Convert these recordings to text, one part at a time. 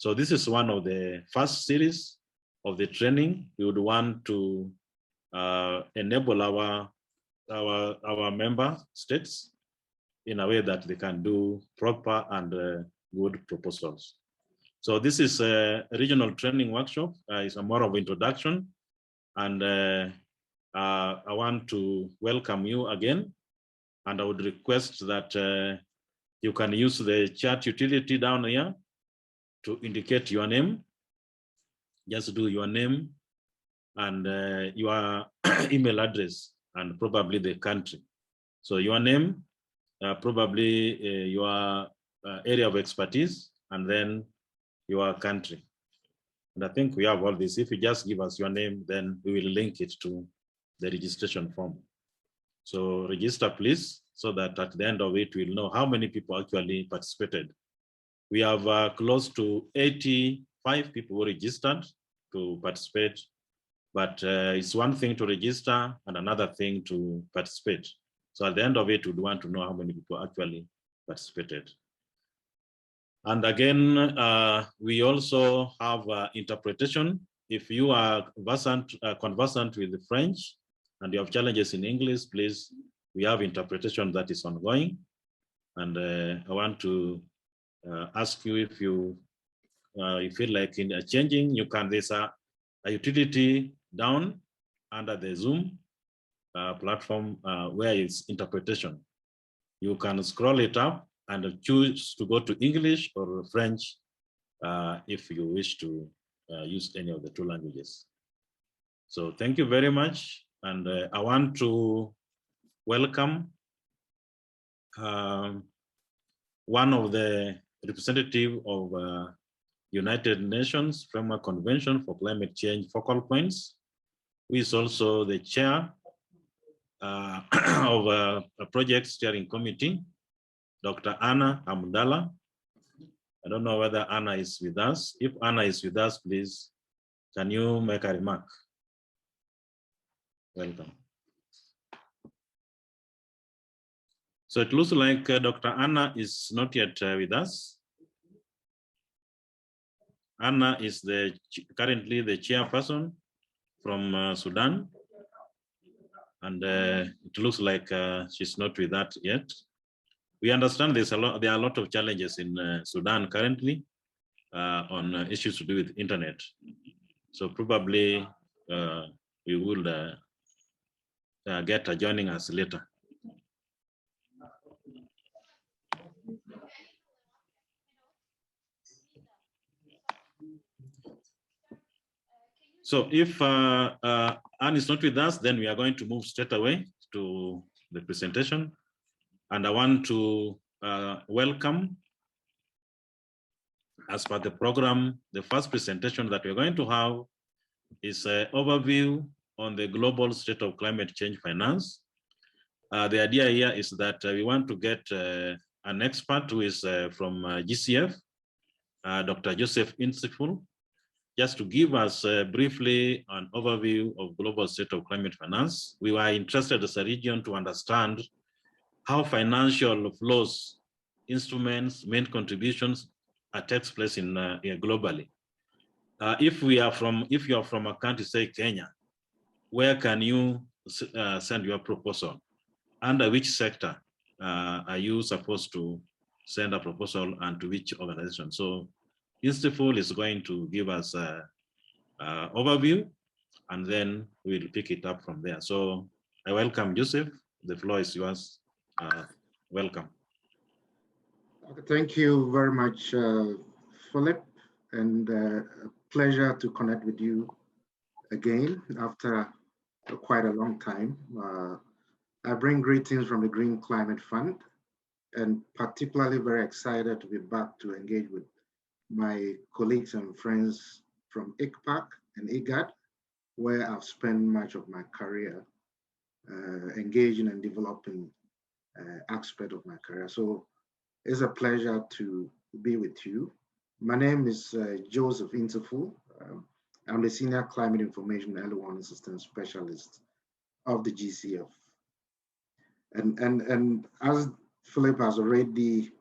So this is one of the first series of the training. We would want to enable our member states in a way that they can do proper and good proposals. So this is a regional training workshop. It's a more of introduction, and I want to welcome you again. And I would request that you can use the chat utility down here to indicate your name. Just do your name and your email address and probably the country. So your name, probably your area of expertise, and then your country. And I think we have all this. If you just give us your name, then we will link it to the registration form. So register, please, so that at the end of it, we'll know how many people actually participated. We have close to 85 people who registered to participate, but it's one thing to register and another thing to participate. So at the end of it, we'd want to know how many people actually participated. And again, we also have interpretation. If you are conversant with the French and you have challenges in English, please, we have interpretation that is ongoing. And I want to ask you if you feel like in changing, you can, there's a utility down under the Zoom platform where it's interpretation. You can scroll it up and choose to go to English or French if you wish to use any of the two languages. So thank you very much. And I want to welcome one of the representative of United Nations Framework Convention for Climate Change Focal Points, who is also the chair of a project steering committee, Dr. Anna Hamdallah. I don't know whether Anna is with us. If Anna is with us, please, can you make a remark? Welcome. So it looks like Dr. Anna is not yet with us. Anna is currently the chairperson from Sudan, and it looks like she's not with that yet. We understand there are a lot of challenges in Sudan currently on issues to do with internet. So probably we will get her joining us later. So if Anne is not with us, then we are going to move straight away to the presentation. And I want to welcome, as per the program, the first presentation that we're going to have is an overview on the global state of climate change finance. The idea here is that we want to get an expert who is from GCF, Dr. Joseph Insiful, just to give us briefly an overview of global state of climate finance. We were interested as a region to understand how financial flows, instruments, main contributions takes place in globally. If you are from a country, say Kenya, where can you send your proposal? Under which sector are you supposed to send a proposal, and to which organization? So Instiful is going to give us an overview, and then we'll pick it up from there. So I welcome Joseph. The floor is yours. Welcome. Thank you very much, Philip, and a pleasure to connect with you again after quite a long time. I bring greetings from the Green Climate Fund, and particularly very excited to be back to engage with my colleagues and friends from ICPAC and IGAD, where I've spent much of my career engaging and developing aspect of my career. So it's a pleasure to be with you. My name is Joseph Interful. I'm the Senior Climate Information Early Warning System Specialist of the GCF. And as Philip has already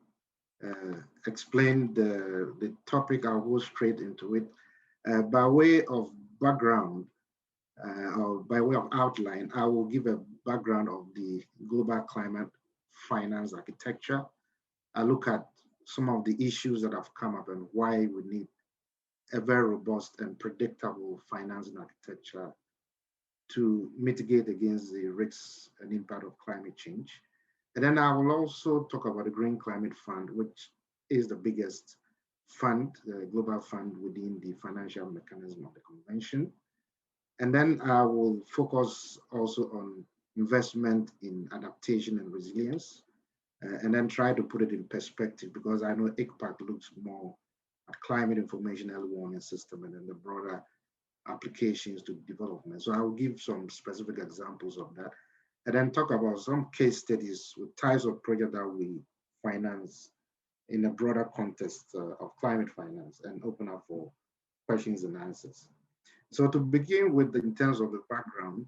explain the topic, I'll go straight into it. By way of background, or by way of outline, I will give a background of the global climate finance architecture. I look at some of the issues that have come up and why we need a very robust and predictable financing architecture to mitigate against the risks and impact of climate change. And then I will also talk about the Green Climate Fund, which is the biggest fund, the global fund within the financial mechanism of the convention. And then I will focus also on investment in adaptation and resilience, and then try to put it in perspective, because I know ICPAC looks more at climate information early warning system and then the broader applications to development. So I will give some specific examples of that, and then talk about some case studies with types of projects that we finance in a broader context of climate finance, and open up for questions and answers. So to begin with, in terms of the background,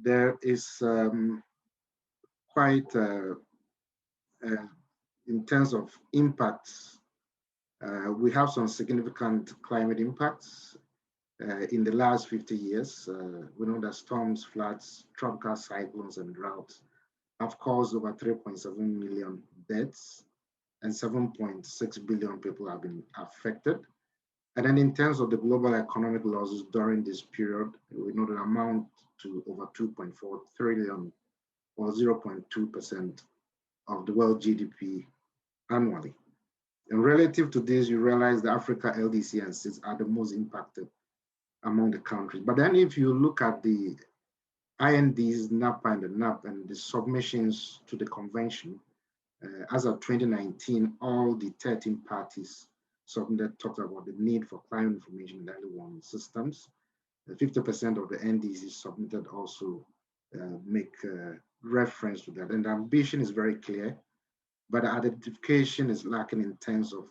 there is quite, in terms of impacts, we have some significant climate impacts in the last 50 years. We know that storms, floods, tropical cyclones, and droughts have caused over 3.7 million deaths, and 7.6 billion people have been affected. And then in terms of the global economic losses during this period, we know that amount to over 2.4 trillion, or 0.2% of the world GDP annually. And relative to this, you realize that Africa, LDC, and SIDS are the most impacted among the countries. But then if you look at the INDs, NAPA, and the NAP, and the submissions to the convention, as of 2019, all the 13 parties submitted talked about the need for climate information and early warning systems. 50% of the NDCs submitted also make reference to that. And the ambition is very clear, but identification is lacking in terms of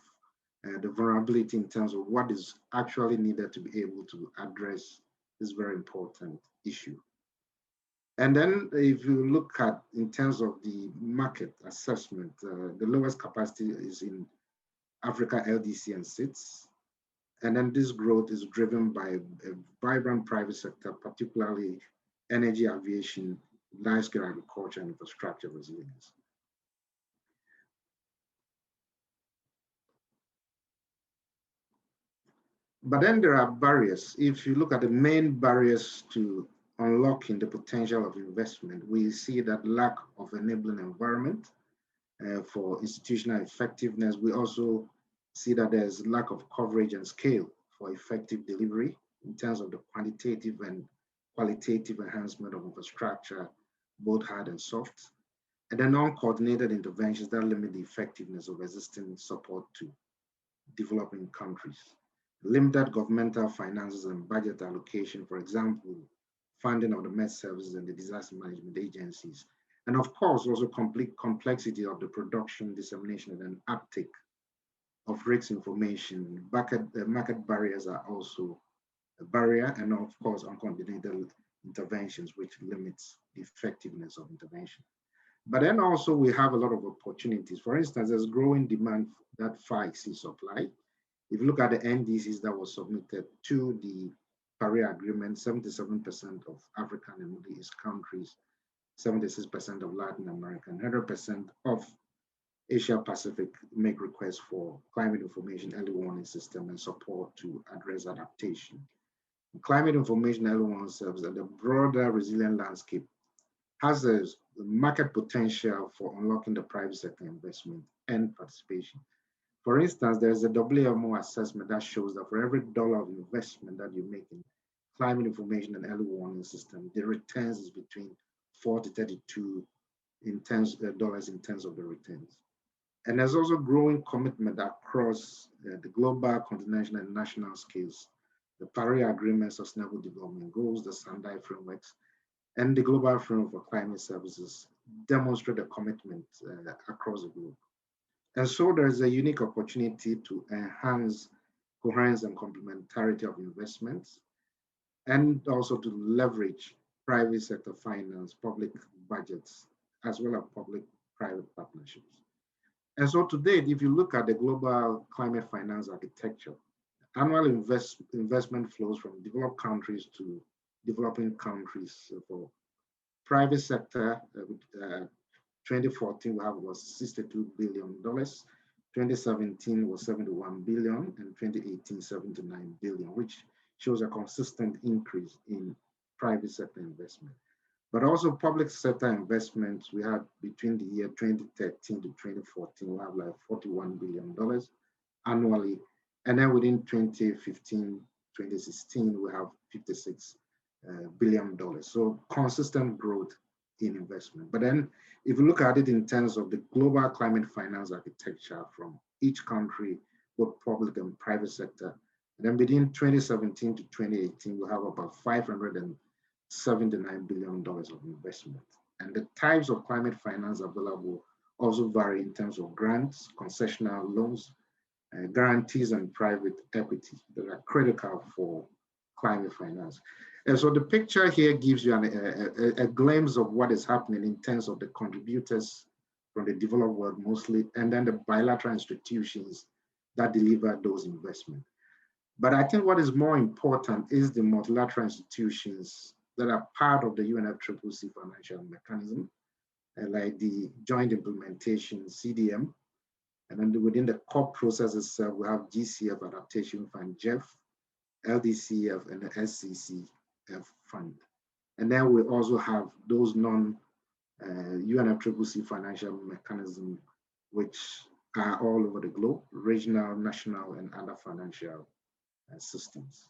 the vulnerability, in terms of what is actually needed to be able to address this very important issue. And then if you look at, in terms of the market assessment, the lowest capacity is in Africa, LDC, and SIDS. And then this growth is driven by a vibrant private sector, particularly energy, aviation, large-scale agriculture, and infrastructure resilience. But then there are barriers. If you look at the main barriers to unlocking the potential of investment, we see that lack of enabling environment for institutional effectiveness. We also see that there's lack of coverage and scale for effective delivery in terms of the quantitative and qualitative enhancement of infrastructure, both hard and soft, and then non-coordinated interventions that limit the effectiveness of existing support to developing countries. Limited governmental finances and budget allocation, for example, funding of the Met Services and the disaster management agencies. And of course, also complete complexity of the production, dissemination, and uptake of risk information. Market barriers are also a barrier, and of course, uncoordinated interventions, which limits the effectiveness of intervention. But then also we have a lot of opportunities. For instance, there's growing demand that far exceeds supply. If you look at the NDCs that was submitted to the Paris Agreement, 77% of African and Middle East countries, 76% of Latin America, and 100% of Asia Pacific make requests for climate information early warning system and support to address adaptation. Climate information early warning service and the broader resilient landscape has a market potential for unlocking the private sector investment and participation. For instance, there's a WMO assessment that shows that for every dollar of investment that you make in climate information and early warning system, the returns is between 4 to 32 dollars in terms of the returns. And there's also growing commitment across the global, continental, and national scales. The Paris Agreement, Sustainable Development Goals, the Sendai frameworks, and the Global Framework for Climate Services demonstrate a commitment across the globe. And so there's a unique opportunity to enhance coherence and complementarity of investments, and also to leverage private sector finance, public budgets, as well as public-private partnerships. And so to date, if you look at the global climate finance architecture, annual investment flows from developed countries to developing countries. For private sector, 2014 we have was $62 billion, 2017 was 71 billion, and 2018 79 billion, which shows a consistent increase in private sector investment. But also public sector investments, we had between the year 2013 to 2014, we have like $41 billion annually. And then within 2015, 2016, we have $56 billion. So consistent growth in investment. But then if you look at it in terms of the global climate finance architecture from each country, both public and private sector, and then between 2017 to 2018, we have about $579 billion of investment. And the types of climate finance available also vary in terms of grants, concessional loans, guarantees, and private equity that are critical for climate finance. And so the picture here gives you a glimpse of what is happening in terms of the contributors from the developed world mostly, and then the bilateral institutions that deliver those investments. But I think what is more important is the multilateral institutions that are part of the UNFCCC financial mechanism, like the Joint Implementation, CDM, and then within the core process itself, we have GCF Adaptation Fund, GEF, LDCF, and the SCCF Fund. And then we also have those non-UNFCCC financial mechanisms, which are all over the globe, regional, national, and other financial systems.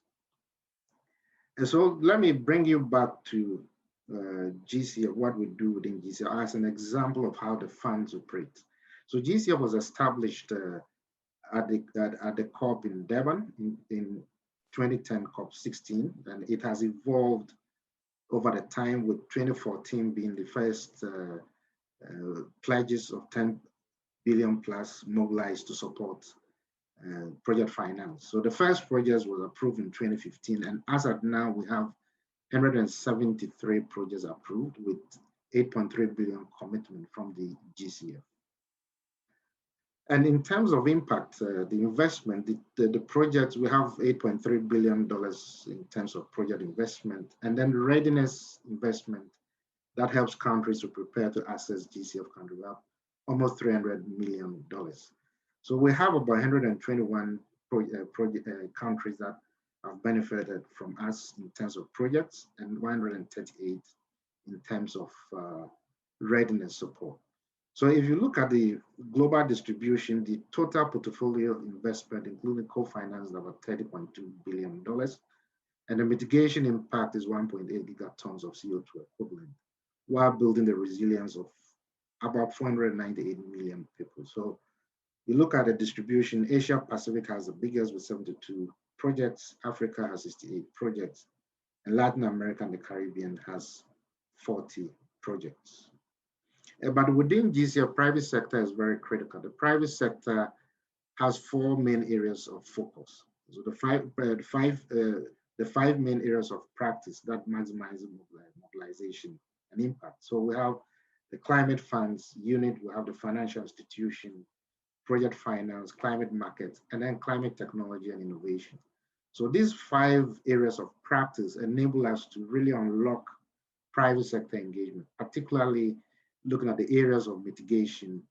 And so let me bring you back to GCF, what we do within GCF as an example of how the funds operate. So GCF was established at the COP in Durban in 2010, COP 16, and it has evolved over the time, with 2014 being the first pledges of 10 billion plus mobilized to support project finance. So the first project was approved in 2015, and as of now, we have 173 projects approved with 8.3 billion commitment from the GCF. And in terms of impact, the investment, the projects, we have $8.3 billion in terms of project investment, and then readiness investment that helps countries to prepare to access GCF country. We have almost $300 million. So we have about 121 countries that have benefited from us in terms of projects, and 138 in terms of readiness support. So if you look at the global distribution, the total portfolio investment, including co-finance, is about $30.2 billion. And the mitigation impact is 1.8 gigatons of CO2 equivalent, while building the resilience of about 498 million people. So you look at the distribution, Asia Pacific has the biggest with 72 projects, Africa has 68 projects, and Latin America and the Caribbean has 40 projects. But within GCF, private sector is very critical. The private sector has four main areas of focus. So the five main areas of practice that maximize mobilization and impact. So we have the climate funds unit, we have the financial institution, project finance, climate markets, and then climate technology and innovation. So these five areas of practice enable us to really unlock private sector engagement, particularly looking at the areas of mitigation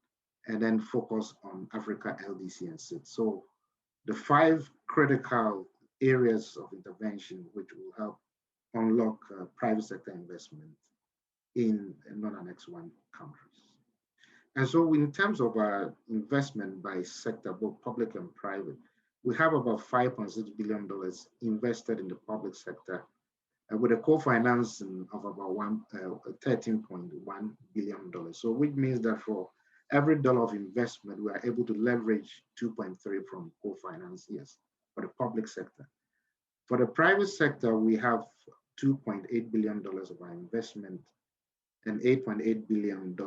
and then focus on Africa, LDC, and SID. So the five critical areas of intervention which will help unlock private sector investment in non-Annex 1 countries. And so in terms of investment by sector, both public and private, we have about $5.6 billion invested in the public sector, with a co-financing of about $13.1 billion. So which means that for every dollar of investment, we are able to leverage 2.3 from co-financiers for the public sector. For the private sector, we have $2.8 billion of our investment and $8.8 billion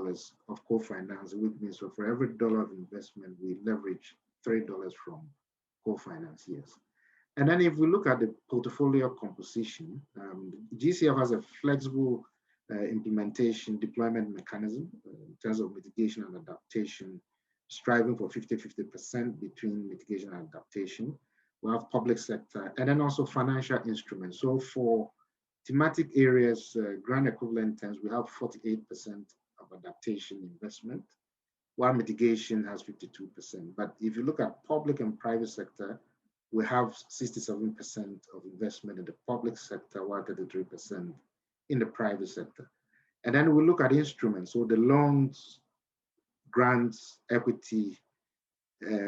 of co-finance, which means for every dollar of investment, we leverage $3 from co-financiers. And then if we look at the portfolio composition, GCF has a flexible implementation deployment mechanism in terms of mitigation and adaptation striving for 50-50% between mitigation and adaptation. We have public sector, and then also financial instruments. So for thematic areas, grant equivalent terms, we have 48% of adaptation investment, while mitigation has 52%. But if you look at public and private sector, we have 67% of investment in the public sector, while 33% in the private sector. And then we look at instruments, so the loans, grants, equity,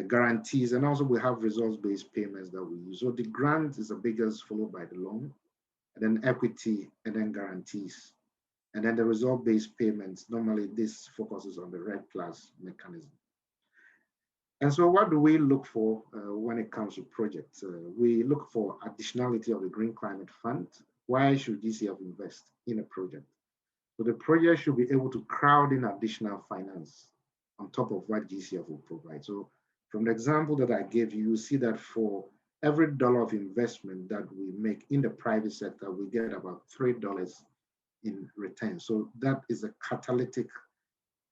guarantees, and also we have results-based payments that we use. So the grant is the biggest, followed by the loan, and then equity, and then guarantees. And then the result-based payments, normally this focuses on the RED Plus mechanism. And so what do we look for when it comes to projects? We look for additionality of the Green Climate Fund. Why should GCF invest in a project? So the project should be able to crowd in additional finance on top of what GCF will provide. So from the example that I gave you, you see that for every dollar of investment that we make in the private sector, we get about $3 in return. So that is a catalytic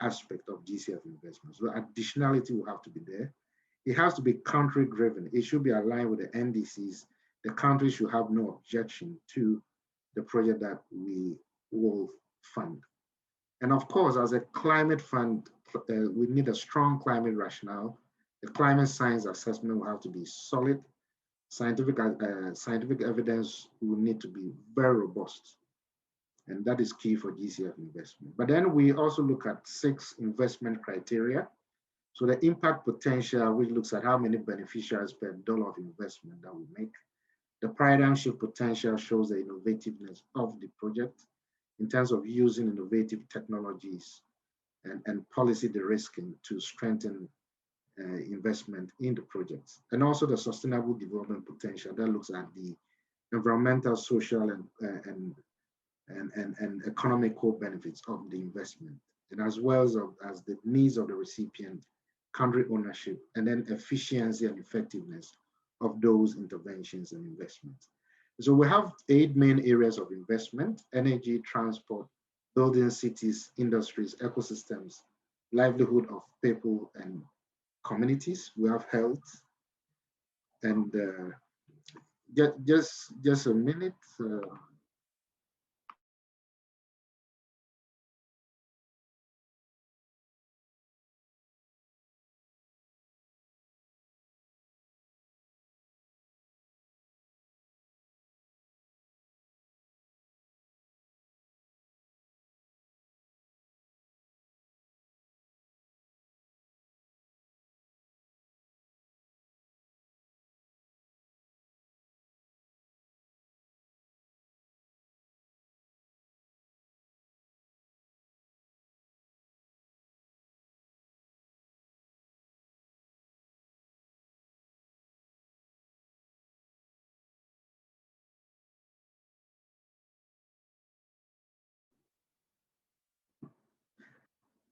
aspect of GCF investment. So additionality will have to be there. It has to be country driven. It should be aligned with the NDCs. The country should have no objection to the project that we will fund. And of course, as a climate fund, we need a strong climate rationale. The climate science assessment will have to be solid. Scientific evidence will need to be very robust. And that is key for GCF investment. But then we also look at 6 investment criteria. So the impact potential, which looks at how many beneficiaries per dollar of investment that we make. The paradigm shift potential shows the innovativeness of the project in terms of using innovative technologies and policy de-risking to strengthen investment in the projects. And also the sustainable development potential that looks at the environmental, social, and economical benefits of the investment, and as well as the needs of the recipient, country ownership, and then efficiency and effectiveness of those interventions and investments. So we have 8 main areas of investment: energy, transport, building cities, industries, ecosystems, livelihood of people and communities. We have health, and just a minute.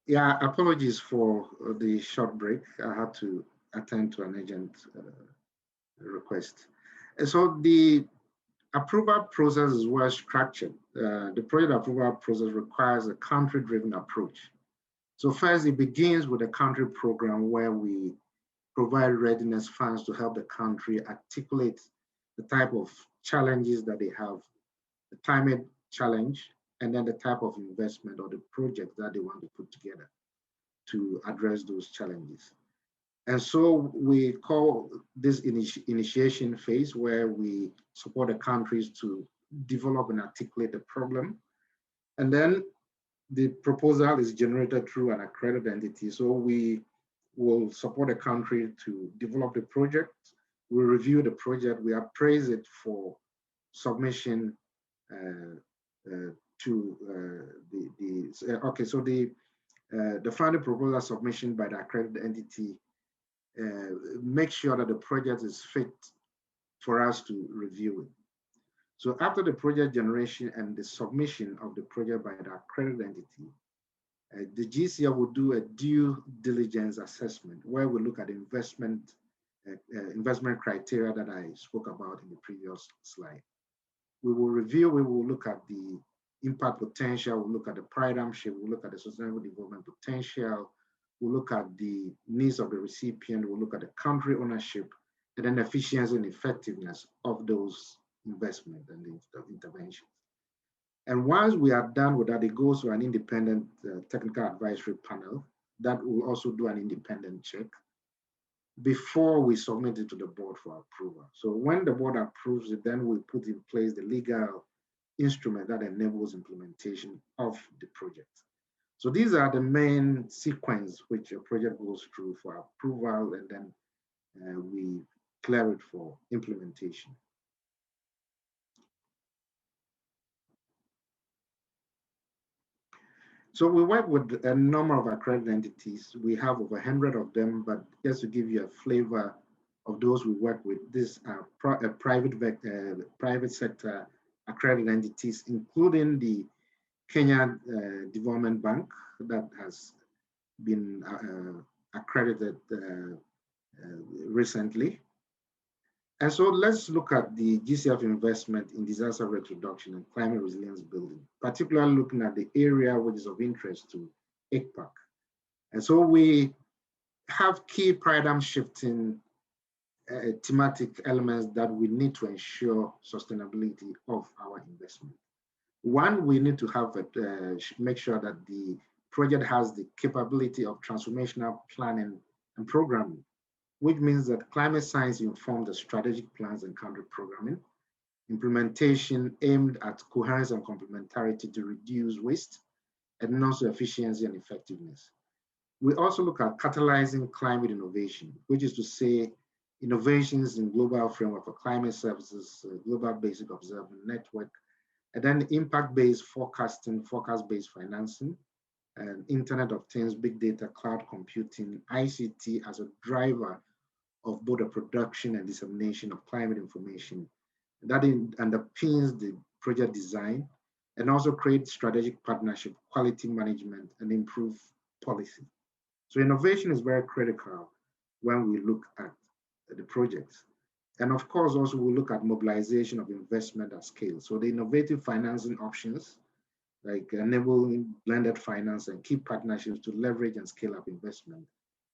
Yeah, apologies for the short break. I had to attend to an urgent request. And so the approval process is well structured. The project approval process requires a country-driven approach. So first, it begins with a country program where we provide readiness funds to help the country articulate the type of challenges that they have, the climate challenge, and then the type of investment or the project that they want to put together to address those challenges. And so we call this initiation phase, where we support the countries to develop and articulate the problem. And then the proposal is generated through an accredited entity. So we will support the country to develop the project. We review the project, we appraise it for submission to the final proposal submission by the accredited entity make sure that the project is fit for us to review it. So after the project generation and the submission of the project by the accredited entity, the GCF will do a due diligence assessment where we look at investment criteria that I spoke about in the previous slide. We will review, we will look at the impact potential, we'll look at the paradigm shift, we'll look at the sustainable development potential, we'll look at the needs of the recipient, we'll look at the country ownership, and then efficiency and effectiveness of those investments and the interventions. And once we are done with that, it goes to an independent technical advisory panel that will also do an independent check before we submit it to the board for approval. So when the board approves it, then we put in place the legal instrument that enables implementation of the project. So these are the main sequence which a project goes through for approval, and then we clear it for implementation. So we work with a number of accredited entities. We have over 100 of them, but just to give you a flavor of those we work with, these are private sector accredited entities, including the Kenya Development Bank that has been accredited recently. And so let's look at the GCF investment in disaster risk reduction and climate resilience building, particularly looking at the area which is of interest to ICPAC. And so we have key paradigm shifting thematic elements that we need to ensure sustainability of our investment. One, we need to have make sure that the project has the capability of transformational planning and programming, which means that climate science informs the strategic plans and country programming, implementation aimed at coherence and complementarity to reduce waste, and also efficiency and effectiveness. We also look at catalyzing climate innovation, which is to say innovations in global framework for climate services, global basic observation network, and then impact-based forecasting, forecast-based financing, and Internet of Things, big data, cloud computing, ICT as a driver of both the production and dissemination of climate information. That underpins the project design and also create strategic partnership, quality management, and improve policy. So innovation is very critical when we look at the projects. And of course, also we look at mobilization of investment at scale. So the innovative financing options, like enabling blended finance and key partnerships to leverage and scale up investment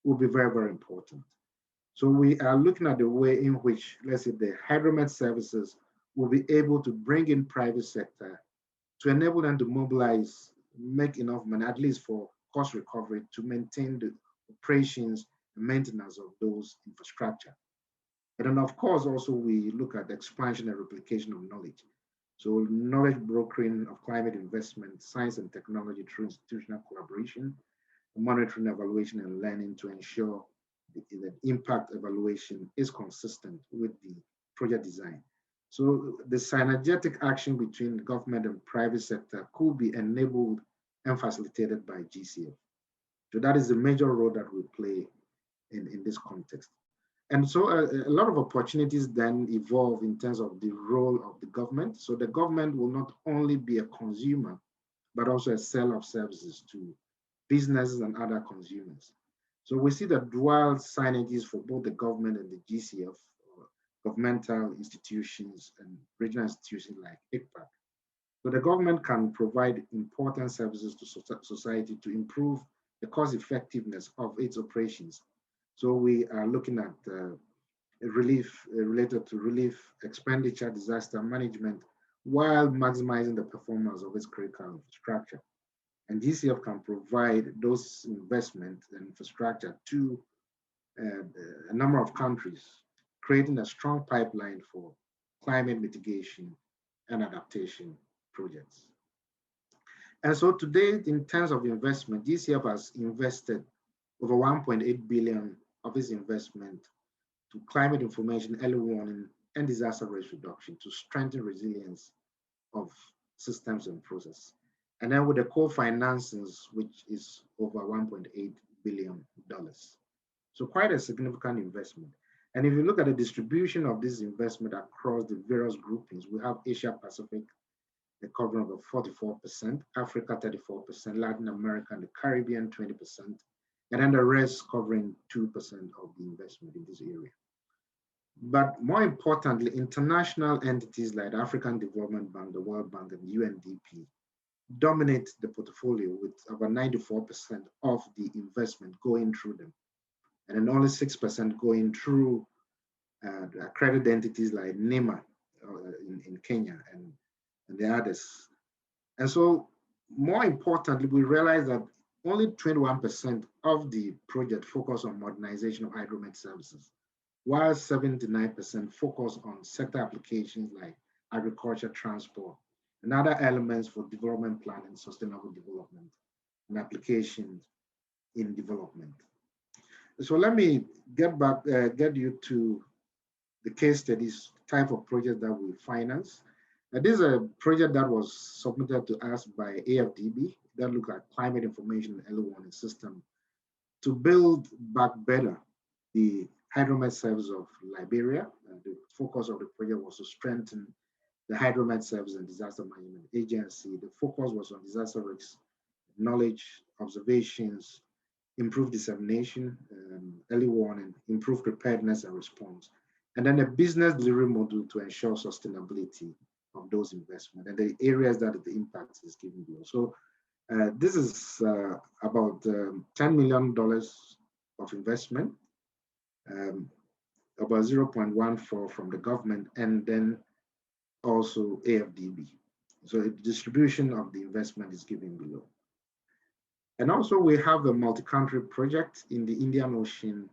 will be very, very important. So we are looking at the way in which, let's say, the hydromet services will be able to bring in private sector to enable them to mobilize, make enough money, at least for cost recovery, to maintain the operations and maintenance of those infrastructure. And then, of course, also we look at the expansion and replication of knowledge. So knowledge brokering of climate investment, science and technology through institutional collaboration, monitoring, evaluation, and learning to ensure the impact evaluation is consistent with the project design. So the synergetic action between government and private sector could be enabled and facilitated by GCF. So that is the major role that we play in this context. And so a lot of opportunities then evolve in terms of the role of the government. So the government will not only be a consumer, but also a seller of services to businesses and other consumers. So we see the dual synergies for both the government and the GCF, or governmental institutions and regional institutions like ICPAC. So the government can provide important services to society to improve the cost effectiveness of its operations. So we are looking at relief related to relief, expenditure, disaster management, while maximizing the performance of its critical infrastructure. And GCF can provide those investment and infrastructure to a number of countries, creating a strong pipeline for climate mitigation and adaptation projects. And so today, in terms of investment, GCF has invested over 1.8 billion of its investment to climate information, early warning, and disaster risk reduction to strengthen resilience of systems and processes. And then with the co-financings, which is over $1.8 billion. So quite a significant investment. And if you look at the distribution of this investment across the various groupings, we have Asia Pacific, the covering over 44%, Africa 34%, Latin America and the Caribbean 20%, and then the rest covering 2% of the investment in this area. But more importantly, international entities like the African Development Bank, the World Bank, and UNDP, dominate the portfolio with about 94% of the investment going through them, and then only 6% going through accredited entities like NEMA in Kenya and the others. And so, more importantly, we realized that only 21% of the project focus on modernization of hydromet services, while 79% focus on sector applications like agriculture, transport, and other elements for development planning, sustainable development, and applications in development. So let me get you to the case studies type of project that we finance. This is a project that was submitted to us by AFDB that looked at climate information and early warning system to build back better the hydromet service of Liberia. The focus of the project was to strengthen the hydromet service and disaster management agency. The focus was on disaster risk, knowledge, observations, improved dissemination, early warning, improved preparedness and response, and then a business delivery model to ensure sustainability of those investments and the areas that the impact is given below. So this is about $10 million of investment, about 0.14 from the government, and then also AFDB. So the distribution of the investment is given below. And also we have a multi-country project in the Indian Ocean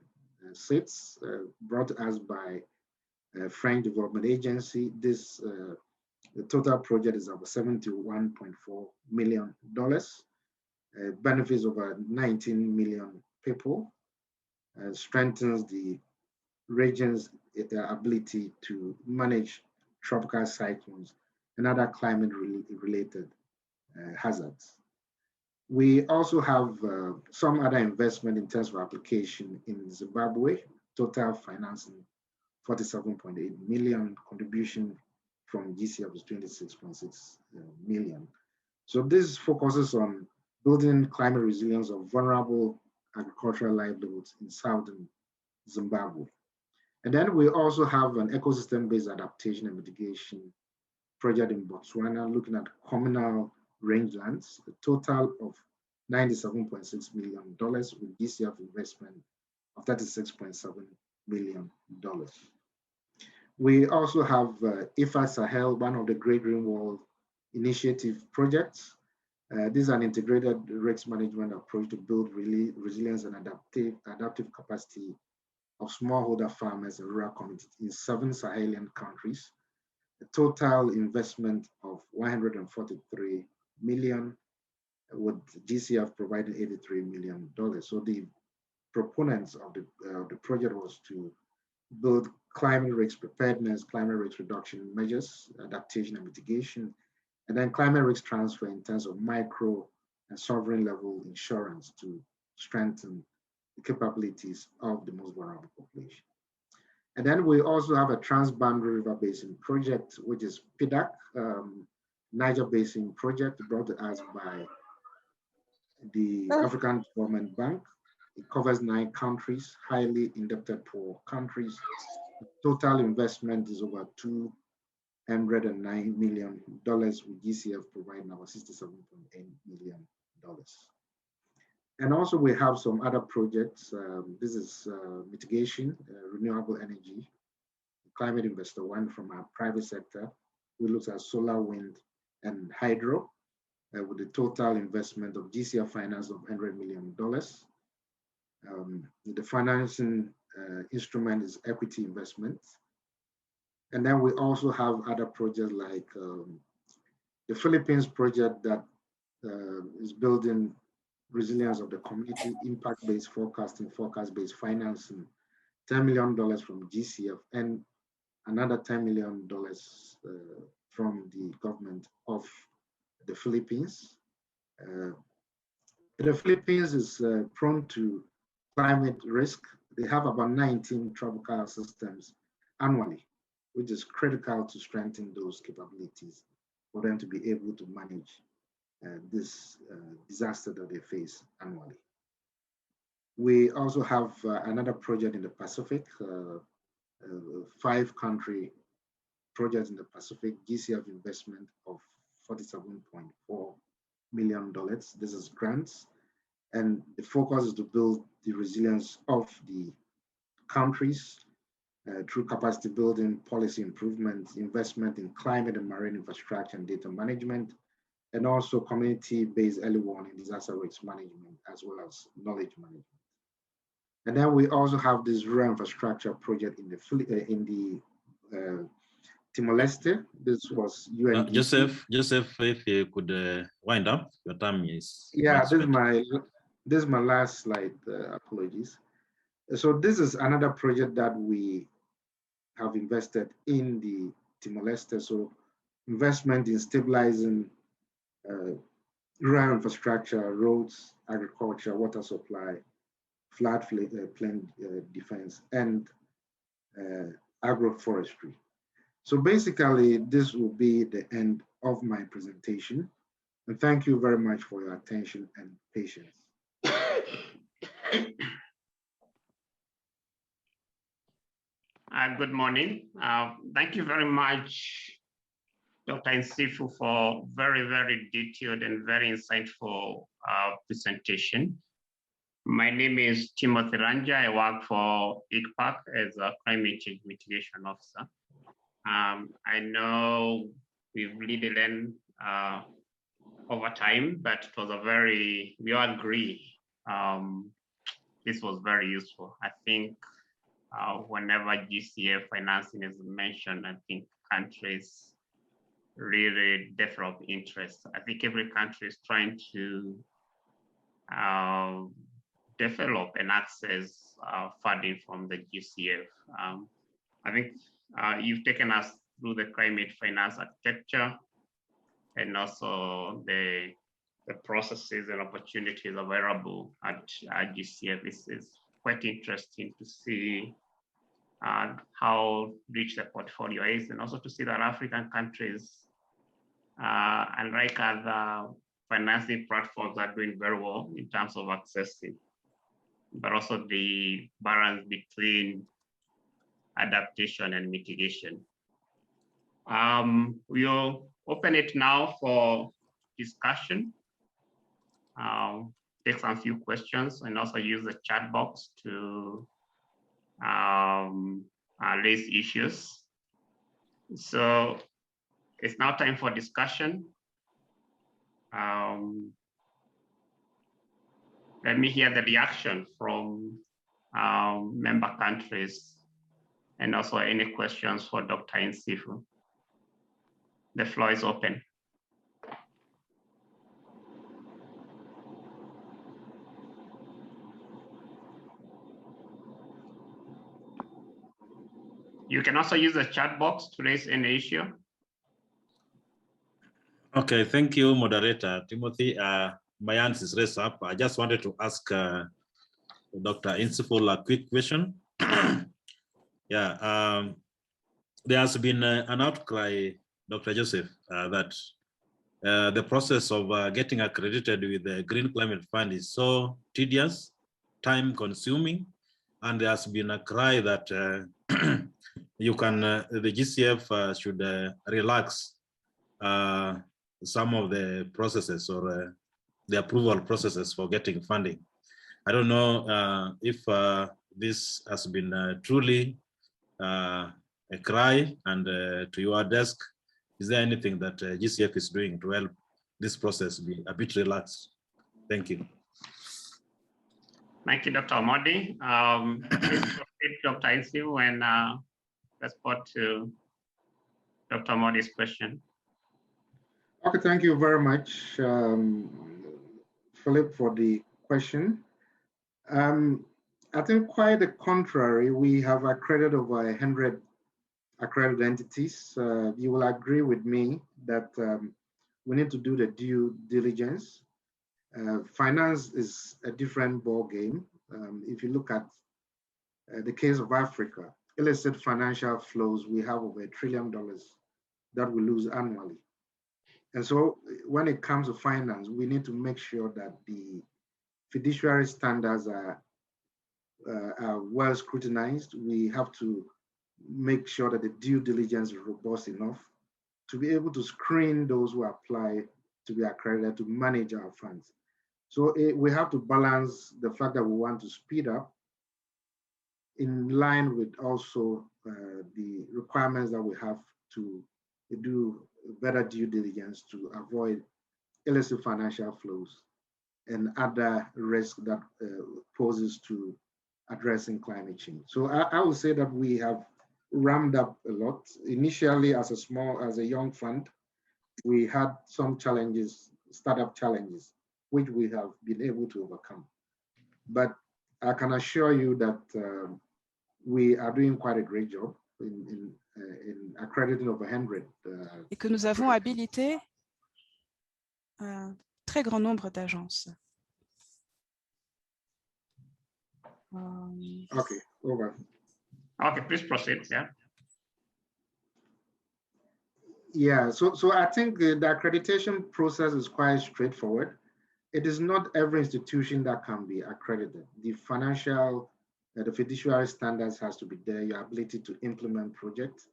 states brought to us by French Development Agency. This the total project is about $71.4 million, benefits over 19 million people, strengthens the region's ability to manage tropical cyclones and other climate-related hazards. We also have some other investment in terms of application in Zimbabwe, total financing 47.8 million, contribution from GCF is 26.6 million. So this focuses on building climate resilience of vulnerable agricultural livelihoods in southern Zimbabwe. And then we also have an ecosystem-based adaptation and mitigation project in Botswana, looking at communal rangelands, a total of $97.6 million with GCF investment of $36.7 million. We also have IFA Sahel, one of the Great Green Wall Initiative projects. This is an integrated risk management approach to build resilience and adaptive capacity of smallholder farmers and rural communities in 7 Sahelian countries. A total investment of $143 million, with GCF providing $83 million. So the proponents of the project was to build climate risk preparedness, climate risk reduction measures, adaptation and mitigation, and then climate risk transfer in terms of micro and sovereign level insurance to strengthen the capabilities of the most vulnerable population. And then we also have a Trans-Boundary River Basin project, which is PIDAC, Niger Basin project brought to us by the African Development Bank. It covers 9 countries, highly indebted poor countries. The total investment is over $209 million, with GCF providing about $67.8 million. And also we have some other projects. This is mitigation, renewable energy, Climate Investor 1 from our private sector. We looked at solar, wind, and hydro with a total investment of GCF finance of $100 million. The financing instrument is equity investment. And then we also have other projects like the Philippines project that is building resilience of the community, impact-based forecasting, forecast-based financing, $10 million from GCF, and another $10 million from the government of the Philippines. The Philippines is prone to climate risk. They have about 19 tropical systems annually, which is critical to strengthen those capabilities for them to be able to manage this disaster that they face annually. We also have another project in the Pacific, 5-country project in the Pacific, GCF investment of $47.4 million. This is grants. And the focus is to build the resilience of the countries through capacity building, policy improvements, investment in climate and marine infrastructure and data management, and also community-based early warning, disaster risk management, as well as knowledge management. And then we also have this rural infrastructure project in the Timor-Leste. This was UNDP. Joseph, if you could wind up, your time is. Yeah, this is my last slide. Apologies. So this is another project that we have invested in the Timor-Leste. So investment in stabilizing rural infrastructure, roads, agriculture, water supply, floodplain defense, and agroforestry. So basically, this will be the end of my presentation. And thank you very much for your attention and patience. Good morning. Thank you very much, Dr. Nsifu, for very, very detailed and very insightful presentation. My name is Timothy Ranja. I work for ICPAC as a climate change mitigation officer. I know we've really learned over time, but it was we all agree, this was very useful. I think whenever GCF financing is mentioned, I think countries really develop interest. I think every country is trying to develop and access funding from the GCF. I think you've taken us through the climate finance architecture and also the processes and opportunities available at GCF. This is quite interesting to see how rich the portfolio is, and also to see that African countries, unlike other financing platforms, are doing very well in terms of accessing, but also the balance between adaptation and mitigation. We'll open it now for discussion. Take some few questions and also use the chat box to raise issues. So it's now time for discussion. Let me hear the reaction from member countries and also any questions for Dr. Nsifu. The floor is open. You can also use the chat box to raise any issue. Okay, thank you, moderator. Timothy, my hand is raised up. I just wanted to ask Dr. Nsifu a quick question. Yeah, there has been an outcry, Dr. Joseph, that the process of getting accredited with the Green Climate Fund is so tedious, time consuming, and there has been a cry that you can, the GCF should relax some of the processes or the approval processes for getting funding. I don't know if this has been truly a cry, and to your desk, is there anything that GCF is doing to help this process be a bit relaxed? Thank you. Thank you, Dr. Modi. Please proceed, Dr. Nsifu, and respond to Dr. Modi's question. Okay, thank you very much, Philip, for the question. I think quite the contrary. We have accredited over 100 accredited entities. You will agree with me that we need to do the due diligence. Finance is a different ball game. If you look at the case of Africa, illicit financial flows, we have over $1 trillion that we lose annually. And so when it comes to finance, we need to make sure that the fiduciary standards are well scrutinized. We have to make sure that the due diligence is robust enough to be able to screen those who apply to be accredited to manage our funds. So we have to balance the fact that we want to speed up in line with also the requirements that we have to do better due diligence to avoid illicit financial flows and other risks that poses to addressing climate change. So I would say that we have ramped up a lot. Initially, as a young fund, we had some challenges, startup challenges, which we have been able to overcome. But I can assure you that we are doing quite a great job in accrediting over 100. Et que nous avons habilité un très grand nombre d'agences. Okay, over. Okay, please proceed. Yeah. Yeah, so I think the accreditation process is quite straightforward. It is not every institution that can be accredited. The financial, the fiduciary standards has to be there, your ability to implement projects.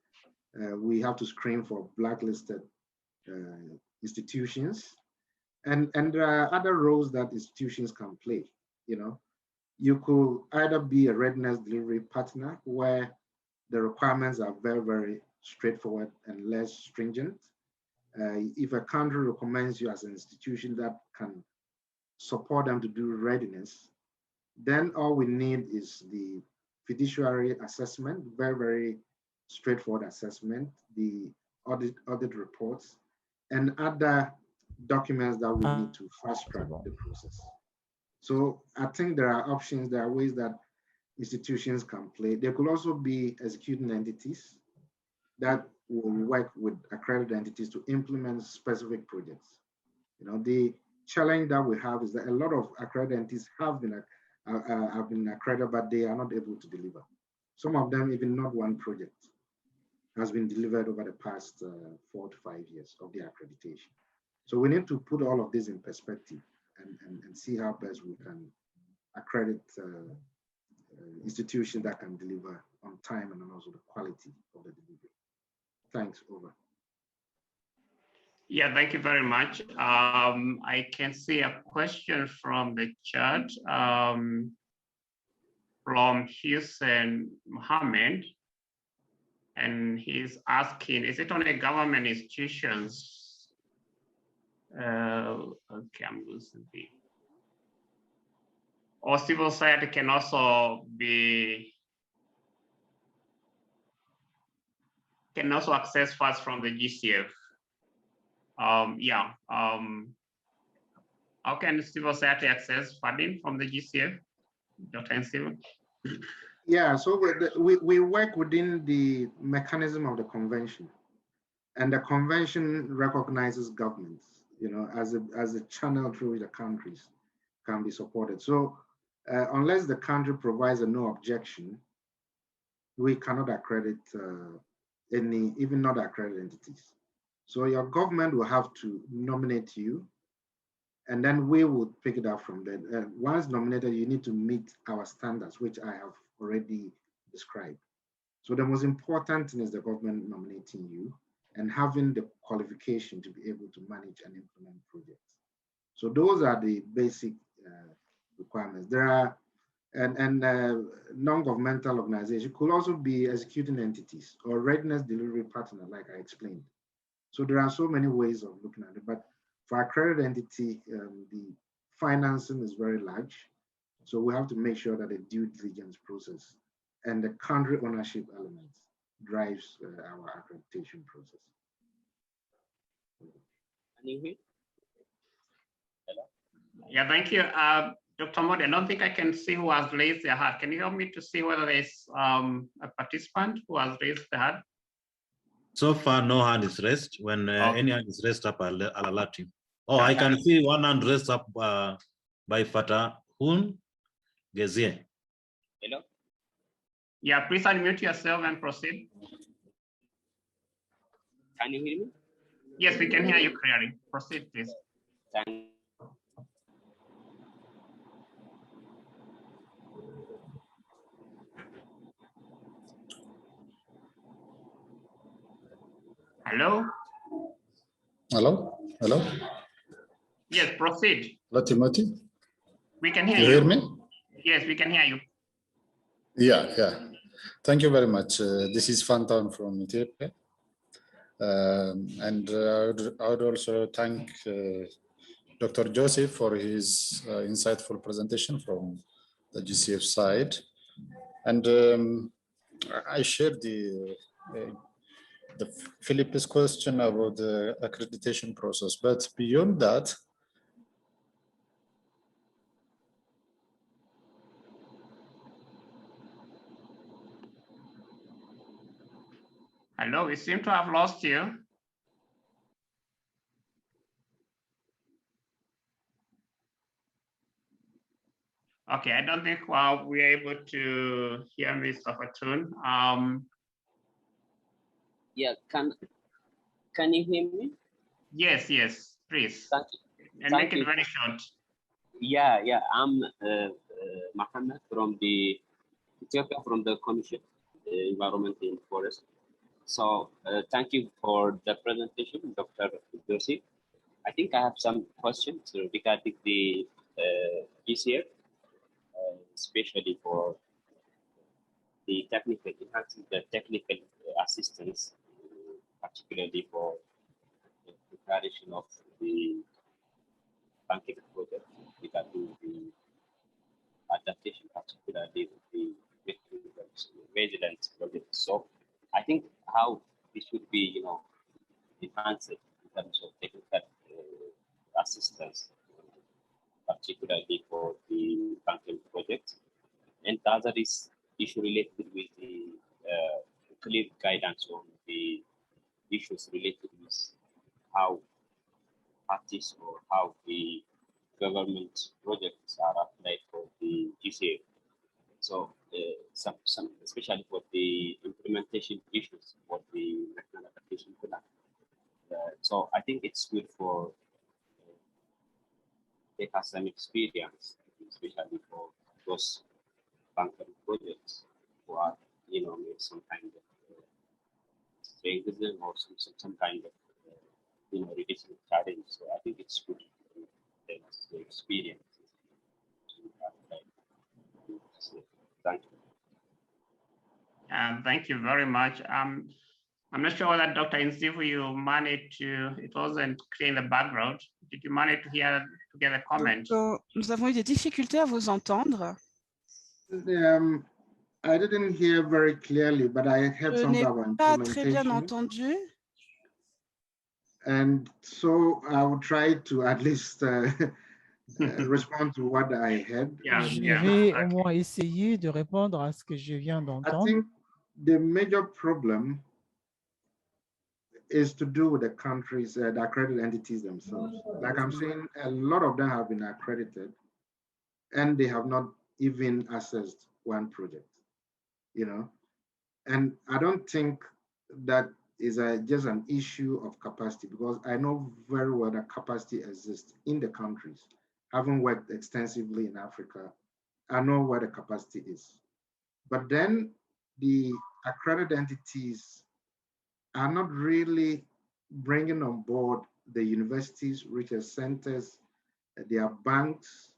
We have to screen for blacklisted institutions. And there are other roles that institutions can play. You know, you could either be a readiness delivery partner where the requirements are very, very straightforward and less stringent. If a country recommends you as an institution that can support them to do readiness, then all we need is the fiduciary assessment, very, very straightforward assessment, the audit reports, and other documents that we need to fast track the process. So I think there are options, there are ways that institutions can play. There could also be executing entities that will work with accredited entities to implement specific projects. You know, the challenge that we have is that a lot of accredited entities have been accredited, but they are not able to deliver. Some of them, even not one project has been delivered over the past 4 to 5 years of the accreditation. So we need to put all of this in perspective and see how best we can accredit institutions that can deliver on time and also the quality of the delivery. Thanks, over. Yeah, thank you very much. I can see a question from the chat from Hussein Mohammed, and he's asking, is it only government institutions? Okay, I'm losing the. Or civil society can also access funds from the GCF. How can civil society access funding from the GCF, Dr. Nsivo? Yeah, so we work within the mechanism of the convention, and the convention recognizes governments, you know, as a channel through which the countries can be supported. So unless the country provides a no objection, we cannot accredit any, even not accredited entities. So your government will have to nominate you, and then we will pick it up from there. Once nominated, you need to meet our standards, which I have already described. So the most important thing is the government nominating you and having the qualification to be able to manage and implement projects. So those are the basic requirements. There are, non-governmental organizations could also be executing entities or readiness delivery partner, like I explained. So there are so many ways of looking at it, but for accredited entity, the financing is very large. So we have to make sure that the due diligence process and the country ownership elements drives our accreditation process. Yeah, thank you. Dr. Modi, I don't think I can see who has raised their hand. Can you help me to see whether there's a participant who has raised their hand? So far, no hand is raised. When any hand is raised up, I'll alert you. Oh, I can see one hand raised up by Fatahun Gezier. Hello? Yeah, please unmute yourself and proceed. Can you hear me? Yes, we can hear you clearly. Proceed, please. Hello? Hello? Hello? Yes, proceed. Hello, Timothy. We can hear You you. hear me? Yes, we can hear you. Yeah. Thank you very much. This is Fantan from Ethiopia. I would also thank Dr. Joseph for his insightful presentation from the GCF side. And I shared the Philip's question about the accreditation process, but beyond that, Hello, we seem to have lost you. Okay, I don't think we're able to hear Mr. Fatun. Yeah, can you hear me? Yes, please. Thank you. And Thank make it you. very short. Yeah, I'm Mohammed from the Ethiopia, from the Commission, Environment and Forest. So thank you for the presentation, Dr. Joshi. I think I have some questions regarding the GCF, especially for the technical, enhancing the technical assistance, particularly for the preparation of the banking project regarding the adaptation, particularly with the resilience project. So I think how this should be, enhanced in terms of technical assistance, particularly for the banking project. And the other is issue related with the clear guidance on the issues related with how parties or how the government projects are applied for the GCA. So some especially for the implementation issues for the national adaptation plan. So I think it's good for take us some experience, especially for those banking projects who are, made some kind of strengthening or some kind of, reducing challenge. So I think it's good to take us the experience. Thank you. Thank you very much. I'm not sure whether Dr. Nzivu, you managed to, it wasn't clear in the background. Did you manage to get a comment? Donc, nous avons eu des difficultés à vous entendre. I didn't hear very clearly, but I heard some about pas très bien implementation. entendu. And so I will try to at least respond to what I heard. Je vais au moins essayer de répondre à ce que je viens I d'entendre. think the major problem is to do with the countries, the accredited entities themselves. Like I'm saying, a lot of them have been accredited and they have not even assessed one project, And I don't think that is just an issue of capacity, because I know very well that capacity exists in the countries. Having worked extensively in Africa, I know where the capacity is. But then the accredited entities are not really bringing on board the universities, research centers, their banks,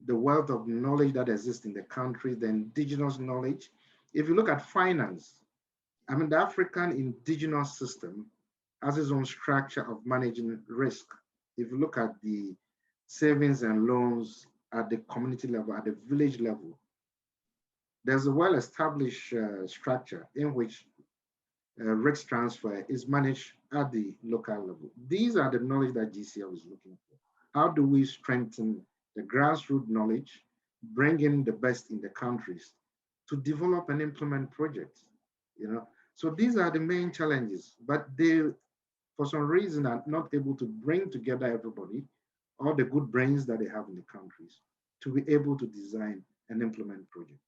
the wealth of knowledge that exists in the country, the indigenous knowledge. If you look at finance, the African indigenous system has its own structure of managing risk. If you look at the savings and loans at the community level, at the village level, there's a well-established structure in which risk transfer is managed at the local level. These are the knowledge that GCL is looking for. How do we strengthen the grassroots knowledge, bring in the best in the countries to develop and implement projects, So these are the main challenges, but they, for some reason, are not able to bring together everybody, all the good brains that they have in the countries, to be able to design and implement projects.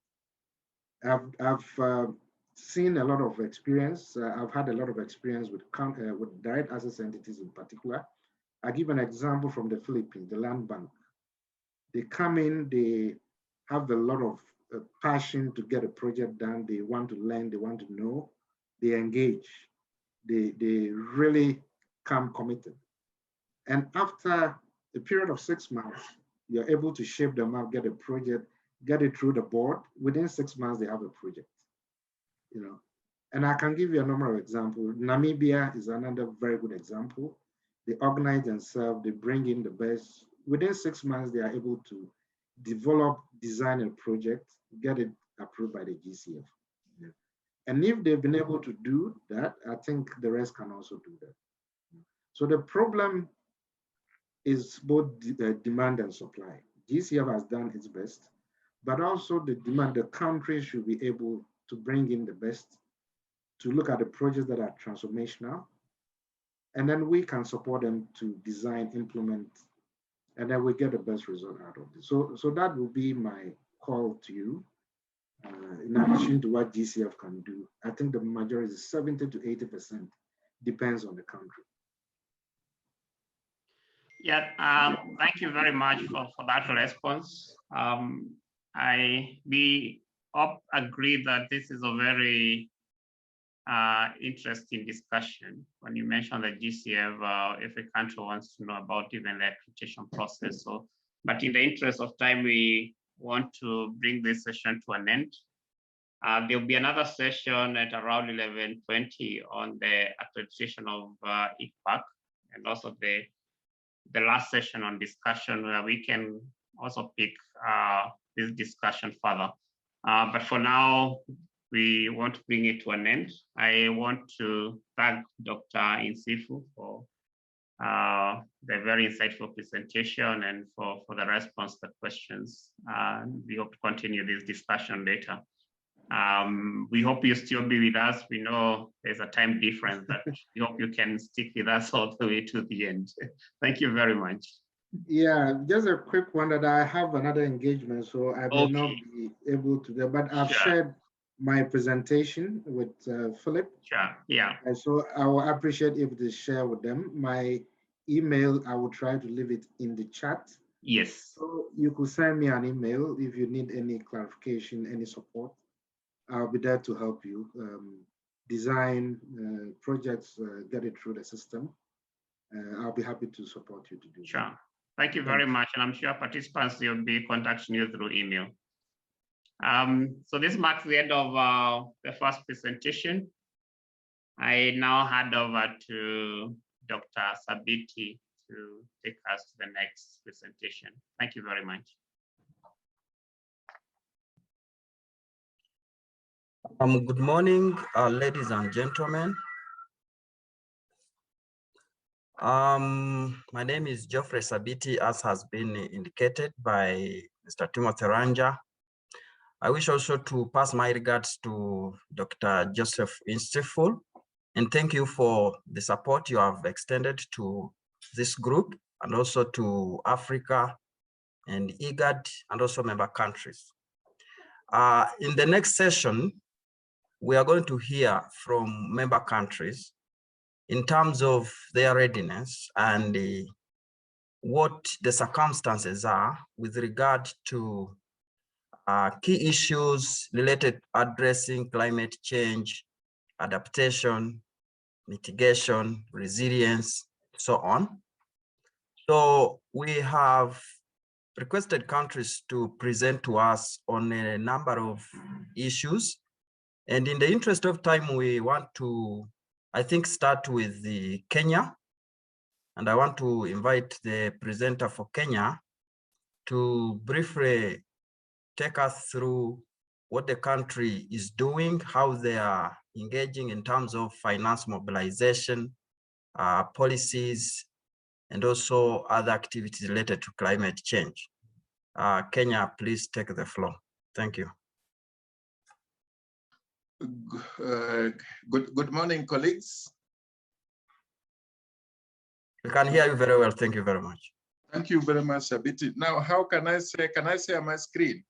I've seen a lot of experience. I've had a lot of experience with direct access entities in particular. I give an example from the Philippines, the Land Bank. They come in, they have a lot of passion to get a project done. They want to learn, they want to know, they engage, they really come committed. And after a period of 6 months, you're able to shape them up, get a project, get it through the board. Within 6 months, they have a project, you know. And I can give you a number of examples. Namibia is another very good example. They organize themselves, they bring in the best. Within 6 months, they are able to develop, design a project, get it approved by the GCF. Yeah. And if they've been able to do that, I think the rest can also do that. So the problem is both demand and supply. GCF has done its best, but also the demand, the country should be able to bring in the best, to look at the projects that are transformational, and then we can support them to design, implement, and then we get the best result out of it. So that will be my call to you. In addition to what GCF can do, I think the majority is 70 to 80% depends on the country. Yeah, thank you very much for that response. We all agree that this is a very interesting discussion. When you mentioned the GCF, every country wants to know about even the accreditation process. So, but in the interest of time, we want to bring this session to an end. There'll be another session at around 11:20 on the accreditation of ICPAC, and also the last session on discussion where we can also pick this discussion further. But for now, we want to bring it to an end. I want to thank Dr. Insifu for the very insightful presentation and for the response to questions. We hope to continue this discussion later. We hope you'll still be with us. We know there's a time difference, but we hope you can stick with us all the way to the end. Thank you very much. Yeah, just a quick one that I have another engagement, so I may not be able to do, but I've shared my presentation with Philip. Sure, yeah. And so I will appreciate if they share with them. My email, I will try to leave it in the chat. Yes. So you could send me an email if you need any clarification, any support. I'll be there to help you design projects, get it through the system. I'll be happy to support you to do that. Sure. Thank you very much. And I'm sure participants will be contacting you through email. So this marks the end of the first presentation. I now hand over to Dr. Sabiti to take us to the next presentation. Thank you very much. Good morning, ladies and gentlemen. My name is Geoffrey Sabiti, as has been indicated by Mr. Timothy Ranja. I wish also to pass my regards to Dr. Joseph Insifu, and thank you for the support you have extended to this group and also to Africa and IGAD and also member countries. In the next session, we are going to hear from member countries in terms of their readiness and what the circumstances are with regard to key issues related to addressing climate change, adaptation, mitigation, resilience, so on. So we have requested countries to present to us on a number of issues. And in the interest of time, we want to, I think, start with the Kenya. And I want to invite the presenter for Kenya to briefly take us through what the country is doing, how they are engaging in terms of finance mobilization, policies, and also other activities related to climate change. Kenya, please take the floor. Thank you. Good morning, colleagues. We can hear you very well. Thank you very much. Thank you very much, Sabiti. Now, how can I share my screen?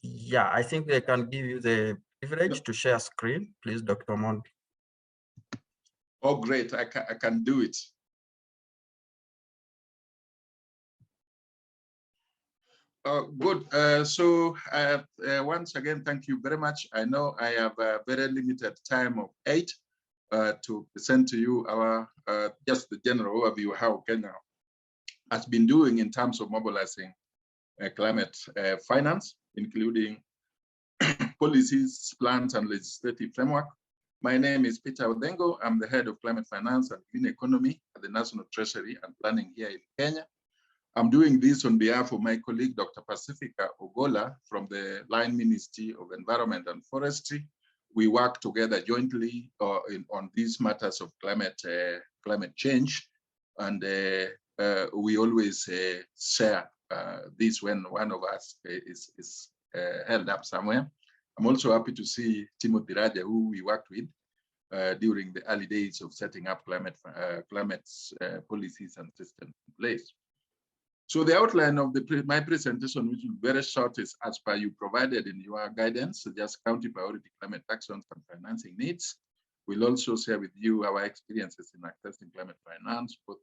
Yeah, I think they can give you the privilege to share screen. Please, Dr. Mondi. Oh, great. I can do it. Good. So once again, thank you very much. I know I have a very limited time of 8, to present to you our just the general overview of how Kenya has been doing in terms of mobilizing climate finance, including policies, plans, and legislative framework. My name is Peter Odengo. I'm the head of climate finance and green economy at the National Treasury and Planning here in Kenya. I'm doing this on behalf of my colleague, Dr. Pacifica Ogola from the Line Ministry of Environment and Forestry. We work together jointly on these matters of climate change, and we always share this when one of us is held up somewhere. I'm also happy to see Timothy Raja, who we worked with during the early days of setting up climate policies and systems in place. So the outline of my presentation, which will be very short, is as per you provided in your guidance, just county priority climate actions and financing needs. We'll also share with you our experiences in accessing climate finance, both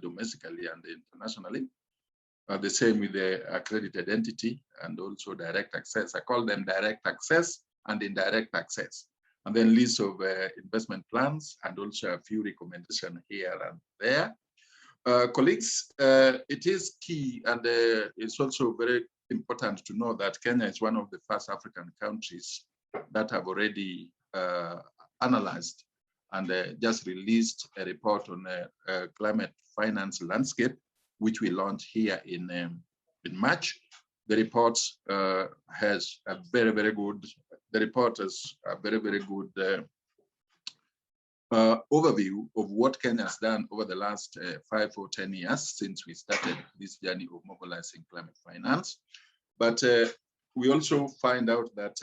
domestically and internationally. The same with the accredited entity and also direct access. I call them direct access and indirect access. And then list of investment plans and also a few recommendations here and there. Colleagues, it is key and it's also very important to know that Kenya is one of the first African countries that have already analyzed and just released a report on climate finance landscape, which we launched here in March. The report has a very, very good overview of what Kenya has done over the last 5 or 10 years since we started this journey of mobilizing climate finance. But we also find out that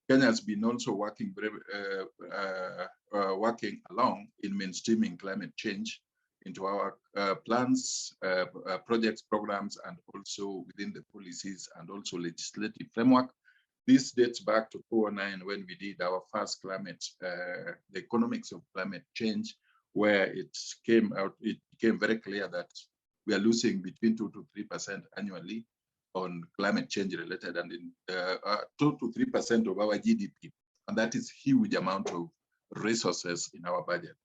Kenya has been also working working along in mainstreaming climate change into our plans, projects, programs, and also within the policies and also legislative framework. This dates back to 2009 when we did our first climate, the economics of climate change, where it became very clear that we are losing between 2 to 3% annually on climate change related, and in 2 to 3% of our GDP. And that is huge amount of resources in our budget.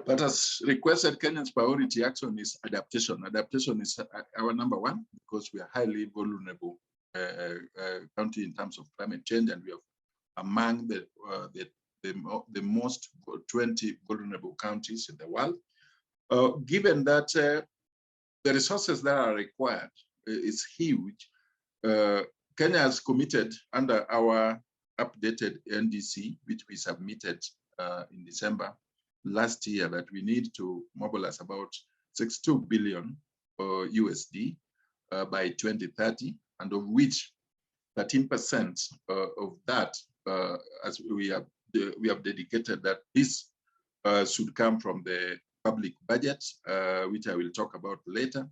But as requested, Kenya's priority action is adaptation. Adaptation is our number one because we are highly vulnerable country in terms of climate change, and we are among the most 20 vulnerable countries in the world. Given that the resources that are required is huge, Kenya has committed under our updated NDC, which we submitted in December last year, that we need to mobilize about 62 billion USD by 2030. And of which 13% of that, as we have dedicated that this should come from the public budget, which I will talk about later,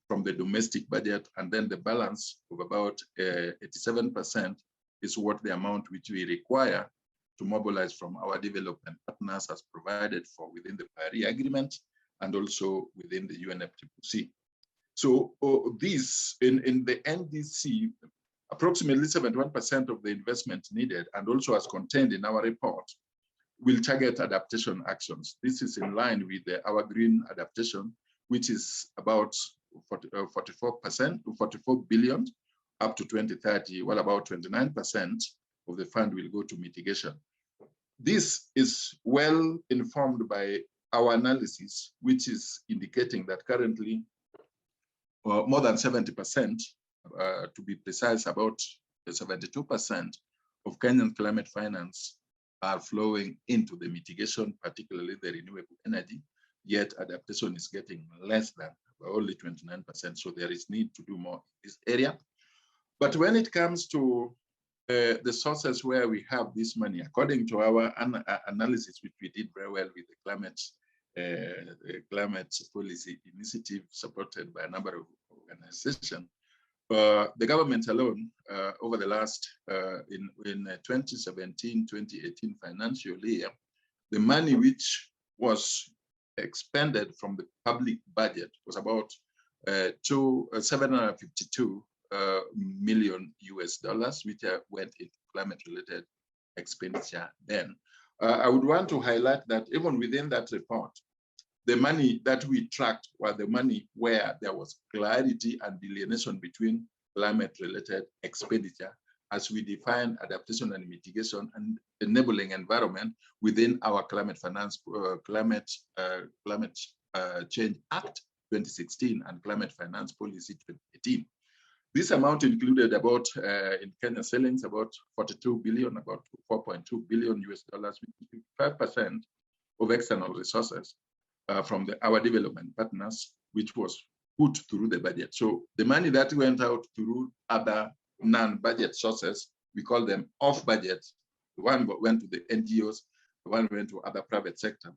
from the domestic budget, and then the balance of about 87% is what the amount which we require to mobilize from our development partners as provided for within the Paris Agreement and also within the UNFCCC. So this, in the NDC, approximately 71% of the investment needed, and also as contained in our report, will target adaptation actions. This is in line with our green adaptation, which is about 44 billion up to 2030, while about 29% of the fund will go to mitigation. This is well informed by our analysis, which is indicating that currently more than 70%, to be precise, about 72% of Kenyan climate finance are flowing into the mitigation, particularly the renewable energy, yet adaptation is getting less than only 29%. So there is need to do more in this area. But when it comes to the sources where we have this money, according to our analysis, which we did very well with the climate policy initiative supported by a number of organizations, the government alone over the last, in 2017-2018 financial year, the money which was expended from the public budget was about $752 million US, which went into climate-related expenditure then. I would want to highlight that even within that report, the money that we tracked was the money where there was clarity and delineation between climate-related expenditure as we define adaptation and mitigation and enabling environment within our climate finance, climate change Act 2016 and climate finance policy 2018. This amount included about, in Kenya shillings, about 42 billion, about 4.2 billion US dollars, which is 5% of external resources from our development partners, which was put through the budget. So the money that went out through other non-budget sources, we call them off-budget. The one went to the NGOs, the one went to other private sector,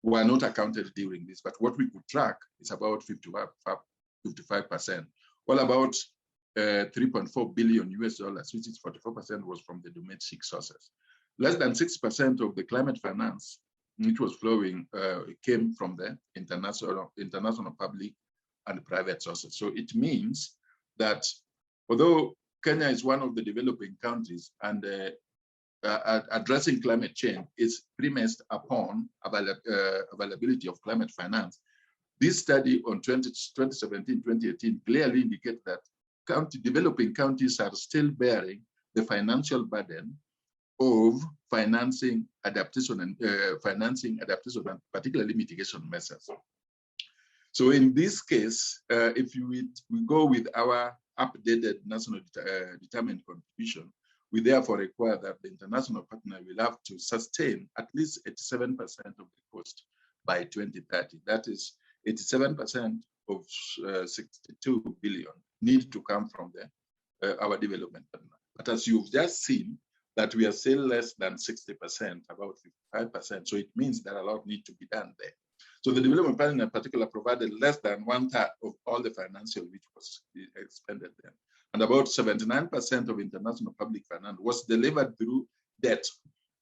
were not accounted during this. But what we could track is about 55%. Well, about 3.4 billion US dollars, which is 44%, was from the domestic sources. Less than 6% of the climate finance, which was flowing, came from the international public and private sources. So it means that although Kenya is one of the developing countries and addressing climate change is premised upon availability of climate finance, this study on 2017-2018 clearly indicates that developing countries are still bearing the financial burden of financing adaptation and particularly mitigation measures. So in this case, if we go with our updated national determined contribution, we therefore require that the international partner will have to sustain at least 87% of the cost by 2030. That is 87% of 62 billion need to come from our development partner. But as you've just seen, that we are still less than 60%, about 55%. So it means that a lot need to be done there. So the development partner in particular provided less than 1/3 of all the financial which was expended there. And about 79% of international public finance was delivered through debt.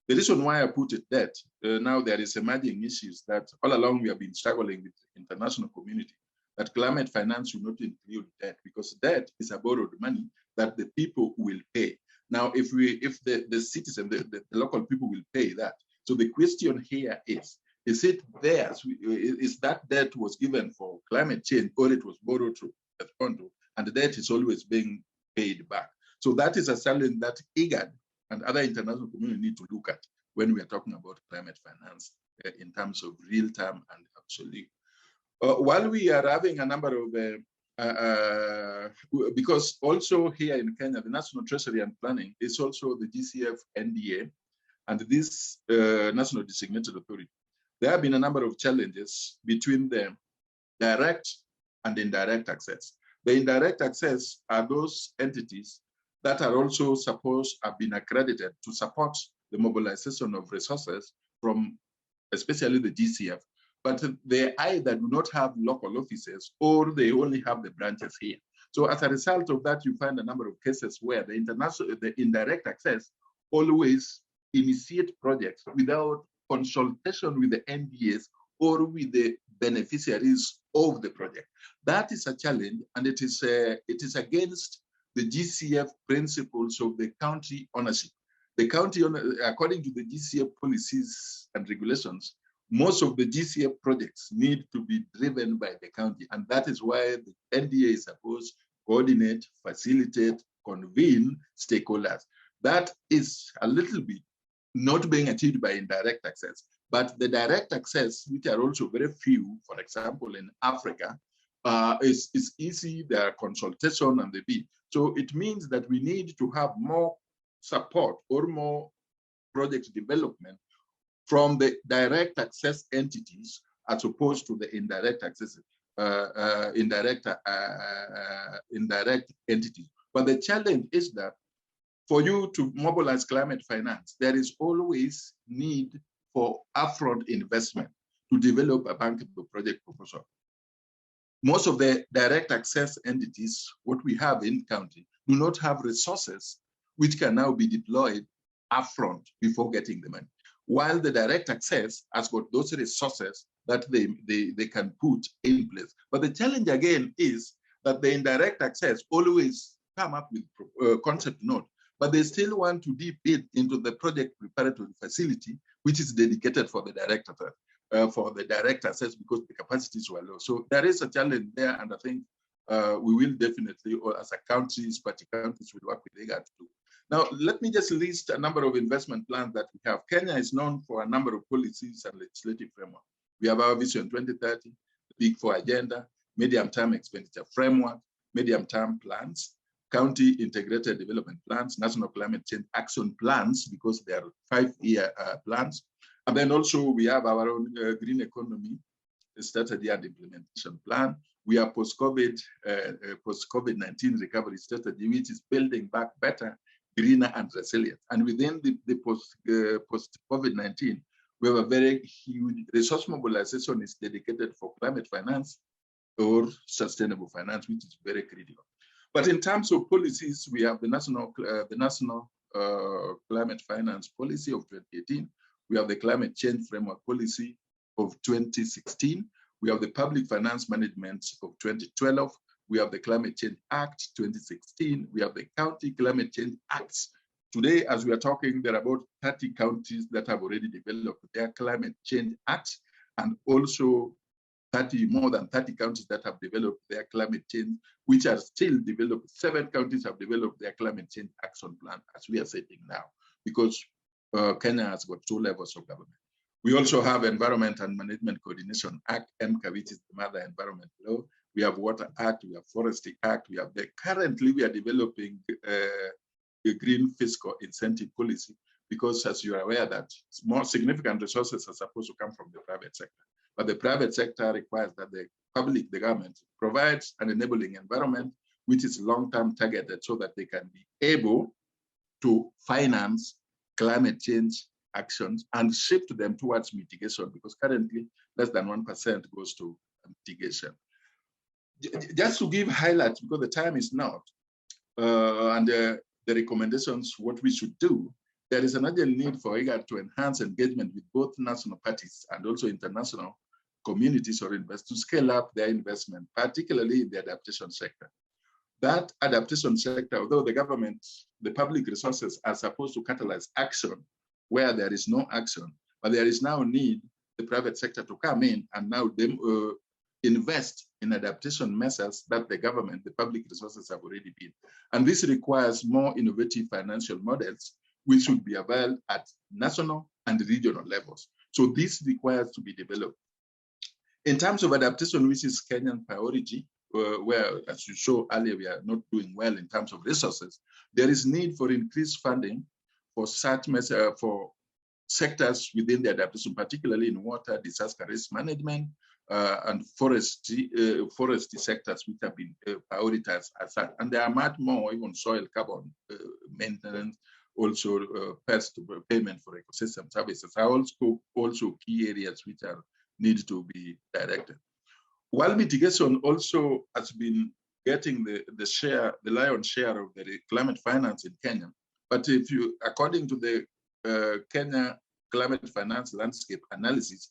The reason why I put it debt, now there is emerging issues that all along we have been struggling with the international community, that climate finance should not include debt because debt is a borrowed money that the people will pay. Now, if the citizen, the local people will pay that. So the question here is it theirs? Is that debt was given for climate change or it was borrowed to respond to, and the debt is always being paid back? So that is a challenge that IGAD and other international community need to look at when we are talking about climate finance in terms of real time and absolute. While we are having a number of, because also here in Kenya, the National Treasury and Planning is also the GCF NDA and this National Designated Authority. There have been a number of challenges between the direct and indirect access. The indirect access are those entities that are also have been accredited to support the mobilization of resources from especially the GCF, but they either do not have local offices or they only have the branches here. So as a result of that, you find a number of cases where the indirect access always initiate projects without consultation with the NDAs or with the beneficiaries of the project. That is a challenge, and it is against the GCF principles of the county ownership. The county, according to the GCF policies and regulations, most of the GCF projects need to be driven by the county, and that is why the NDA is supposed to coordinate, facilitate, convene stakeholders. That is a little bit not being achieved by indirect access, but the direct access, which are also very few, for example, in Africa, is easy, there are consultation and the bid. So it means that we need to have more support or more project development from the direct access entities as opposed to the indirect access, indirect entities. But the challenge is that for you to mobilize climate finance, there is always need for upfront investment to develop a bankable project proposal. Most of the direct access entities, what we have in county, do not have resources which can now be deployed upfront before getting the money. While the direct access has got those resources that they can put in place. But the challenge again is that the indirect access always come up with concept note, but they still want to dip it into the project preparatory facility which is dedicated for the direct access because the capacities were low. So there is a challenge there, and I think we will definitely, or as a countries, party countries, will work with IGAD to do. Now, let me just list a number of investment plans that we have. Kenya is known for a number of policies and legislative framework. We have our Vision 2030, the Big Four agenda, medium-term expenditure framework, medium-term plans, county integrated development plans, national climate change action plans, because they are 5-year plans. And then also we have our own green economy strategy and implementation plan. We have post-COVID-19 recovery strategy, which is building back better, greener and resilient. And within the post-COVID-19, we have a very huge resource mobilization is dedicated for climate finance or sustainable finance, which is very critical. But in terms of policies, we have the national climate finance policy of 2018. We have the climate change framework policy of 2016. We have the public finance management of 2012. We have the Climate Change Act 2016. We have the County Climate Change Acts. Today, as we are talking, there are about 30 counties that have already developed their Climate Change Acts, and also more than 30 counties that have developed their climate change, which are still developed. 7 counties have developed their climate change action plan as we are sitting now, because Kenya has got 2 levels of government. We also have Environment and Management Coordination Act, EMCA, which is the mother environment law. We have Water Act, we have Forestry Act, we have currently we are developing a green fiscal incentive policy, because as you are aware that more significant resources are supposed to come from the private sector. But the private sector requires that the government provides an enabling environment, which is long-term targeted, so that they can be able to finance climate change actions and shift them towards mitigation, because currently less than 1% goes to mitigation. Just to give highlights, because the time is not, and the recommendations, what we should do, there is an urgent need for IGAD to enhance engagement with both national parties and also international communities or investors to scale up their investment, particularly in the adaptation sector. That adaptation sector, although the government, the public resources are supposed to catalyze action where there is no action, but there is now need the private sector to come in and now invest in adaptation measures that the government, the public resources have already been. And this requires more innovative financial models, which should be available at national and regional levels. So this requires to be developed. In terms of adaptation, which is Kenyan priority, where, as you showed earlier, we are not doing well in terms of resources, there is need for increased funding for such measures, for sectors within the adaptation, particularly in water, disaster risk management, and forestry sectors, which have been prioritized as such. And there are much more, even soil carbon maintenance, also pest payment for ecosystem services are also key areas which are need to be directed. While mitigation also has been getting the lion's share of the climate finance in Kenya, but if you, according to the Kenya climate finance landscape analysis,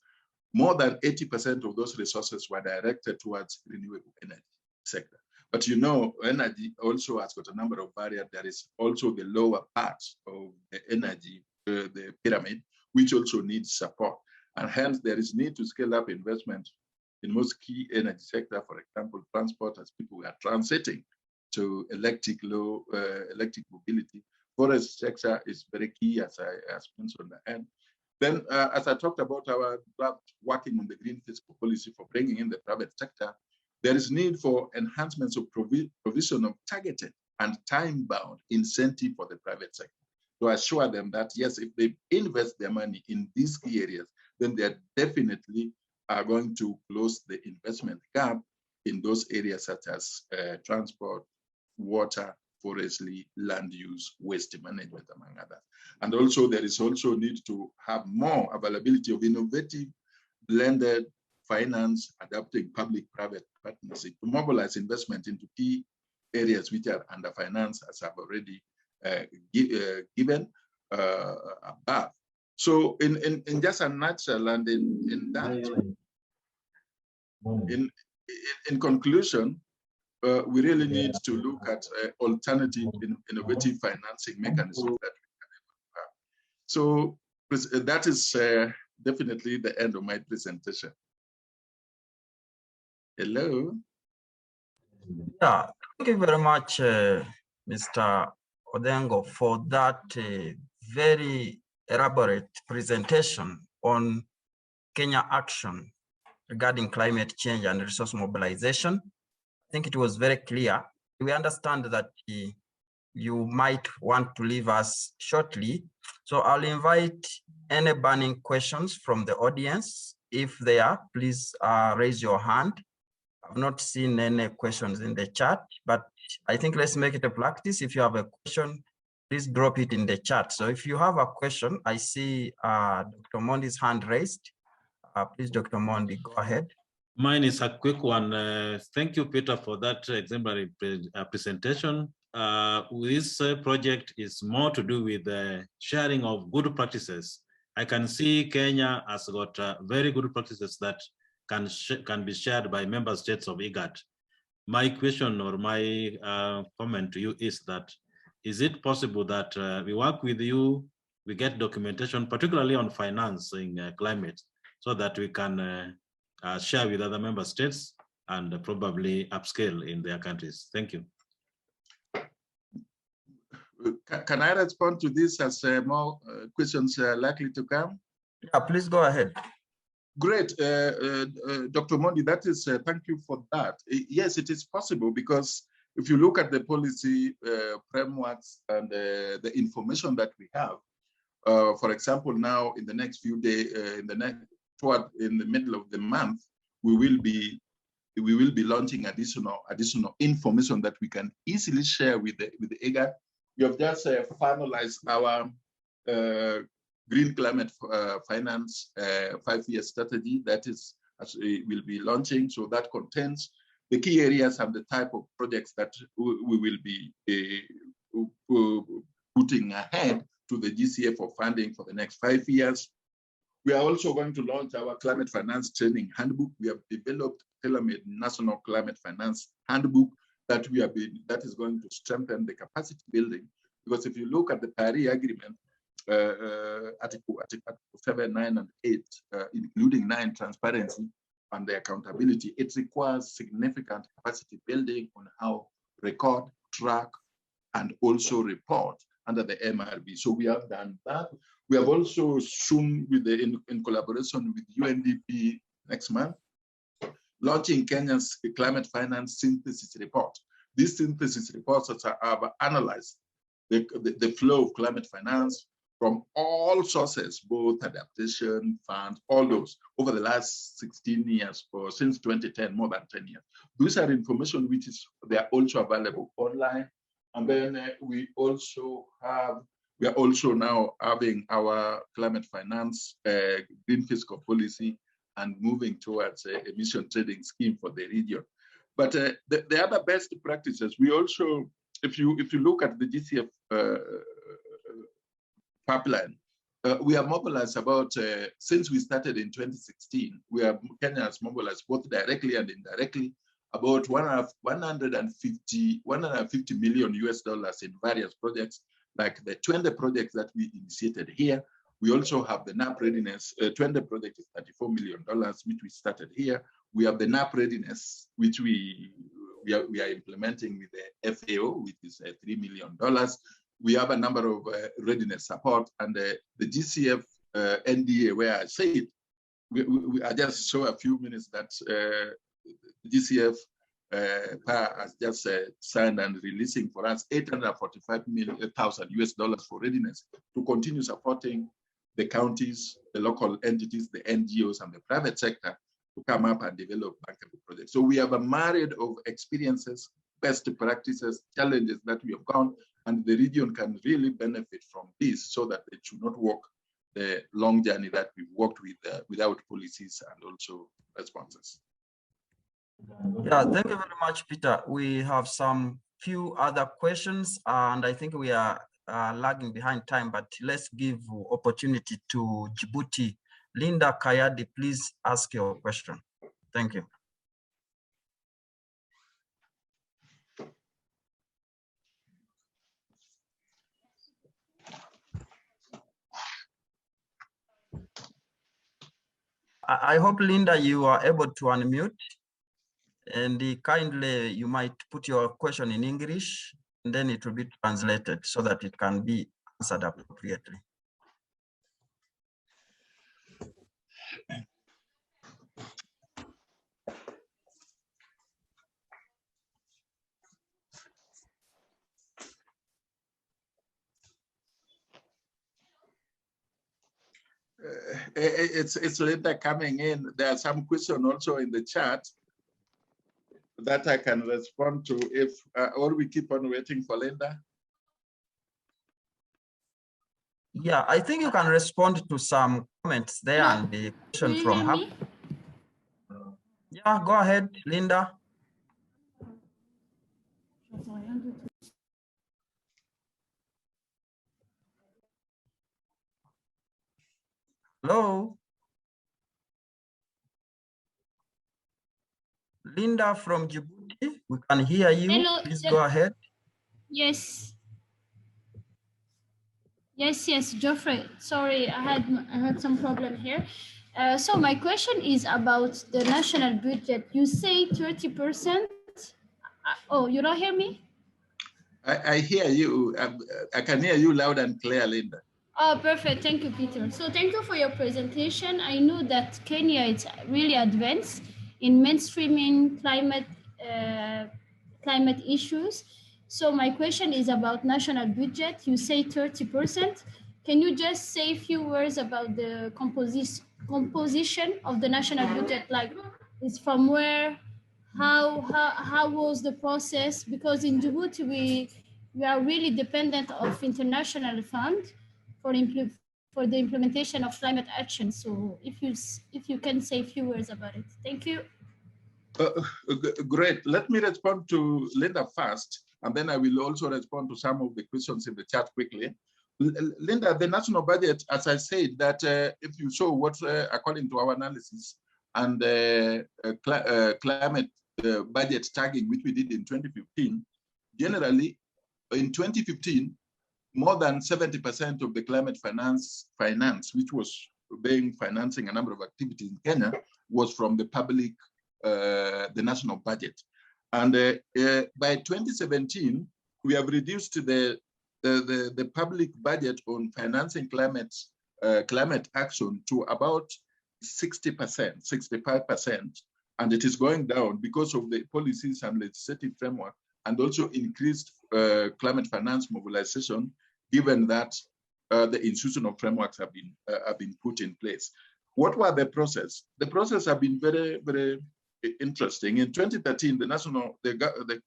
more than 80% of those resources were directed towards renewable energy sector. But you know, energy also has got a number of barriers. There is also the lower parts of the energy, the pyramid, which also needs support. And hence there is need to scale up investment in most key energy sector, for example, transport, as people are transiting to electric mobility. Forest sector is very key, as I mentioned at the end. Then, as I talked about our working on the green fiscal policy for bringing in the private sector, there is need for enhancements of provision of targeted and time-bound incentive for the private sector to assure them that, yes, if they invest their money in these key areas, then they definitely are going to close the investment gap in those areas such as transport, water, forestry, land use, waste management, among others. And also there is also need to have more availability of innovative blended finance, adapting public-private partnership to mobilize investment into key areas which are underfinanced, as I've already given above. So in just a nutshell, and in conclusion, we really need to look at alternative innovative financing mechanisms that we can have. So that is definitely the end of my presentation. Hello. Yeah, thank you very much, Mr. Odengo, for that very elaborate presentation on Kenya action regarding climate change and resource mobilization. I think it was very clear. We understand that you might want to leave us shortly. So I'll invite any burning questions from the audience. If they are, please raise your hand. I've not seen any questions in the chat, but I think let's make it a practice. If you have a question, please drop it in the chat. So if you have a question, I see Dr. Mondi's hand raised. Please, Dr. Mondi, go ahead. Mine is a quick one. Thank you, Peter, for that exemplary presentation. This project is more to do with the sharing of good practices. I can see Kenya has got very good practices that can be shared by member states of IGAD. My question or my comment to you is that, is it possible that we work with you, we get documentation, particularly on financing climate, so that we can share with other member states and probably upscale in their countries? Thank you. Can I respond to this as more questions are likely to come? Yeah, please go ahead. Great, Dr. Mondi, that is, thank you for that. Yes, it is possible, because if you look at the policy frameworks and the information that we have, for example, now in the next few days, in the middle of the month, we will be launching additional information that we can easily share with the IGAD. We have just finalized our Green Climate Finance 5-year strategy that is will be launching. So that contains the key areas and the type of projects that we will be putting ahead to the GCF for funding for the next 5 years. We are also going to launch our climate finance training handbook. We have developed tailor-made national climate finance handbook that is going to strengthen the capacity building. Because if you look at the Paris Agreement, Article 7, 9, and 8, including 9, transparency and the accountability, it requires significant capacity building on how record, track, and also report under the MRB. So we have done that. We have also soon, in collaboration with UNDP next month, launching Kenya's climate finance synthesis report. These synthesis reports have analyzed the flow of climate finance from all sources, both adaptation, funds, all those, over the last 16 years, or since 2010, more than 10 years. These are information they are also available online. And then we are also now having our climate finance green fiscal policy and moving towards an emission trading scheme for the region. But the other best practices, we also, if you look at the GCF pipeline, we have mobilized about, since we started in 2016, Kenya has mobilized both directly and indirectly about 150 million US dollars in various projects, like the 20 projects that we initiated here. We also have the NAP readiness. 20 project is $34 million, which we started here. We have the NAP readiness, which we are implementing with the FAO, which is $3 million. We have a number of readiness support, and the GCF NDA, where I say it, I just show a few minutes that GCF has just signed and releasing for us $845,000 US dollars for readiness to continue supporting the counties, the local entities, the NGOs, and the private sector to come up and develop bankable projects. So we have a myriad of experiences, best practices, challenges that we have gone, and the region can really benefit from this so that it should not walk the long journey that we've walked with without policies and also responses. Yeah, thank you very much, Peter. We have some few other questions, and I think we are lagging behind time, but let's give opportunity to Djibouti. Linda Kayadi, please ask your question. Thank you. I hope, Linda, you are able to unmute, and kindly you might put your question in English, and then it will be translated so that it can be answered appropriately. It's Linda coming in. There are some questions also in the chat that I can respond to if, or we keep on waiting for Linda. Yeah, I think you can respond to some comments there and the question from her. Yeah, go ahead, Linda. Hello? Linda from Djibouti, we can hear you. Hello. Please go ahead. Yes. Yes, Geoffrey. Sorry, I had some problem here. So my question is about the national budget. You say 30%. Oh, you don't hear me? I hear you. I can hear you loud and clear, Linda. Oh, perfect. Thank you, Peter. So thank you for your presentation. I know that Kenya is really advanced in mainstreaming climate issues. So my question is about national budget. You say 30%. Can you just say a few words about the composition of the national budget? Like, it's from where, how was the process? Because in Djibouti, we are really dependent of international fund for the implementation of climate action. So if you can say a few words about it. Thank you. Great. Let me respond to Linda first, and then I will also respond to some of the questions in the chat quickly. Linda, the national budget, as I said, that if you saw what, according to our analysis and climate budget tagging, which we did in 2015, generally in 2015, more than 70% of the climate finance, which was being financing a number of activities in Kenya, was from the public, the national budget. And by 2017, we have reduced the public budget on financing climate action to about 60%, 65%, and it is going down because of the policies and legislative framework, and also increased climate finance mobilization, given that the institutional frameworks have been put in place. What were the process? The process have been very, very interesting. In 2013, the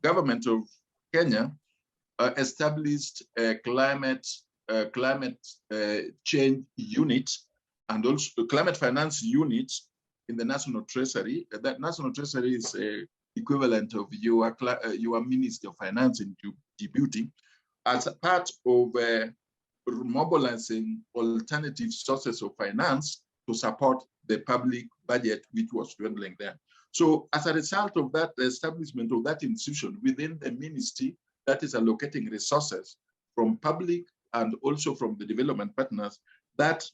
government of Kenya established a climate change unit and also a climate finance unit in the National Treasury. That National Treasury is equivalent of your Ministry of Finance in Djibouti, as a part of mobilizing alternative sources of finance to support the public budget, which was dwindling there. So as a result of that, the establishment of that institution within the ministry that is allocating resources from public and also from the development partners, that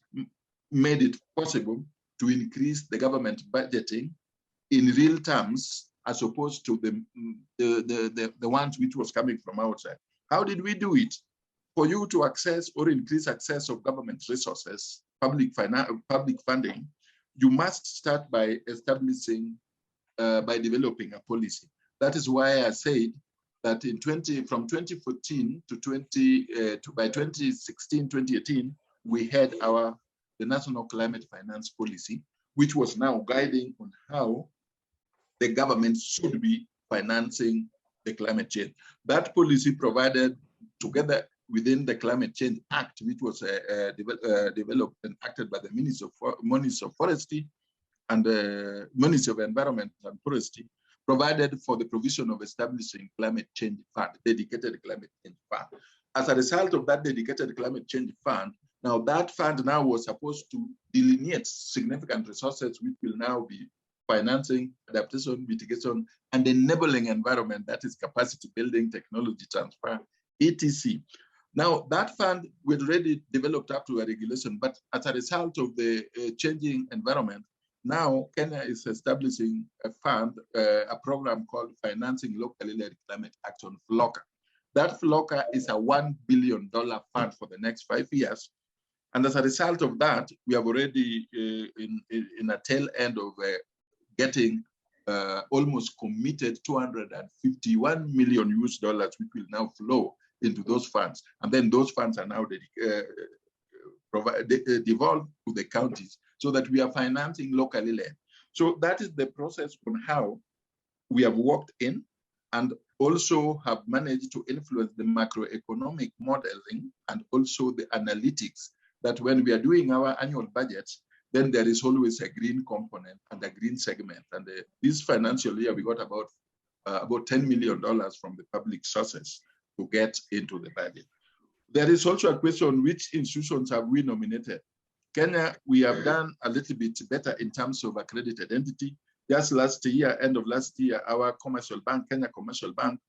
made it possible to increase the government budgeting in real terms, as opposed to the ones which was coming from outside. How did we do it? For you to access or increase access of government resources, public funding, you must start by establishing, by developing a policy. That is why I said that from 2014 to by 2016, 2018, we had the National Climate Finance Policy, which was now guiding on how the government should be financing the climate change. That policy provided, together within the Climate Change Act, which was developed and acted by the Ministry of Forestry and the Ministry of Environment and Forestry, provided for the provision of establishing climate change fund, dedicated climate change fund. As a result of that dedicated climate change fund, now that fund now was supposed to delineate significant resources which will now be financing, adaptation, mitigation, and enabling environment, that is capacity building, technology transfer, etc. Now, that fund we already developed up to a regulation, but as a result of the changing environment, now Kenya is establishing a fund, a program called Financing Locally Led Climate Action, FLOCA. That FLOCA is a $1 billion fund for the next 5 years. And as a result of that, we have already in a tail end of getting almost committed 251 million US dollars, which will now flow into those funds. And then those funds are now devolved to the counties so that we are financing locally led. So that is the process on how we have worked in and also have managed to influence the macroeconomic modeling and also the analytics that when we are doing our annual budgets, then there is always a green component and a green segment. And this financial year, we got about $10 million from the public sources to get into the budget. There is also a question, which institutions have we nominated? Kenya, we have done a little bit better in terms of accredited entity. Just last year, end of last year, our commercial bank, Kenya Commercial Bank,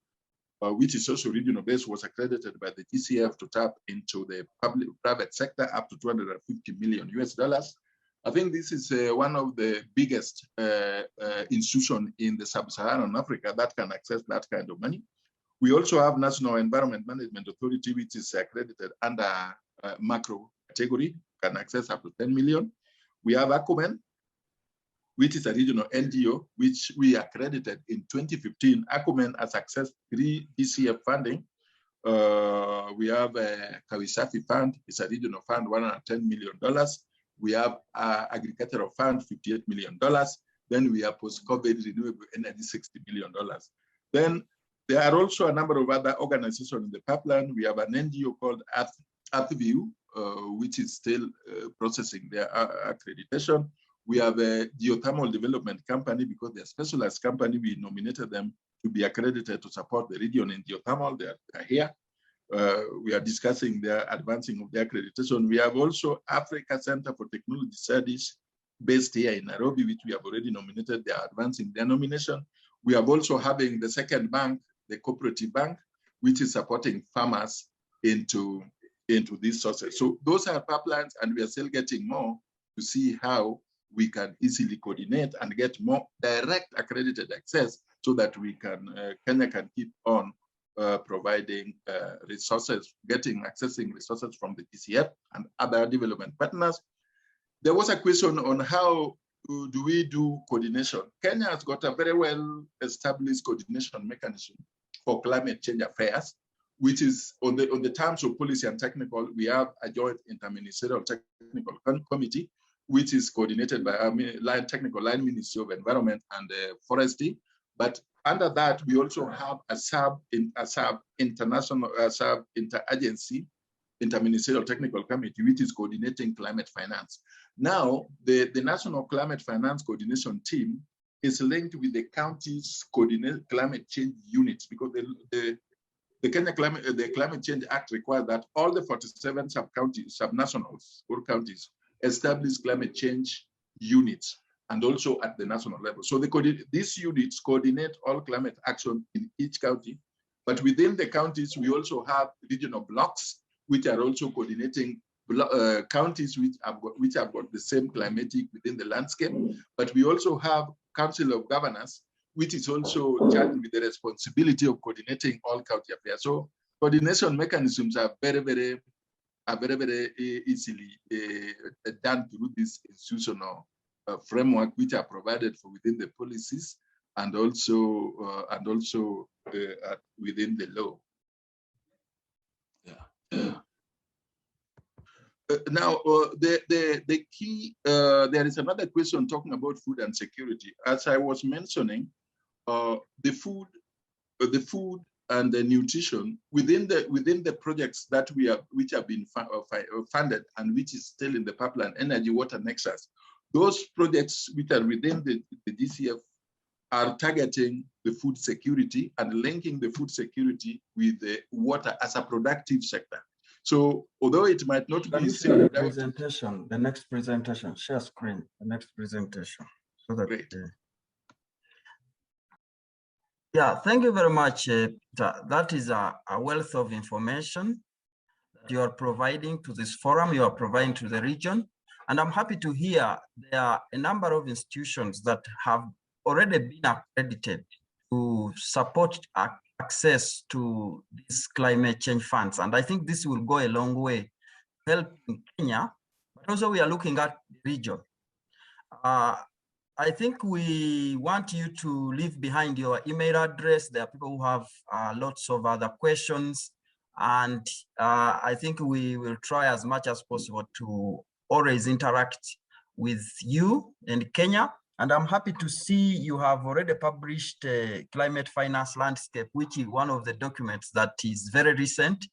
which is also regional based, was accredited by the GCF to tap into the private sector up to 250 million US dollars. I think this is one of the biggest institutions in the sub-Saharan Africa that can access that kind of money. We also have National Environment Management Authority, which is accredited under macro category, can access up to 10 million. We have Akumen, which is a regional NGO, which we accredited in 2015. Akumen has accessed 3 DCF funding. We have a Kawisafi Fund, it's a regional fund, $110 million. We have Agricultural Fund, $58 million. Then we have Post-COVID Renewable Energy, $60 million. Then there are also a number of other organizations in the pipeline. We have an NGO called Earthview, which is still processing their accreditation. We have a geothermal development company because they're a specialized company. We nominated them to be accredited to support the region in geothermal. They are here. We are discussing their advancing of their accreditation. We have also Africa Center for Technology Studies based here in Nairobi, which we have already nominated. They are advancing their nomination. We have also having the second bank, the cooperative bank, which is supporting farmers into these sources. So those are pipelines, and we are still getting more to see how we can easily coordinate and get more direct accredited access so that we can, Kenya can keep on providing resources, accessing resources from the DCF and other development partners. There was a question on how do we do coordination. Kenya has got a very well established coordination mechanism for climate change affairs, which is on the terms of policy and technical. We have a joint interministerial technical committee, which is coordinated by our technical line Ministry of Environment and Forestry. But under that, we also have a interagency interministerial technical committee, which is coordinating climate finance. Now, the National Climate Finance Coordination Team is linked with the county's coordinate climate change units, because the Kenya Climate Change Act requires that all the 47 sub-counties, sub-nationals or counties establish climate change units, and also at the national level. So these units coordinate all climate action in each county, but within the counties, we also have regional blocks, which are also coordinating counties which have got the same climatic within the landscape. But we also have Council of Governors, which is also charged with the responsibility of coordinating all county affairs. So coordination mechanisms are very, very easily done through this institutional framework, which are provided for within the policies and also within the law. Yeah. Now, the key, there is another question talking about food and security. As I was mentioning, the food and the nutrition within the projects that which have been funded and which is still in the pipeline, energy, water, nexus. Those projects which are within the DCF are targeting the food security and linking the food security with the water as a productive sector. So although it might not be the next presentation, share screen, the next presentation. So that great. Yeah, thank you very much. That is a wealth of information. you are providing to this forum, you are providing to the region. And I'm happy to hear there are a number of institutions that have already been accredited to support access to these climate change funds. And I think this will go a long way helping Kenya, but also we are looking at the region. I think we want you to leave behind your email address. There are people who have lots of other questions. And I think we will try as much as possible to always interact with you in Kenya. And I'm happy to see you have already published Climate Finance Landscape, which is one of the documents that is very recent.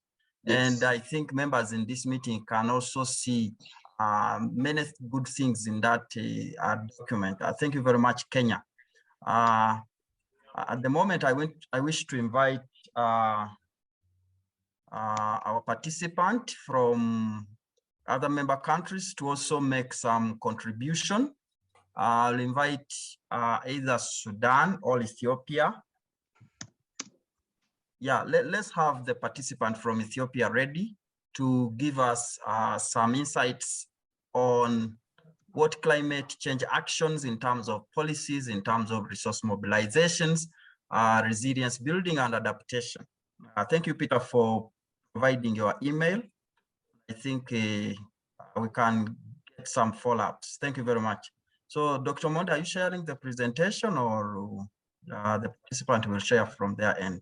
Yes. And I think members in this meeting can also see many good things in that document. Thank you very much, Kenya. At the moment, I wish to invite our participant from other member countries to also make some contribution. I'll invite either Sudan or Ethiopia. Yeah, let's have the participant from Ethiopia ready to give us some insights on what climate change actions in terms of policies, in terms of resource mobilizations, resilience building and adaptation. Thank you, Peter, for providing your email. I think we can get some follow-ups. Thank you very much. So Dr. Monde, are you sharing the presentation or the participant will share from their end?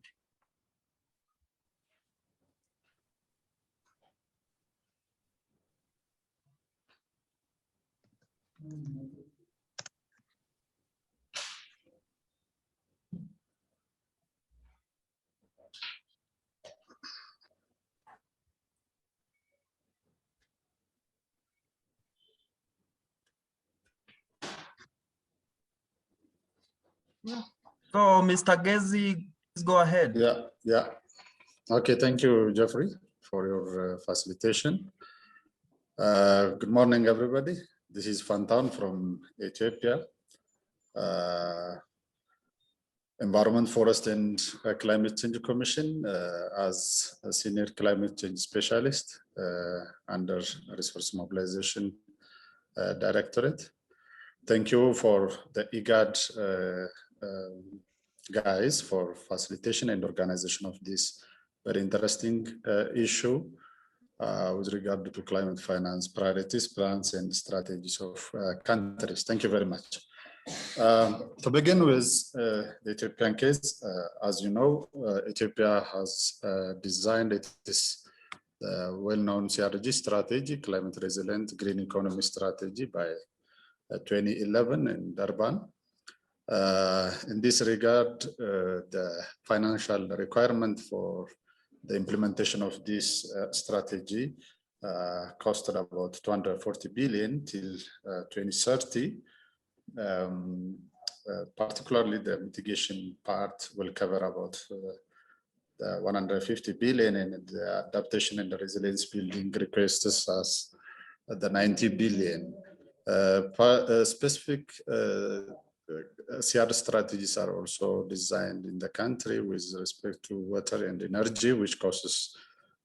So, Mr. Gezi, please go ahead. Yeah. Okay, thank you, Jeffrey, for your facilitation. Good morning, everybody. This is Fantan from Ethiopia. Environment, Forest, and Climate Change Commission as a senior climate change specialist under Resource Mobilization Directorate. Thank you for the IGAD guys for facilitation and organization of this very interesting issue with regard to climate finance priorities, plans, and strategies of countries. Thank you very much. To begin with the Ethiopian case, as you know, Ethiopia has designed this well-known CRG strategy, climate resilient green economy strategy by 2011 in Durban. In this regard, the financial requirement for the implementation of this strategy costed about 240 billion till 2030. Particularly the mitigation part will cover about the 150 billion, and the adaptation and the resilience building requests as the 90 billion. Specific CR strategies are also designed in the country with respect to water and energy, which costs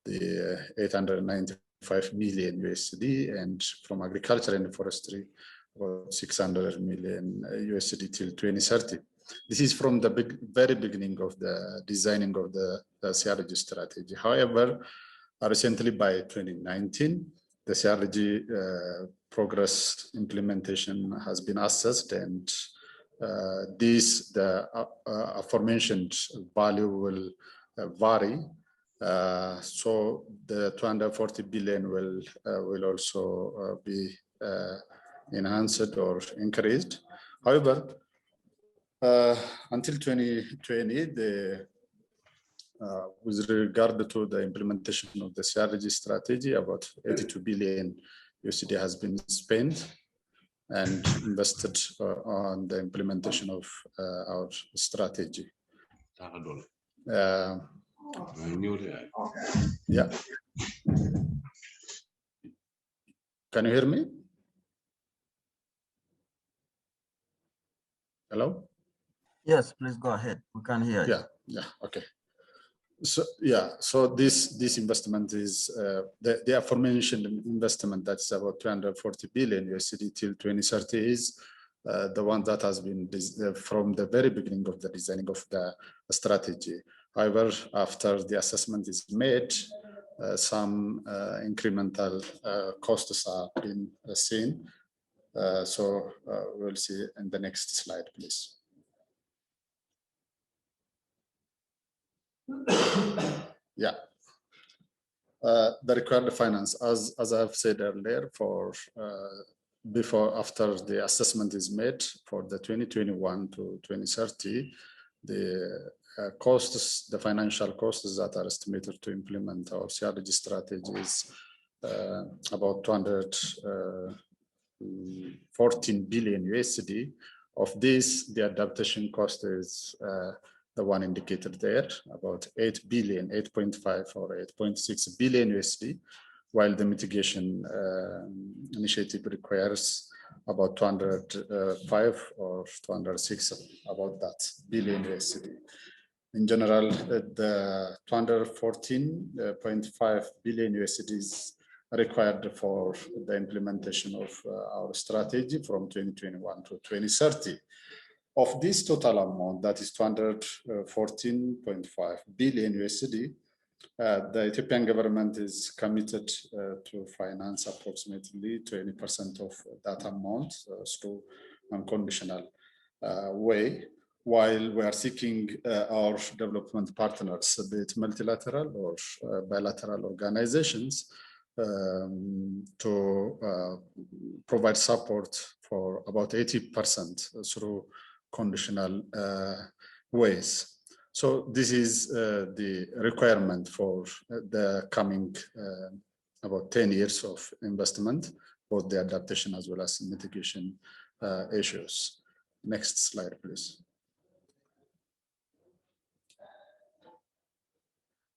the 895 million USD, and from agriculture and forestry, about 600 million USD till 2030. This is from the very beginning of the designing of the CRG strategy. However, recently by 2019, the CRG progress implementation has been assessed, and the aforementioned value will vary. So the 240 billion will also be enhanced or increased. However, until 2020, with regard to the implementation of the CRG strategy, about 82 billion USD has been spent and invested on the implementation of our strategy. Yeah. Can you hear me? Hello? Yes, please go ahead. We can hear you. Yeah, okay. So yeah, so this investment is the aforementioned investment that's about 240 billion USD till 2030 is the one that has been from the very beginning of the designing of the strategy. However, after the assessment is made, some incremental costs are being seen. So we'll see in the next slide, please. Yeah. The required finance, as I've said earlier, for after the assessment is made for the 2021 to 2030, the costs, the financial costs that are estimated to implement our CRG strategy is about 214 billion USD. Of this, the adaptation cost is the one indicated there, about 8 billion, 8.5 or 8.6 billion USD, while the mitigation initiative requires about 205 or 206, about that billion USD. In general, the 214.5 billion USD is required for the implementation of our strategy from 2021 to 2030. Of this total amount, that is 214.5 billion USD, the Ethiopian government is committed to finance approximately 20% of that amount through unconditional way, while we are seeking our development partners, be it multilateral or bilateral organizations, to provide support for about 80% through conditional ways. So this is the requirement for the coming about 10 years of investment, both the adaptation as well as mitigation issues. Next slide, please.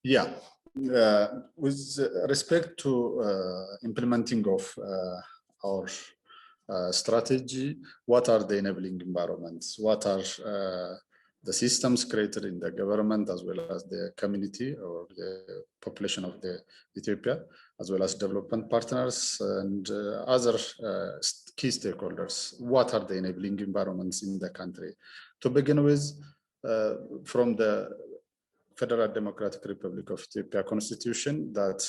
Yeah, with respect to implementing of our strategy, what are the enabling environments? What are the systems created in the government as well as the community or the population of the Ethiopia, as well as development partners and other key stakeholders? What are the enabling environments in the country? To begin with, from the Federal Democratic Republic of Ethiopia Constitution that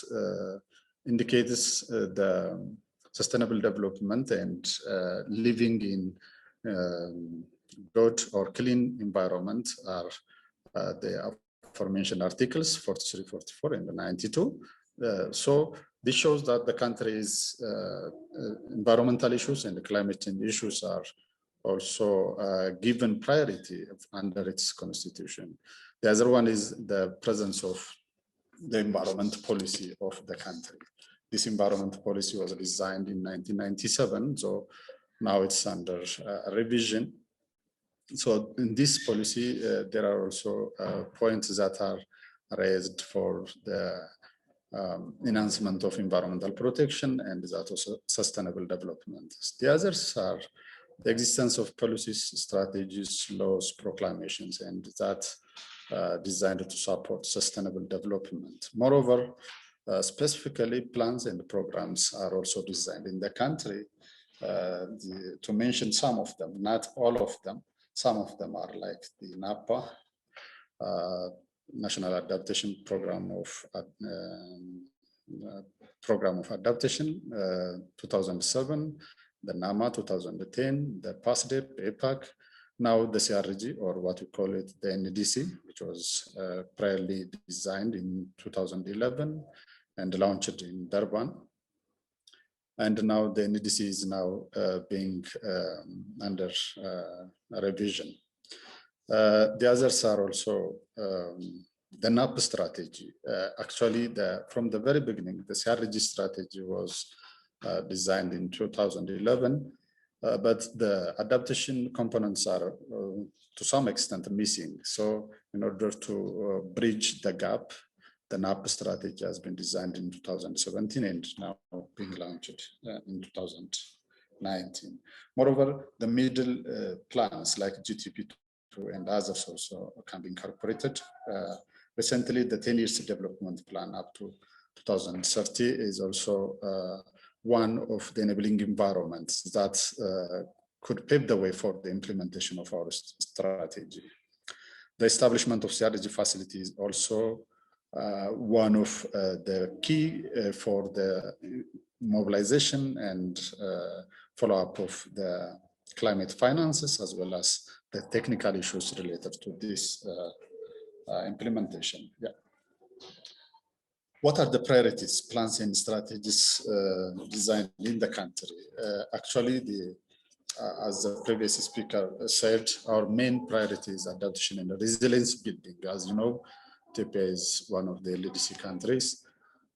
indicates the sustainable development and living in good or clean environment are the aforementioned articles 43, 44, and 92. So this shows that the country's environmental issues and the climate change issues are also given priority under its constitution. The other one is the presence of the environment policy of the country. This environment policy was designed in 1997, so now it's under revision. So in this policy, there are also points that are raised for the enhancement of environmental protection and that also sustainable development. The others are the existence of policies, strategies, laws, proclamations, and that designed to support sustainable development. Moreover, specifically plans and programs are also designed in the country. To mention some of them, not all of them, some of them are like the NAPA, National Adaptation Program of Adaptation, 2007, the NAMA 2010, the PASDEP, ICPAC, now the CRG, or what we call it, the NDC, which was priorly designed in 2011 and launched in Durban. And now the NDC is now being under revision. The others are also the NAP strategy. Actually, from the very beginning, the CRG strategy was designed in 2011, but the adaptation components are to some extent missing. So in order to bridge the gap, the NAP strategy has been designed in 2017 and now being launched in 2019. Moreover, the middle plans like GTP2 and others also can be incorporated Recently, the 10 years development plan up to 2030 is also one of the enabling environments that could pave the way for the implementation of our strategy. The establishment of CRG facility is also one of the key for the mobilization and follow-up of the climate finances, as well as the technical issues related to this implementation. Yeah. What are the priorities, plans, and strategies designed in the country? Actually, as the previous speaker said, our main priority is adaptation and resilience building. As you know, Ethiopia is one of the LDC countries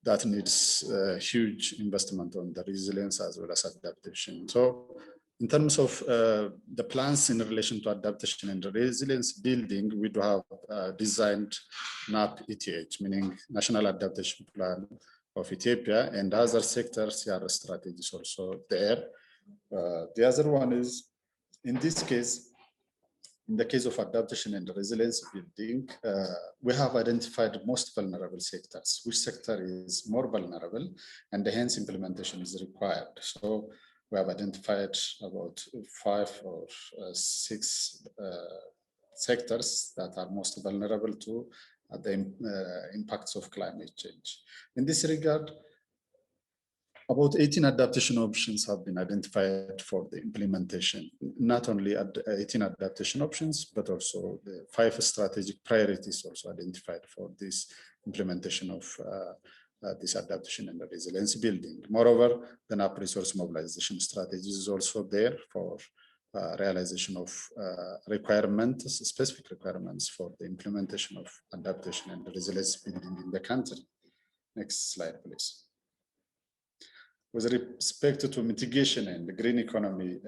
that needs huge investment on the resilience as well as adaptation. So in terms of the plans in relation to adaptation and resilience building, we do have designed NAP ETH, meaning National Adaptation Plan of Ethiopia, and other sectors CR strategies also there. The other one is, in this case, in the case of adaptation and resilience building, we have identified most vulnerable sectors. Which sector is more vulnerable, and hence implementation is required. So we have identified about 5 or 6 sectors that are most vulnerable to the impacts of climate change. In this regard, about 18 adaptation options have been identified for the implementation. Not only 18 adaptation options, but also the 5 strategic priorities also identified for this implementation of this adaptation and resilience building. Moreover, the NAP resource mobilization strategy is also there for realization of requirements, specific requirements for the implementation of adaptation and resilience building in the country. Next slide, please. With respect to mitigation and the green economy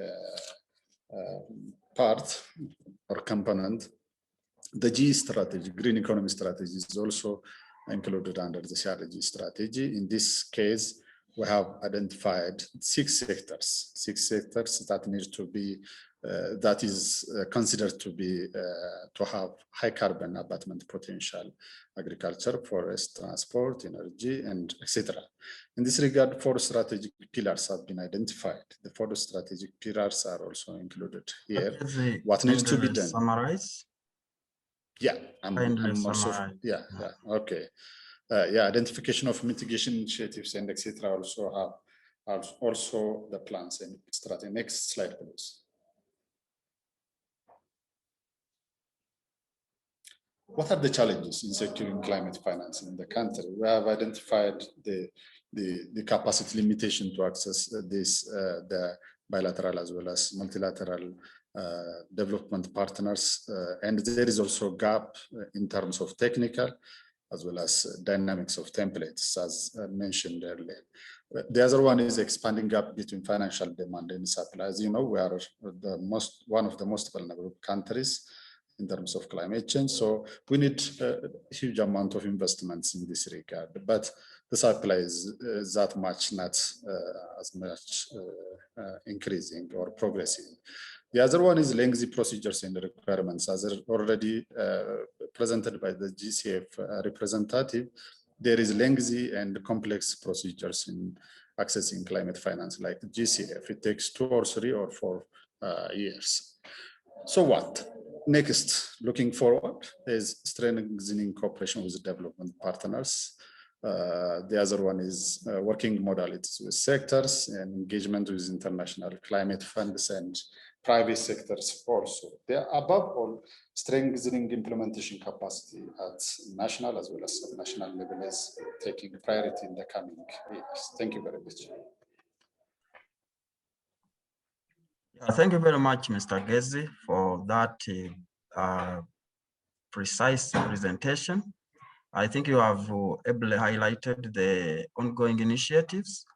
part or component, the G strategy, green economy strategy, is also included under the CRG strategy. In this case, we have identified 6 sectors that need to be, that is considered to be, to have high carbon abatement potential: agriculture, forest, transport, energy, and etc. In this regard, 4 strategic pillars have been identified. The 4 strategic pillars are also included here. What needs to be done? Summarize? Yeah, I'm also, yeah, okay. Yeah, identification of mitigation initiatives and etc. also have also the plans and strategy. Next slide, please. What are the challenges in securing climate finance in the country? We have identified the capacity limitation to access this, the bilateral as well as multilateral development partners, and there is also a gap in terms of technical as well as dynamics of templates, as mentioned earlier. The other one is expanding gap between financial demand and supply. As you know, we are one of the most vulnerable countries in terms of climate change. So we need a huge amount of investments in this regard, but the supply is that much not as much increasing or progressing. The other one is lengthy procedures and requirements, as already presented by the GCF representative. There is lengthy and complex procedures in accessing climate finance, like GCF. It takes 2 or 3 or 4 years. So what? Next, looking forward, is strengthening cooperation with development partners. The other one is working modalities with sectors and engagement with international climate funds and private sectors also. They are above all strengthening implementation capacity at national as well as subnational level is taking priority in the coming years. Thank you very much. Thank you very much, Mr. Gezi, for that precise presentation. I think you have ably highlighted the ongoing initiatives,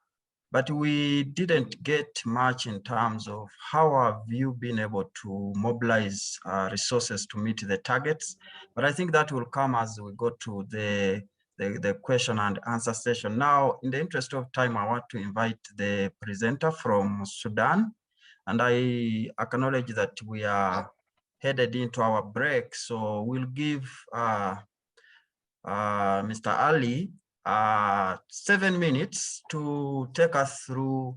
but we didn't get much in terms of how have you been able to mobilize resources to meet the targets. But I think that will come as we go to the question and answer session. Now, in the interest of time, I want to invite the presenter from Sudan. And I acknowledge that we are headed into our break, so we'll give Mr. Ali 7 minutes to take us through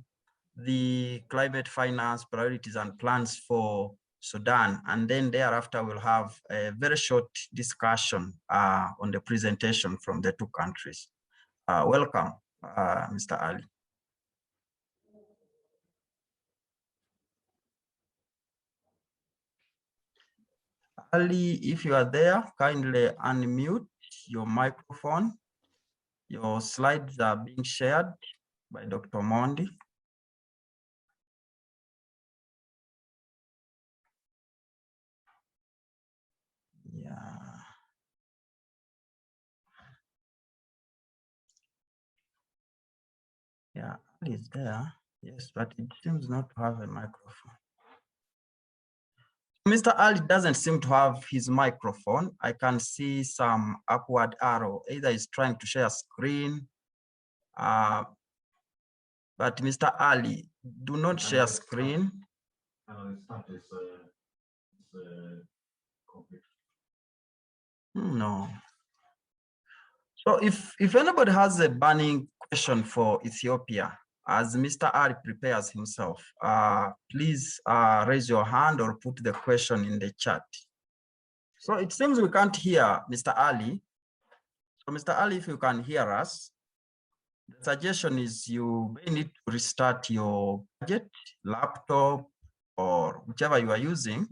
the climate finance priorities and plans for Sudan. And then thereafter, we'll have a very short discussion on the presentation from the two countries. Welcome, Mr. Ali. Ali, if you are there, kindly unmute your microphone. Your slides are being shared by Dr. Mondi. Yeah, Ali is there. Yes, but it seems not to have a microphone. Mr. Ali doesn't seem to have his microphone. I can see some upward arrow. Either he's trying to share screen, but Mr. Ali, do not share screen. No. So if anybody has a burning question for Ethiopia, as Mr. Ali prepares himself, please raise your hand or put the question in the chat. So it seems we can't hear Mr. Ali. So Mr. Ali, if you can hear us, the suggestion is you may need to restart your gadget, laptop, or whichever you are using,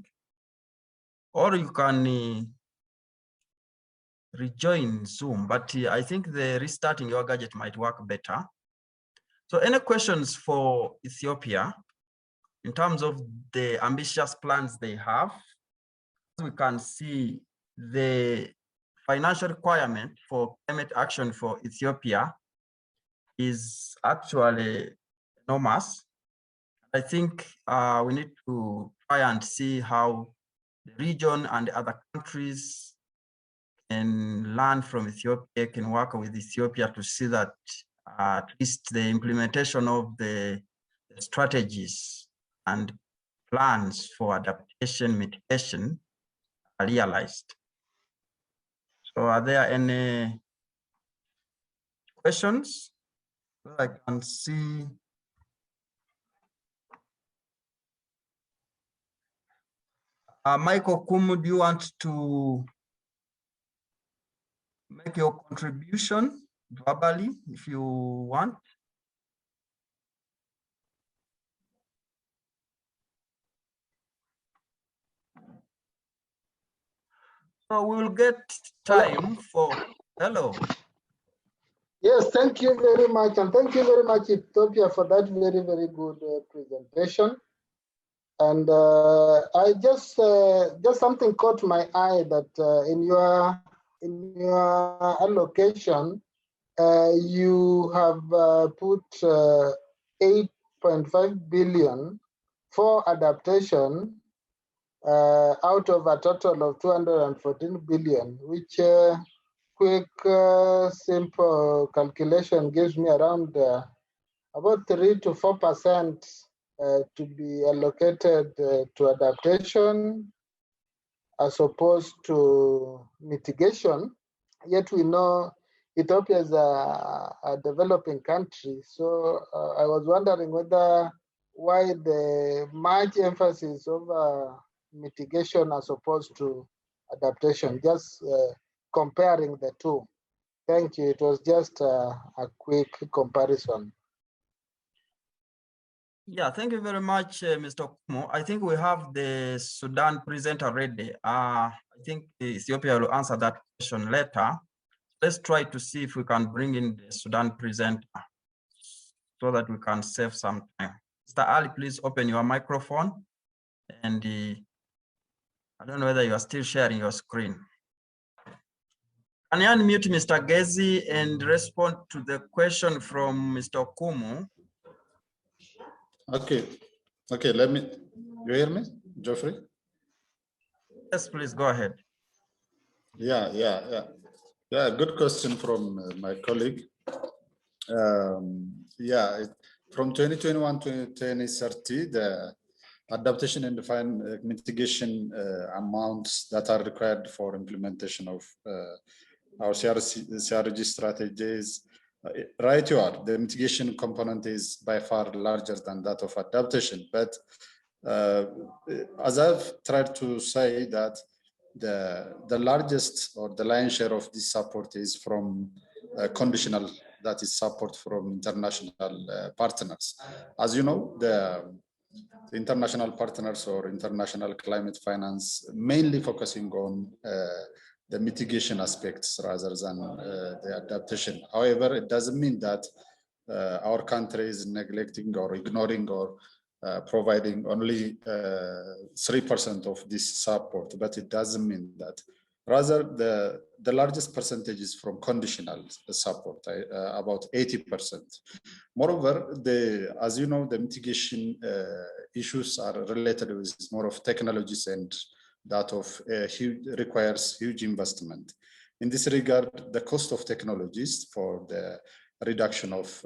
or you can rejoin Zoom, but I think the restarting your gadget might work better. So any questions for Ethiopia in terms of the ambitious plans they have? We can see the financial requirement for climate action for Ethiopia is actually enormous. I think we need to try and see how the region and other countries can learn from Ethiopia, can work with Ethiopia to see that at least the implementation of the strategies and plans for adaptation mitigation are realized. So are there any questions? I can see. Michael Kumu, do you want to make your contribution verbally if you want? So we will get time for, hello. Yes, thank you very much. And thank you very much, Ethiopia, for that very, very good presentation. And I just something caught my eye that in your allocation, you have put 8.5 billion for adaptation out of a total of 214 billion, which quick, simple calculation gives me around about 3 to 4% to be allocated to adaptation as opposed to mitigation. Yet we know Ethiopia is a developing country. So I was wondering why the much emphasis over mitigation as opposed to adaptation, just comparing the two. Thank you. It was just a quick comparison. Yeah, thank you very much, Mr. Kumo. I think we have the Sudan presenter ready. I think Ethiopia will answer that question later. Let's try to see if we can bring in the Sudan presenter so that we can save some time. Mr. Ali, please open your microphone. And I don't know whether you are still sharing your screen. Can you unmute Mr. Gezi and respond to the question from Mr. Kumu? Okay, let me, you hear me, Geoffrey? Yes, please go ahead. Yeah, good question from my colleague. From 2021 to 2030, the adaptation and mitigation amounts that are required for implementation of our CRG strategies. Right, you are. The mitigation component is by far larger than that of adaptation. But as I've tried to say, that the largest or the lion's share of this support is from conditional, that is support from international partners. As you know, the international partners or international climate finance mainly focusing on the mitigation aspects rather than the adaptation. However, it doesn't mean that our country is neglecting or ignoring or providing only 3% of this support, but it doesn't mean that. Rather, the largest percentage is from conditional support, about 80%. Moreover, as you know, the mitigation issues are related with more of technologies, and that of requires huge investment. In this regard, the cost of technologies for the reduction of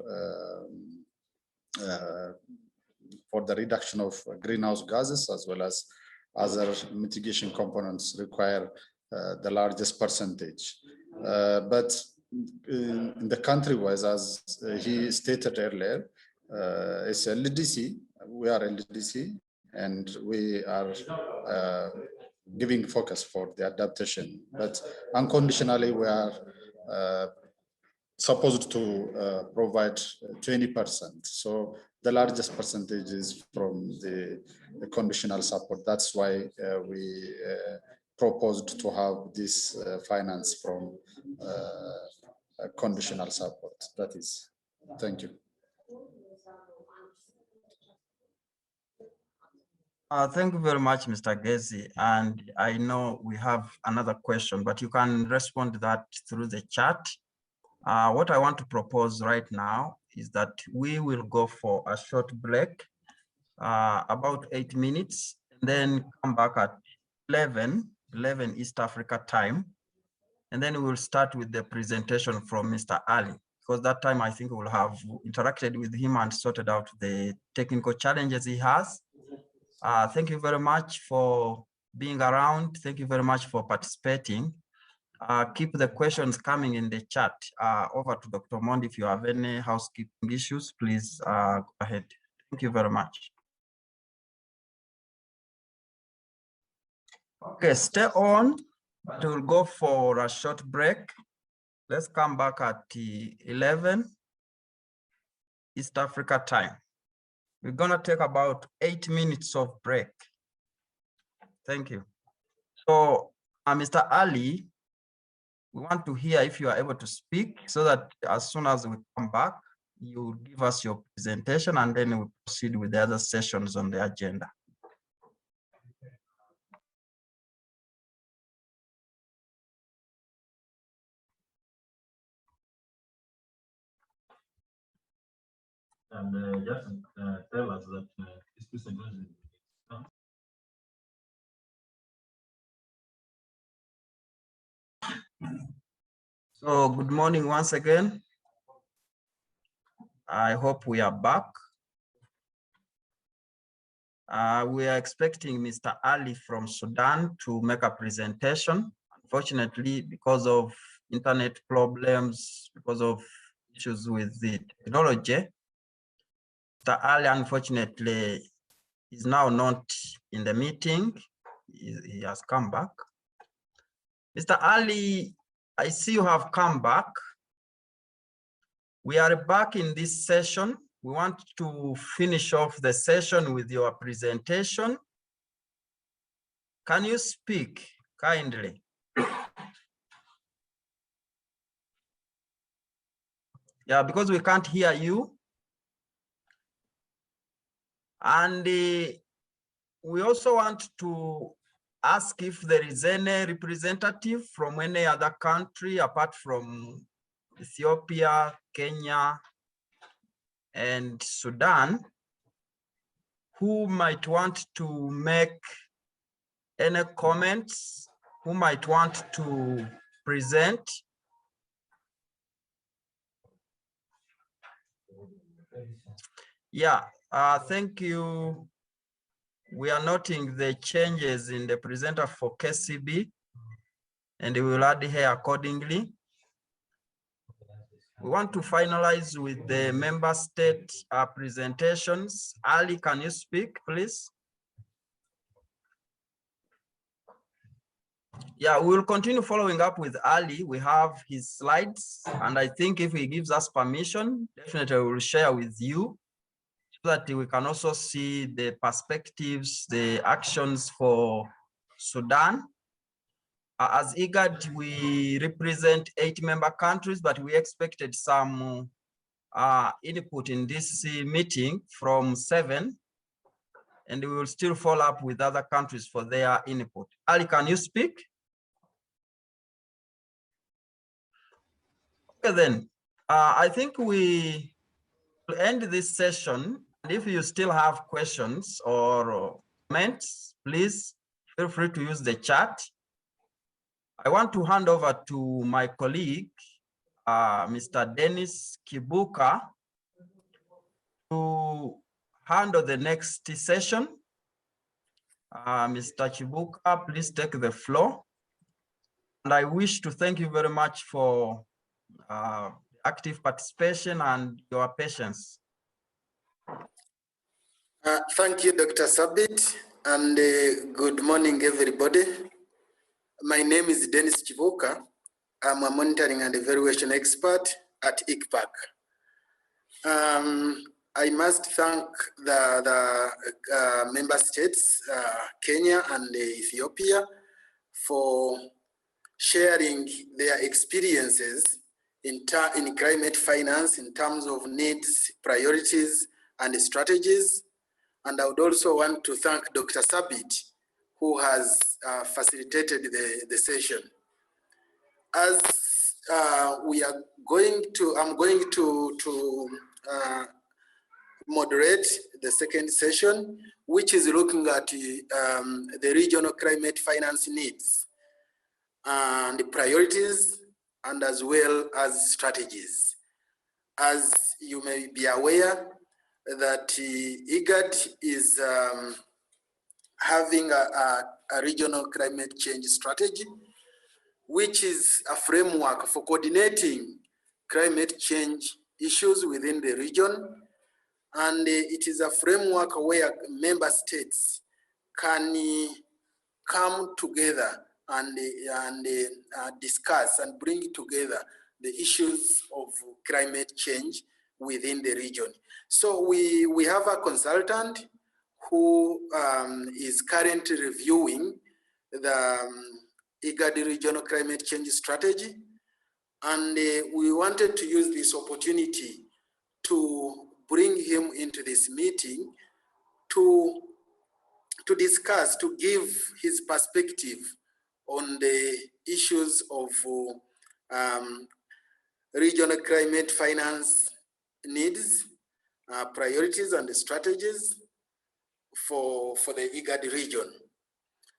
greenhouse gases, as well as other mitigation components, require the largest percentage. But in the country-wise, as he stated earlier, it's LDC. We are LDC, and we are giving focus for the adaptation. But unconditionally, we are supposed to provide 20%. So the largest percentage is from the conditional support. That's why we proposed to have this finance from conditional support. That is. Thank you. Thank you very much, Mr. Gezi. And I know we have another question, but you can respond to that through the chat. What I want to propose right now is that we will go for a short break, about 8 minutes, and then come back at 11 East Africa time. And then we will start with the presentation from Mr. Ali, because that time I think we'll have interacted with him and sorted out the technical challenges he has. Thank you very much for being around. Thank you very much for participating. Keep the questions coming in the chat. Over to Dr. Mondi. If you have any housekeeping issues, please go ahead. Thank you very much. Okay, stay on, but we'll go for a short break. Let's come back at 11 East Africa time. We're gonna take about 8 minutes of break. Thank you. So, Mr. Ali, we want to hear if you are able to speak, so that as soon as we come back, you give us your presentation, and then we proceed with the other sessions on the agenda. And just tell us that this presentation is So good morning once again. I hope we are back. We are expecting Mr. Ali from Sudan to make a presentation. Unfortunately, because of internet problems, because of issues with the technology, Mr. Ali, unfortunately, is now not in the meeting. He has come back. Mr. Ali, I see you have come back. We are back in this session. We want to finish off the session with your presentation. Can you speak kindly? Yeah, because we can't hear you. And we also want to ask if there is any representative from any other country apart from Ethiopia, Kenya, and Sudan, who might want to make any comments, who might want to present. Yeah, thank you. We are noting the changes in the presenter for KCB, and we will add here accordingly. We want to finalize with the member state presentations. Ali, can you speak, please? Yeah, we will continue following up with Ali. We have his slides, and I think if he gives us permission, definitely we will share with you so that we can also see the perspectives, the actions for Sudan. As IGAD, we represent 8 member countries, but we expected some input in this meeting from 7, and we will still follow up with other countries for their input. Ali, can you speak? Okay, then, I think we will end this session. And if you still have questions or comments, please feel free to use the chat. I want to hand over to my colleague, Mr. Dennis Kibuka, to handle the next session. Mr. Kibuka, please take the floor. And I wish to thank you very much for active participation and your patience. Thank you, Dr. Sabit, and good morning, everybody. My name is Dennis Chivoka. I'm a monitoring and evaluation expert at ICPAC. I must thank the member states, Kenya and Ethiopia, for sharing their experiences in climate finance in terms of needs, priorities, and strategies. And I would also want to thank Dr. Sabit, who has facilitated the session. As we are going to, I'm going to moderate the second session, which is looking at the regional climate finance needs and the priorities, and as well as strategies. As you may be aware, that IGAD is having a regional climate change strategy, which is a framework for coordinating climate change issues within the region. And it is a framework where member states can come together and discuss and bring together the issues of climate change within the region. So we have a consultant who is currently reviewing the IGAD regional climate change strategy. And we wanted to use this opportunity to bring him into this meeting to discuss, to give his perspective on the issues of regional climate finance needs, priorities, and strategies for the IGAD region.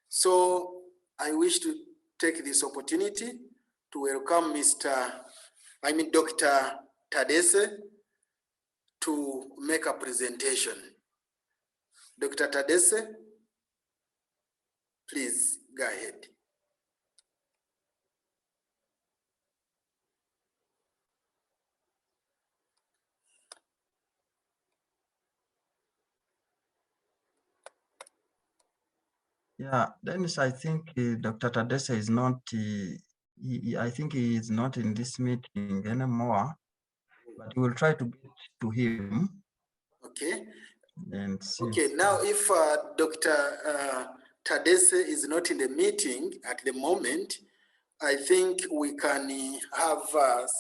So I wish to take this opportunity to welcome Dr. Tadesse to make a presentation. Dr. Tadesse, please go ahead. Yeah, Dennis, I think Dr. Tadesse is not, I think he is not in this meeting anymore, but we will try to get to him. Okay. And see. Okay, now if Dr. Tadesse is not in the meeting at the moment, I think we can have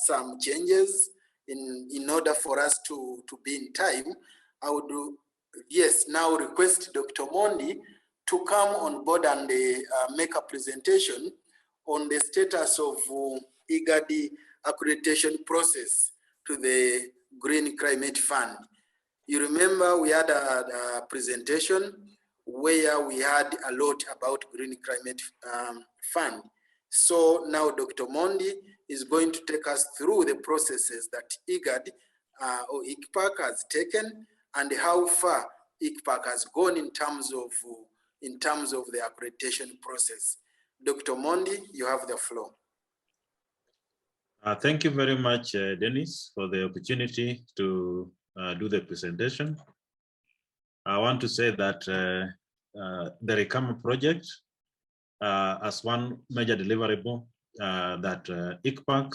some changes in order for us to be in time. I would, now request Dr. Mondi to come on board and make a presentation on the status of IGAD accreditation process to the Green Climate Fund. You remember we had a presentation where we had a lot about Green Climate Fund. So now Dr. Mondi is going to take us through the processes that IGAD or ICPAC has taken and how far ICPAC has gone in terms of the accreditation process. Dr. Mondi, you have the floor. Thank you very much, Dennis, for the opportunity to do the presentation. I want to say that the Recover project as one major deliverable that ICPAC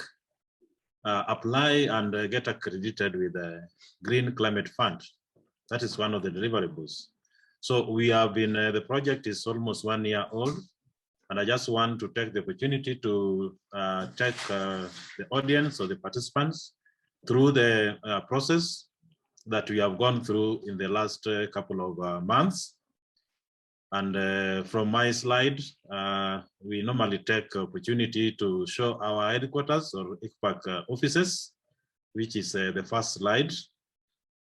apply and get accredited with the Green Climate Fund. That is one of the deliverables. So we have been, the project is almost 1 year old, and I just want to take the opportunity to take the audience or the participants through the process that we have gone through in the last couple of months. And from my slide, we normally take opportunity to show our headquarters or ICPAC offices, which is the first slide.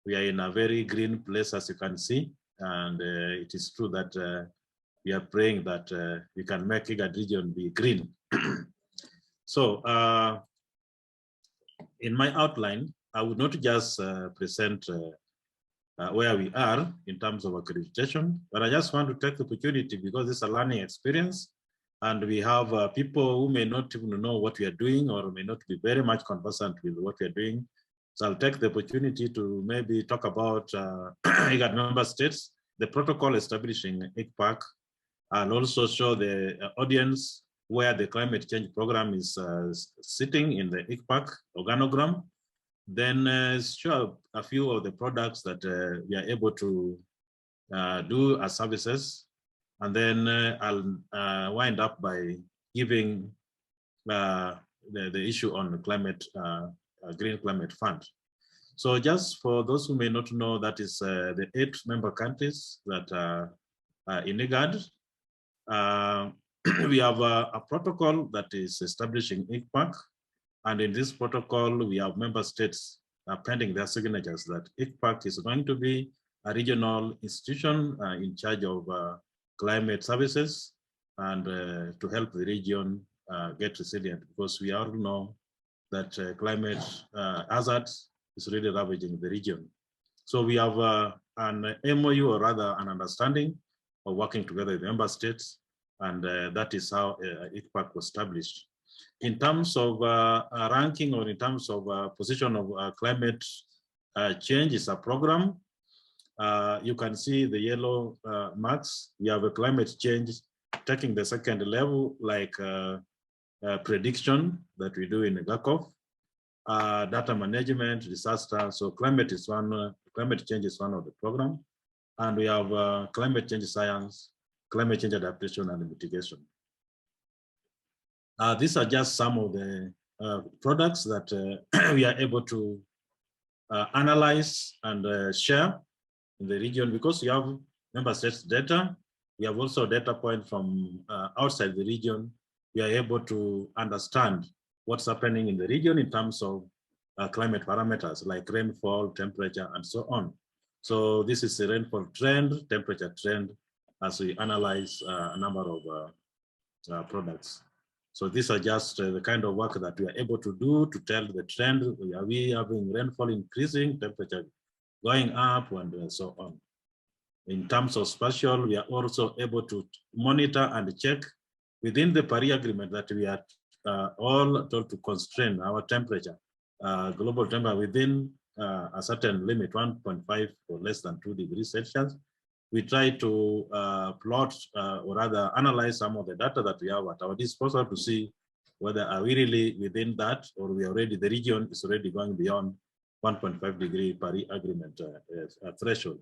We are in a very green place, as you can see, and it is true that we are praying that we can make IGAD region be green. So in my outline, I would not just present where we are in terms of accreditation, but I just want to take the opportunity because it's a learning experience, and we have people who may not even know what we are doing or may not be very much conversant with what we are doing. So I'll take the opportunity to maybe talk about IGAD member states, the protocol establishing ICPAC, and also show the audience where the climate change program is sitting in the ICPAC organogram. Then show a few of the products that we are able to do as services. And then I'll wind up by giving the issue on the climate, Green Climate Fund. So just for those who may not know, that is the 8 member countries that are in IGAD. We have a protocol that is establishing ICPAC, and in this protocol we have member states pending their signatures that ICPAC is going to be a regional institution in charge of climate services and to help the region get resilient, because we all know that climate hazards is really ravaging the region. So we have an MOU, or rather an understanding of working together with member states, and that is how ICPAC was established. In terms of ranking, or in terms of position of climate change is a program, you can see the yellow marks. We have a climate change taking the second level, like prediction that we do in GACOF, data management, disaster. So climate is one, climate change is one of the program. And we have climate change science, climate change adaptation and mitigation. These are just some of the products that we are able to analyze and share in the region, because we have member states data. We have also data point from outside the region. We are able to understand what's happening in the region in terms of climate parameters like rainfall, temperature, and so on. So this is the rainfall trend, temperature trend, as we analyze a number of products. So these are just the kind of work that we are able to do to tell the trend. Are we having rainfall increasing, temperature going up, and so on. In terms of spatial, we are also able to monitor and check within the Paris Agreement that we are all told to constrain our temperature, global temperature within a certain limit, 1.5 or less than 2 degrees Celsius. We try to plot or rather analyze some of the data that we have at our disposal to see whether are we really within that, or we already, the region is already going beyond 1.5 degree Paris Agreement threshold.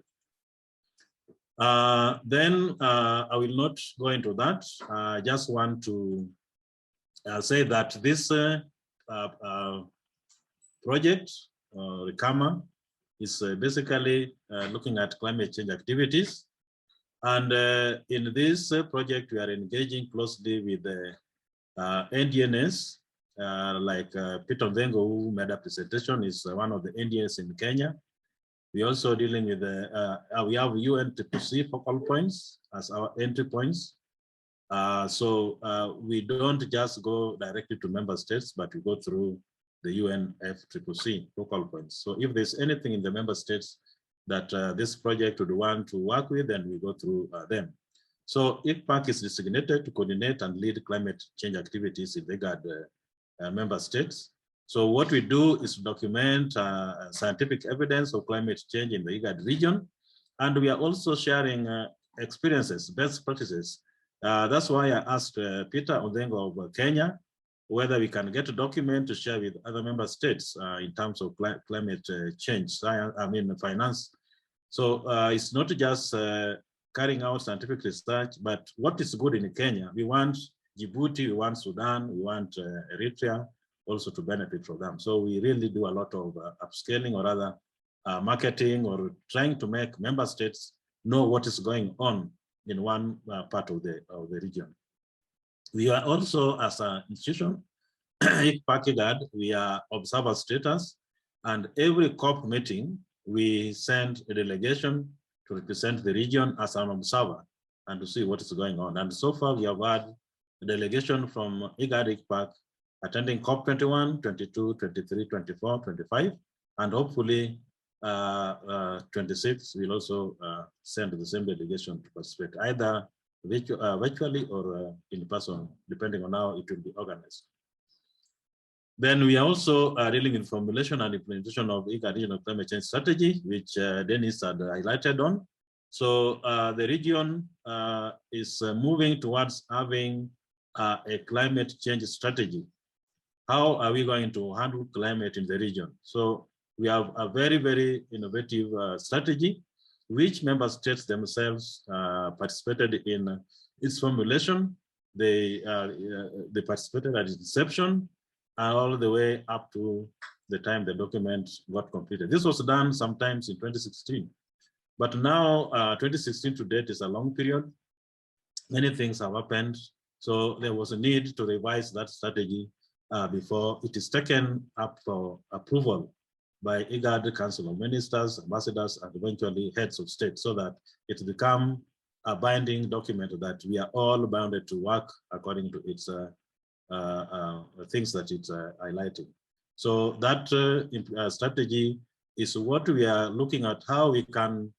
Then I will not go into that. I just want to say that this project, RECAMA, is basically looking at climate change activities. And in this project, we are engaging closely with the NDNS, like Peter Vengo, who made a presentation, is one of the NDNS in Kenya. We're also dealing with the, we have UNCCC focal points as our entry points. So we don't just go directly to member states, but we go through the UNFCCC focal points. So if there's anything in the member states that this project would want to work with, then we go through them. So ICPAC is designated to coordinate and lead climate change activities in the IGAD member states. So what we do is document scientific evidence of climate change in the IGAD region. And we are also sharing experiences, best practices. That's why I asked Peter Ondengo of Kenya, whether we can get a document to share with other member states in terms of climate change, finance. So it's not just carrying out scientific research, but what is good in Kenya, we want Djibouti, we want Sudan, we want Eritrea also to benefit from them. So we really do a lot of upscaling or rather marketing or trying to make member states know what is going on in one part of the region. We are also, as an institution, ICPAC, we are observer status, and every COP meeting, we send a delegation to represent the region as an observer and to see what is going on. And so far, we have had a delegation from IGAD ICPAC attending COP 21, 22, 23, 24, 25, and hopefully 26, we'll also send the same delegation to participate, either virtually or in person, depending on how it will be organized. Then we are also dealing in formulation and implementation of IGAD regional climate change strategy, which Dennis had highlighted on. So the region is moving towards having a climate change strategy. How are we going to handle climate in the region? So we have a very, very innovative strategy, which member states themselves participated in its formulation. They participated at its inception all the way up to the time the document got completed. This was done sometimes in 2016, but now 2016 to date is a long period. Many things have happened. So there was a need to revise that strategy before it is taken up for approval by IGAD Council of Ministers, ambassadors, and eventually heads of state, so that it become a binding document that we are all bounded to work according to its things that it's highlighting. So that strategy is what we are looking at, how we can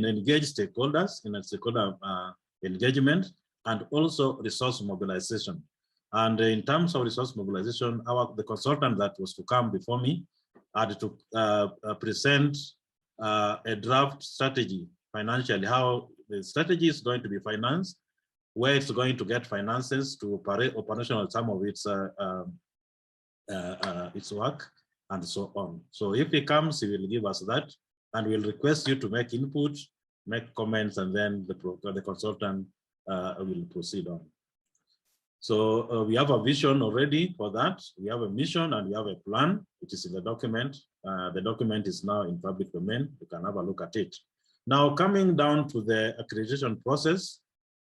engage stakeholders in a stakeholder engagement, and also resource mobilization. And in terms of resource mobilization, the consultant that was to come before me had to present a draft strategy financially, how the strategy is going to be financed, where it's going to get finances to operational some of its work, and so on. So if he comes, he will give us that, and we'll request you to make input, make comments, and then the consultant will proceed on. So we have a vision already for that. We have a mission and we have a plan, which is in the document. The document is now in public domain. You can have a look at it. Now, coming down to the accreditation process,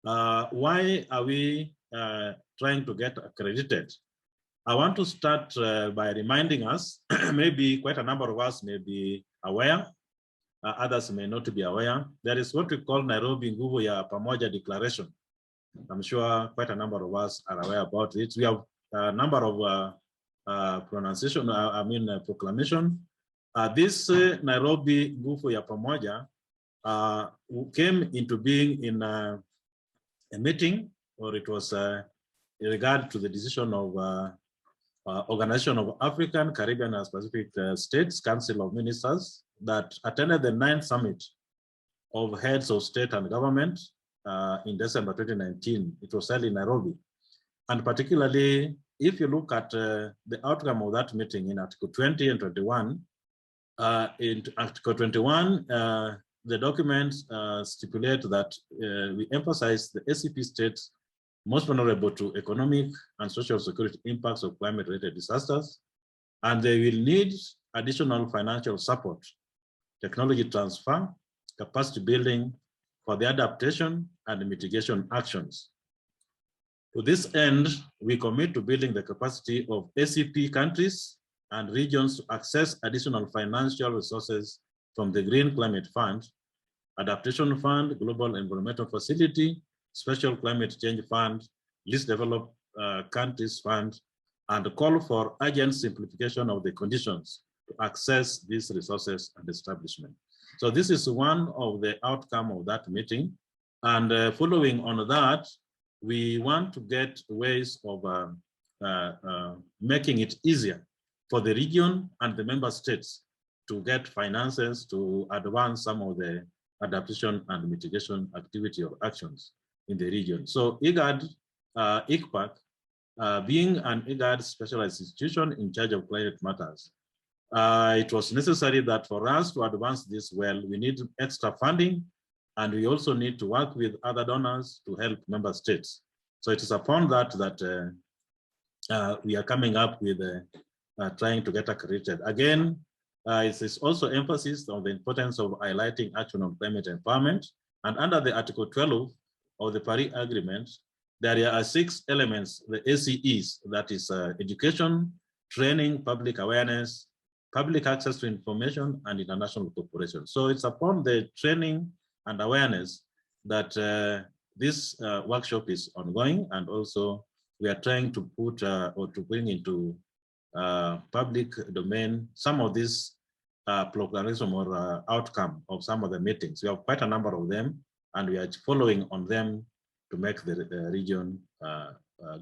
why are we trying to get accredited? I want to start by reminding us, maybe quite a number of us may be aware, others may not be aware. There is what we call Nairobi Nguvu ya Pamoja Declaration. I'm sure quite a number of us are aware about it. We have a number of proclamation. This Nairobi Nguvu ya Pamoja came into being in a meeting, or it was in regard to the decision of Organization of African, Caribbean, and Pacific States Council of Ministers that attended the 9th summit of heads of state and government in December 2019. It was held in Nairobi. And particularly, if you look at the outcome of that meeting in Article 20 and 21, in Article 21, the documents stipulate that we emphasize the ACP states most vulnerable to economic and social security impacts of climate-related disasters, and they will need additional financial support, technology transfer, capacity building for the adaptation and mitigation actions. To this end, we commit to building the capacity of ACP countries and regions to access additional financial resources from the Green Climate Fund, Adaptation Fund, Global Environmental Facility, Special Climate Change Fund, Least Developed Countries Fund, and call for urgent simplification of the conditions to access these resources and establishment. So this is one of the outcome of that meeting. And following on that, we want to get ways of making it easier for the region and the member states to get finances to advance some of the adaptation and mitigation activity or actions in the region. So IGAD, ICPAC, being an IGAD specialized institution in charge of climate matters, it was necessary that for us to advance this well, we need extra funding, and we also need to work with other donors to help member states. So it is upon that we are coming up with trying to get accredited. Again, it is also emphasis on the importance of highlighting action on climate empowerment. And under the Article 12 of the Paris Agreement, there are 6 elements, the ACEs, that is education, training, public awareness, public access to information, and international cooperation. So it's upon the training and awareness that this workshop is ongoing, and also we are trying to put or to bring into public domain some of these proclamation or outcome of some of the meetings. We have quite a number of them, and we are following on them to make the region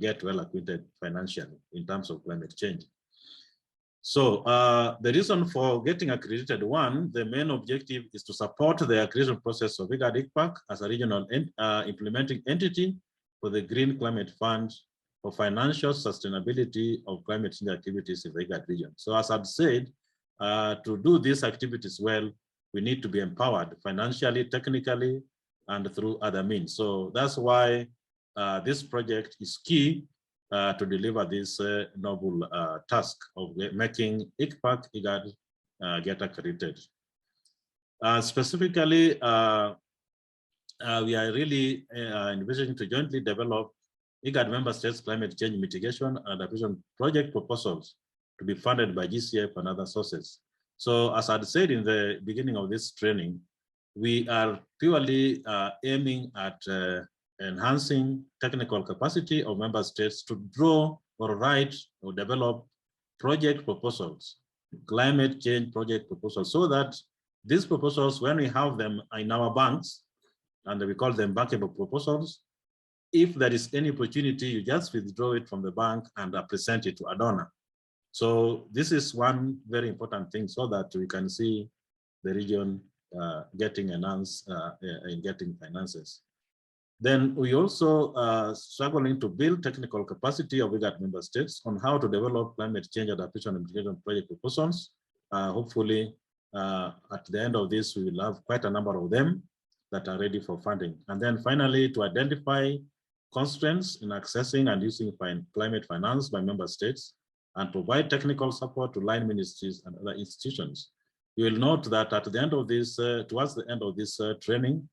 get well acquainted financially in terms of climate change. So the reason for getting accredited, one, the main objective is to support the accreditation process of IGAD ICPAC as a regional implementing entity for the Green Climate Fund for financial sustainability of climate change activities in the IGAD region. So as I've said, to do these activities well, we need to be empowered financially, technically, and through other means. So that's why this project is key to deliver this noble task of making ICPAC, IGAD get accredited. Specifically, we are really envisioning to jointly develop IGAD member states climate change mitigation and adaptation project proposals to be funded by GCF and other sources. So as I said in the beginning of this training, we are purely aiming at enhancing technical capacity of member states to draw or write or develop project proposals, climate change project proposals, so that these proposals, when we have them in our banks, and we call them bankable proposals, if there is any opportunity, you just withdraw it from the bank and present it to a donor. So this is one very important thing, so that we can see the region getting enhanced in getting finances. Then we also struggling to build technical capacity of IGAD member states on how to develop climate change adaptation and mitigation project proposals. Hopefully, at the end of this, we will have quite a number of them that are ready for funding. And then finally, to identify constraints in accessing and using climate finance by member states and provide technical support to line ministries and other institutions. You will note that at the end of this, towards the end of this training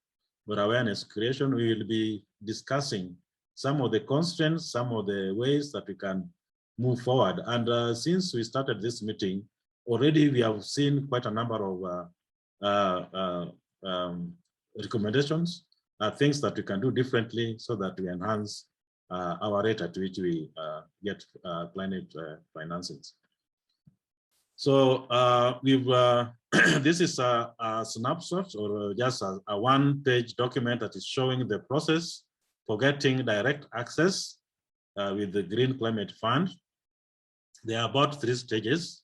or awareness creation, we will be discussing some of the constraints, some of the ways that we can move forward. And since we started this meeting, already we have seen quite a number of recommendations, things that we can do differently so that we enhance our rate at which we get climate finances. So we've this is a snapshot or just a one-page document that is showing the process for getting direct access with the Green Climate Fund. There are about 3 stages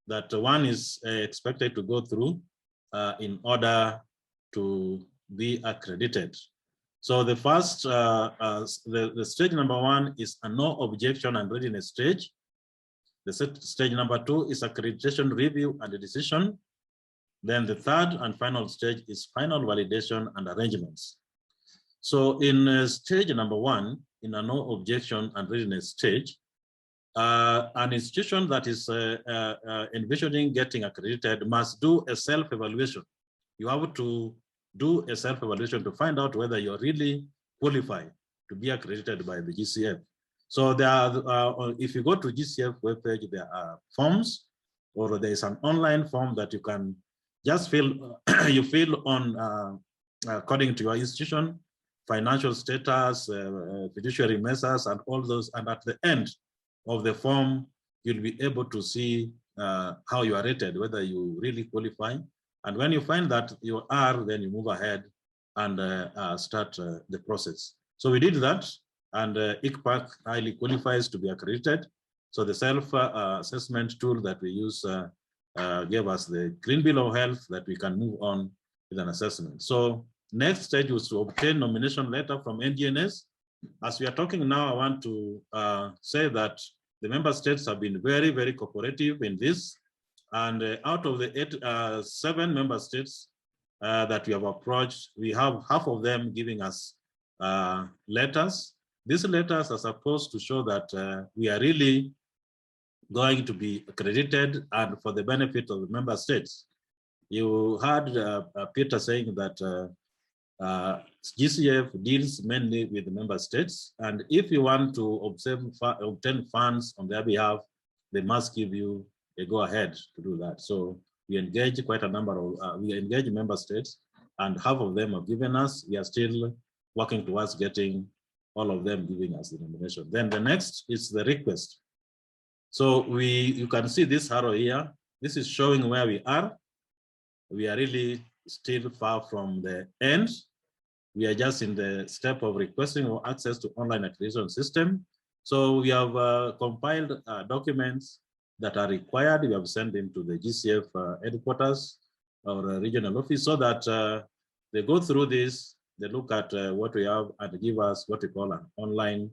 that one is expected to go through in order to be accredited. So the first, the stage number 1 is a no objection and readiness stage. The stage number 2 is accreditation review and a decision. Then the third and final stage is final validation and arrangements. So in stage number 1, in a no objection and readiness stage, an institution that is envisioning getting accredited must do a self-evaluation. You have to do a self-evaluation to find out whether you're really qualified to be accredited by the GCF. So there are, if you go to GCF webpage, there are forms, or there is an online form that you can just fill, you fill on according to your institution, financial status, fiduciary measures, and all those. And at the end of the form, you'll be able to see how you are rated, whether you really qualify. And when you find that you are, then you move ahead and start the process. So we did that. and ICPAC highly qualifies to be accredited. So the self-assessment tool that we use gave us the green bill of health that we can move on with an assessment. So next stage was to obtain nomination letter from NGNS. As we are talking now, I want to say that the member states have been very, very cooperative in this. And out of the 7 member states that we have approached, we have half of them giving us letters. These letters are supposed to show that we are really going to be accredited and for the benefit of the member states. You heard Peter saying that GCF deals mainly with the member states, and if you want to obtain funds on their behalf, they must give you a go-ahead to do that. So we engage quite a number of, we engage member states, and half of them have given us. We are still working towards getting all of them giving us the nomination. Then the next is the request. So you can see this arrow here. This is showing where we are. We are really still far from the end. We are just in the step of requesting for access to online accreditation system. So we have compiled documents that are required. We have sent them to the GCF headquarters or regional office so that they go through this, they look at what we have and give us what we call an online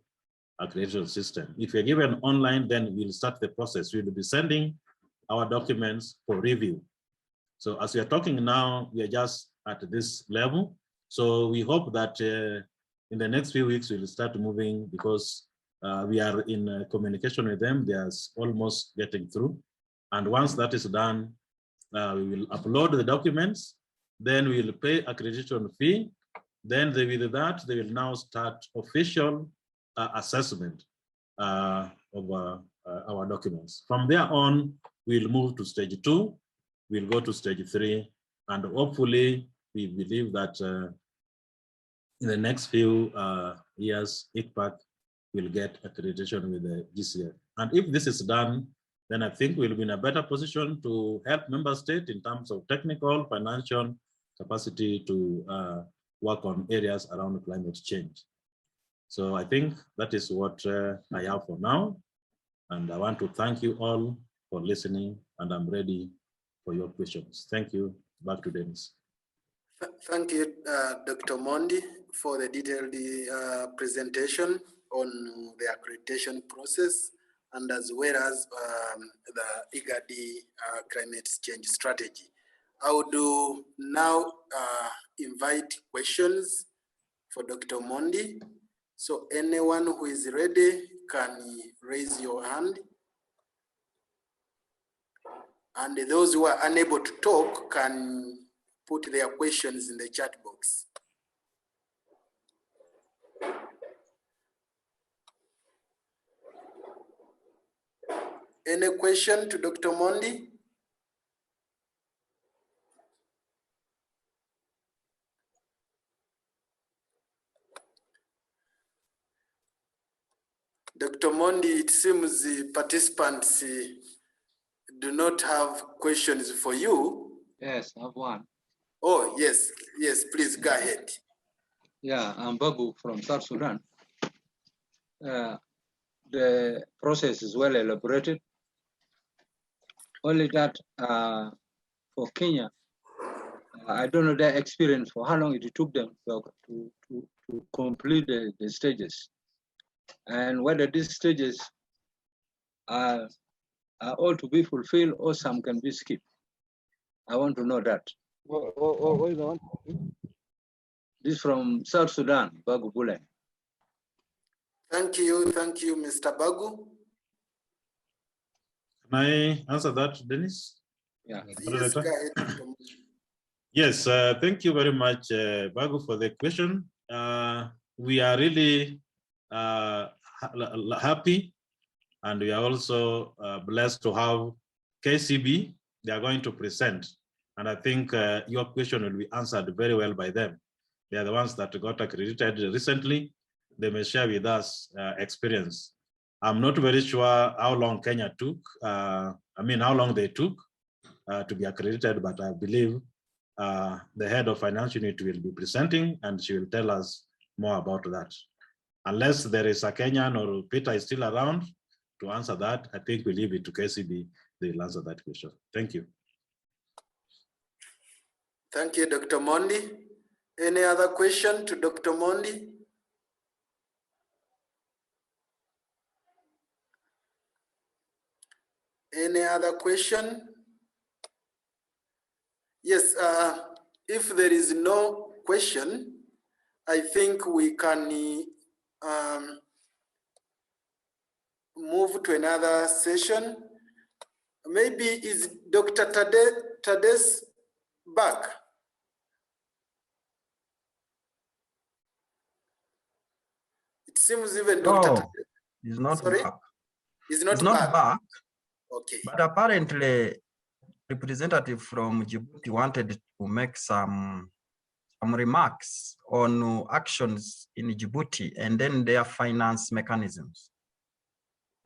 accreditation system. If you're given online, then we'll start the process. We'll be sending our documents for review. So as we are talking now, we are just at this level. So we hope that in the next few weeks, we'll start moving because we are in communication with them. They are almost getting through. And once that is done, we will upload the documents. Then we will pay accreditation fee. Then with that, they will now start official assessment of our documents. From there on, we'll move to stage 2. We'll go to stage 3. And hopefully, we believe that in the next few years, ICPAC will get accreditation with the GCF. And if this is done, then I think we'll be in a better position to help member states in terms of technical, financial capacity to work on areas around climate change. So I think that is what I have for now. And I want to thank you all for listening, and I'm ready for your questions. Thank you. Back to Dennis. Thank you, Dr. Mondi, for the detailed presentation on the accreditation process and as well as the IGAD climate change strategy. I would now invite questions for Dr. Mondi. So anyone who is ready can raise your hand. And those who are unable to talk can put their questions in the chat box. Any question to Dr. Mondi? Dr. Mondi, it seems the participants do not have questions for you. Yes, I have one. Oh, yes, yes, please go ahead. Yeah, I'm Babu from South Sudan. The process is well elaborated. Only that for Kenya, I don't know their experience for how long it took them to complete the stages. And whether these stages are all to be fulfilled or some can be skipped. I want to know that. What is on? This from South Sudan, Bagu Bule. Thank you, Mr. Bagu. Can I answer that, Dennis? Yeah. Yes, go ahead. Yes, thank you very much, Bagu, for the question. We are really happy, and we are also blessed to have KCB. They are going to present, and I think your question will be answered very well by them. They are the ones that got accredited recently. They may share with us experience. I'm not very sure how long Kenya took, how long they took to be accredited, but I believe the head of financial unit will be presenting and she will tell us more about that. Unless there is a Kenyan or Peter is still around to answer that, I think we leave it to KCB. They'll answer that question. Thank you. Thank you, Dr. Mondi. Any other question to Dr. Mondi? Any other question? Yes, if there is no question, I think we can move to another session. Maybe is Dr. Tades back? It seems even Dr. No, Tades. he's not Sorry? back. He's not back. back. Okay. But apparently, representative from Djibouti wanted to make some remarks on actions in Djibouti and then their finance mechanisms.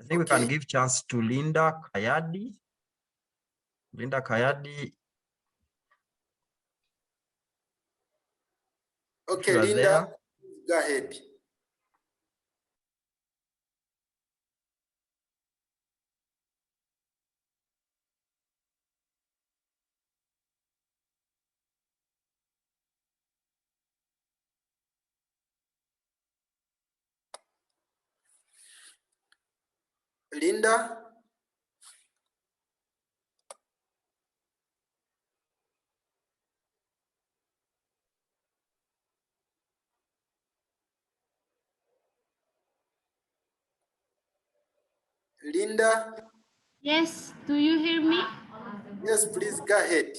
I think we can give chance to Linda Kayadi. Linda Kayadi. Okay, Linda, go ahead. Linda? Linda? Yes, do you hear me? Yes, please go ahead.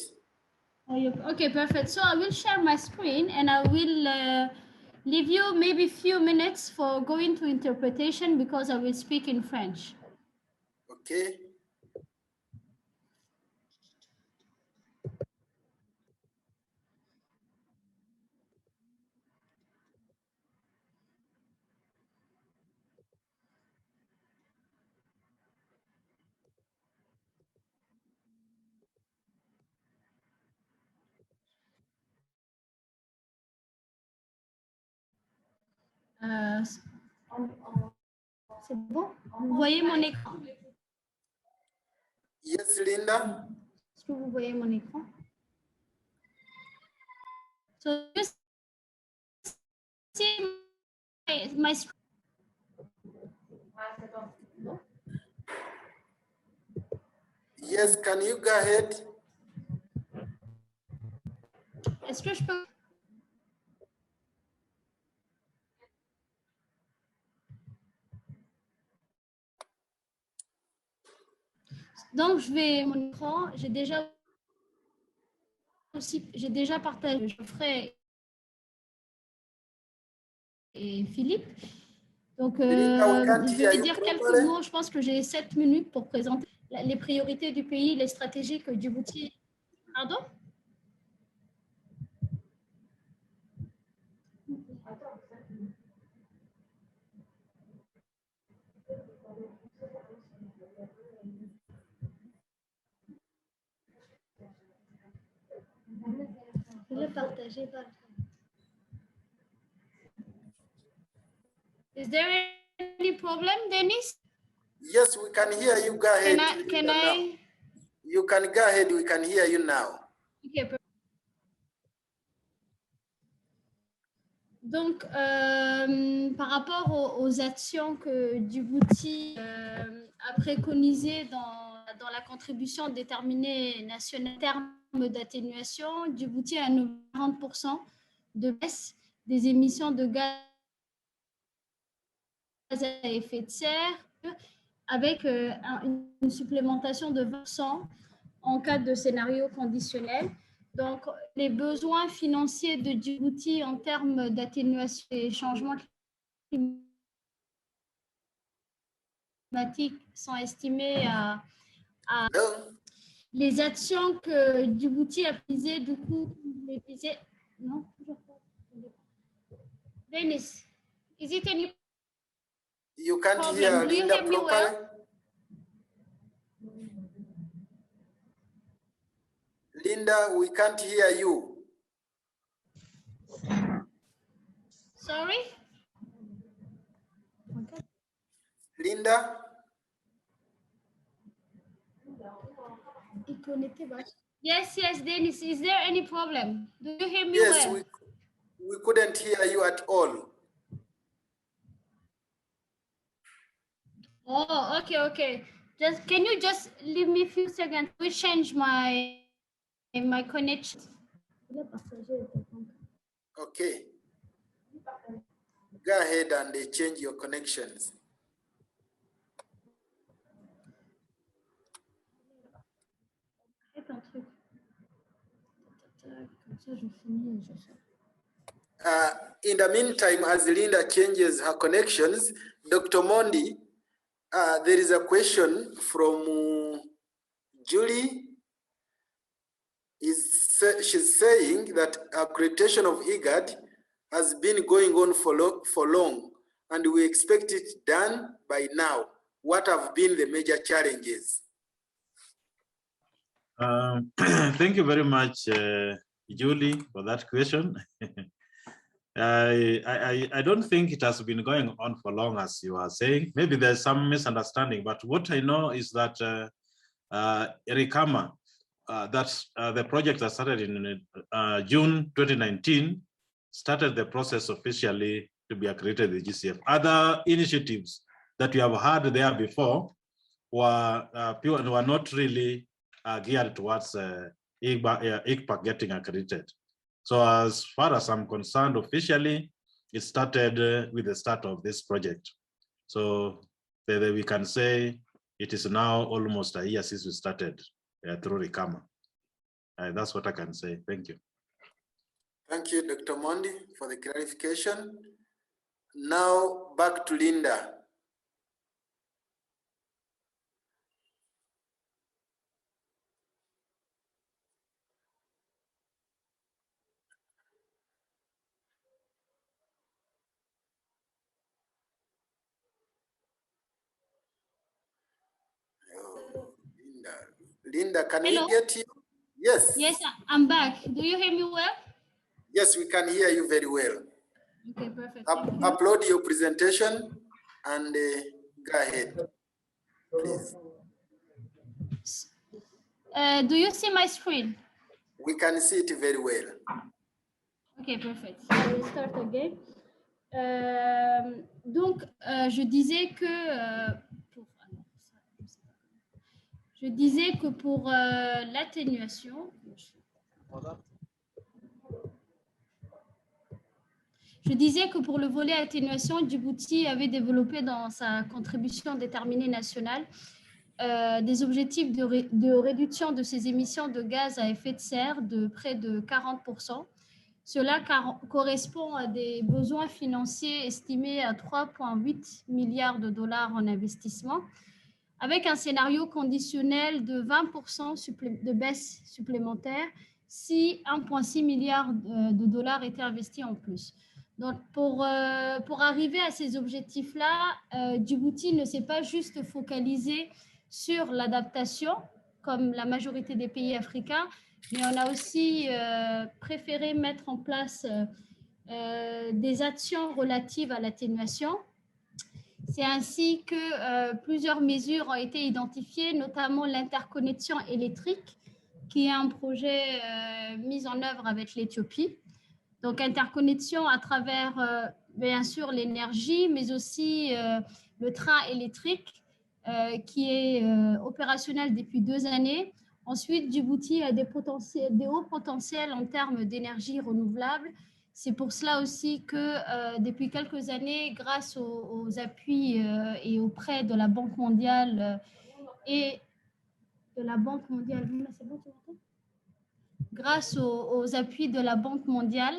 Okay, perfect. So I will share my screen and I will leave you maybe a few minutes for going to interpretation because I will speak in French. Okay. C'est bon? Vous voyez mon écran? Yes, Linda. Est-ce que vous voyez mon écran? So you see my screen? Yes, can you go ahead? Est-ce que je peux? Donc, je vais mon écran. J'ai déjà partagé Geoffrey et Philippe. Donc, je vais dire quelques mots. Je pense que j'ai 7 minutes pour présenter les priorités du pays, les stratégies que Djibouti. Pardon? Je vais le partager. Is there any problem, Dennis? Yes, we can hear you. Go ahead. Can I? You can go ahead. We can hear you now. Okay. Donc, par rapport aux actions que Djibouti a préconisées dans la contribution déterminée nationale en termes d'atténuation, Djibouti a 40% de baisse des émissions de gaz à effet de serre, avec une supplémentation de 20% en cas de scénario conditionnel. Donc, les besoins financiers de Djibouti en termes d'atténuation des changements climatiques sont estimés à les actions que Djibouti a prises, du coup, non, toujours pas. Dennis, is it any You can't problem? hear Do you Linda hear me properly? well? Linda, we can't hear you. Sorry? Linda? Yes, Dennis. Is there any problem? Do you hear me Yes, well? we couldn't hear you at all. Oh, okay. Can you just leave me a few seconds? We change my connection. Okay. Go ahead and change your connections. In the meantime, as Linda changes her connections, Dr. Mondi, there is a question from Julie. She's saying that accreditation of IGAD has been going on for long, and we expect it done by now. What have been the major challenges? Thank you very much, Julie, for that question. I don't think it has been going on for long, as you are saying. Maybe there's some misunderstanding, but what I know is that RICAMA, that's the project that started in June 2019, started the process officially to be accredited the GCF. Other initiatives that we have had there before were not really geared towards ICPAC getting accredited. So as far as I'm concerned, officially, it started with the start of this project. So we can say it is now almost a year since we started through RICAMA. That's what I can say. Thank you. Thank you, Dr. Mondi, for the clarification. Now back to Linda. Linda, can we get you? Yes. Yes, I'm back. Do you hear me well? Yes, we can hear you very well. Okay, perfect. Upload your presentation and go ahead, please. Do you see my screen? We can see it very well. Okay, perfect. I will start again. Donc, je disais que pour l'atténuation, pour le volet atténuation, Djibouti avait développé dans sa contribution déterminée nationale des objectifs de réduction de ses émissions de gaz à effet de serre de près de 40%. Cela correspond à des besoins financiers estimés à 3,8 milliards de dollars en investissement, avec un scénario conditionnel de 20% de baisse supplémentaire si 1,6 milliard de dollars étaient investis en plus. Donc, pour arriver à ces objectifs-là, Djibouti ne s'est pas juste focalisé sur l'adaptation, comme la majorité des pays africains, mais on a aussi préféré mettre en place des actions relatives à l'atténuation. C'est ainsi que plusieurs mesures ont été identifiées, notamment l'interconnexion électrique, qui est un projet mis en œuvre avec l'Éthiopie. Donc, interconnexion à travers, bien sûr, l'énergie, mais aussi le train électrique qui est opérationnel depuis 2 années. Ensuite, Djibouti a des hauts potentiels en termes d'énergie renouvelable. C'est pour cela aussi que depuis quelques années, grâce aux appuis et aux prêts de la Banque mondiale grâce aux appuis de la Banque mondiale,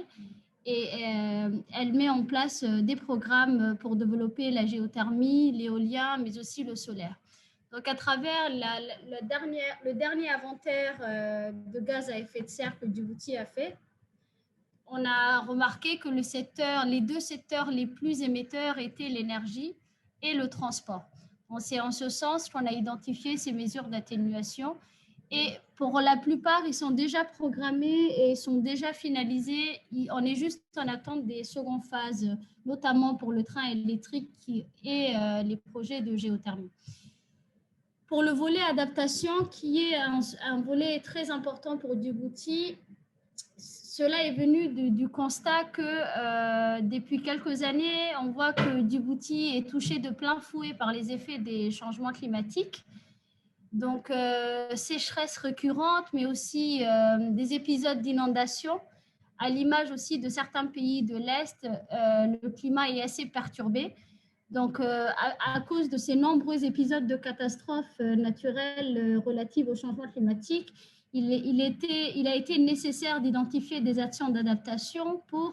elle met en place des programmes pour développer la géothermie, l'éolien, mais aussi le solaire. Donc, à travers le dernier inventaire de gaz à effet de serre que Djibouti a fait, on a remarqué que les 2 secteurs les plus émetteurs étaient l'énergie et le transport. C'est en ce sens qu'on a identifié ces mesures d'atténuation Et pour la plupart, ils sont déjà programmés et sont déjà finalisés. On est juste en attente des secondes phases, notamment pour le train électrique et les projets de géothermie. Pour le volet adaptation, qui est un volet très important pour Djibouti, cela est venu du constat que depuis quelques années, on voit que Djibouti est touché de plein fouet par les effets des changements climatiques. Donc, sécheresse récurrente, mais aussi des épisodes d'inondation. À l'image aussi de certains pays de l'Est, le climat est assez perturbé. Donc, à cause de ces nombreux épisodes de catastrophes naturelles relatives au changement climatique, il a été nécessaire d'identifier des actions d'adaptation pour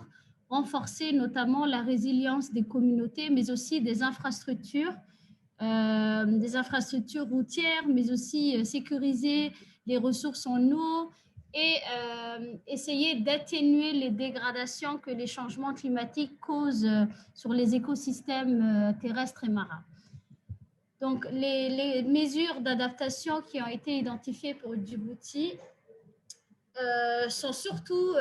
renforcer notamment la résilience des communautés, mais aussi des infrastructures routières, mais aussi sécuriser les ressources en eau et essayer d'atténuer les dégradations que les changements climatiques causent sur les écosystèmes terrestres et marins. Donc, les mesures d'adaptation qui ont été identifiées pour Djibouti sont surtout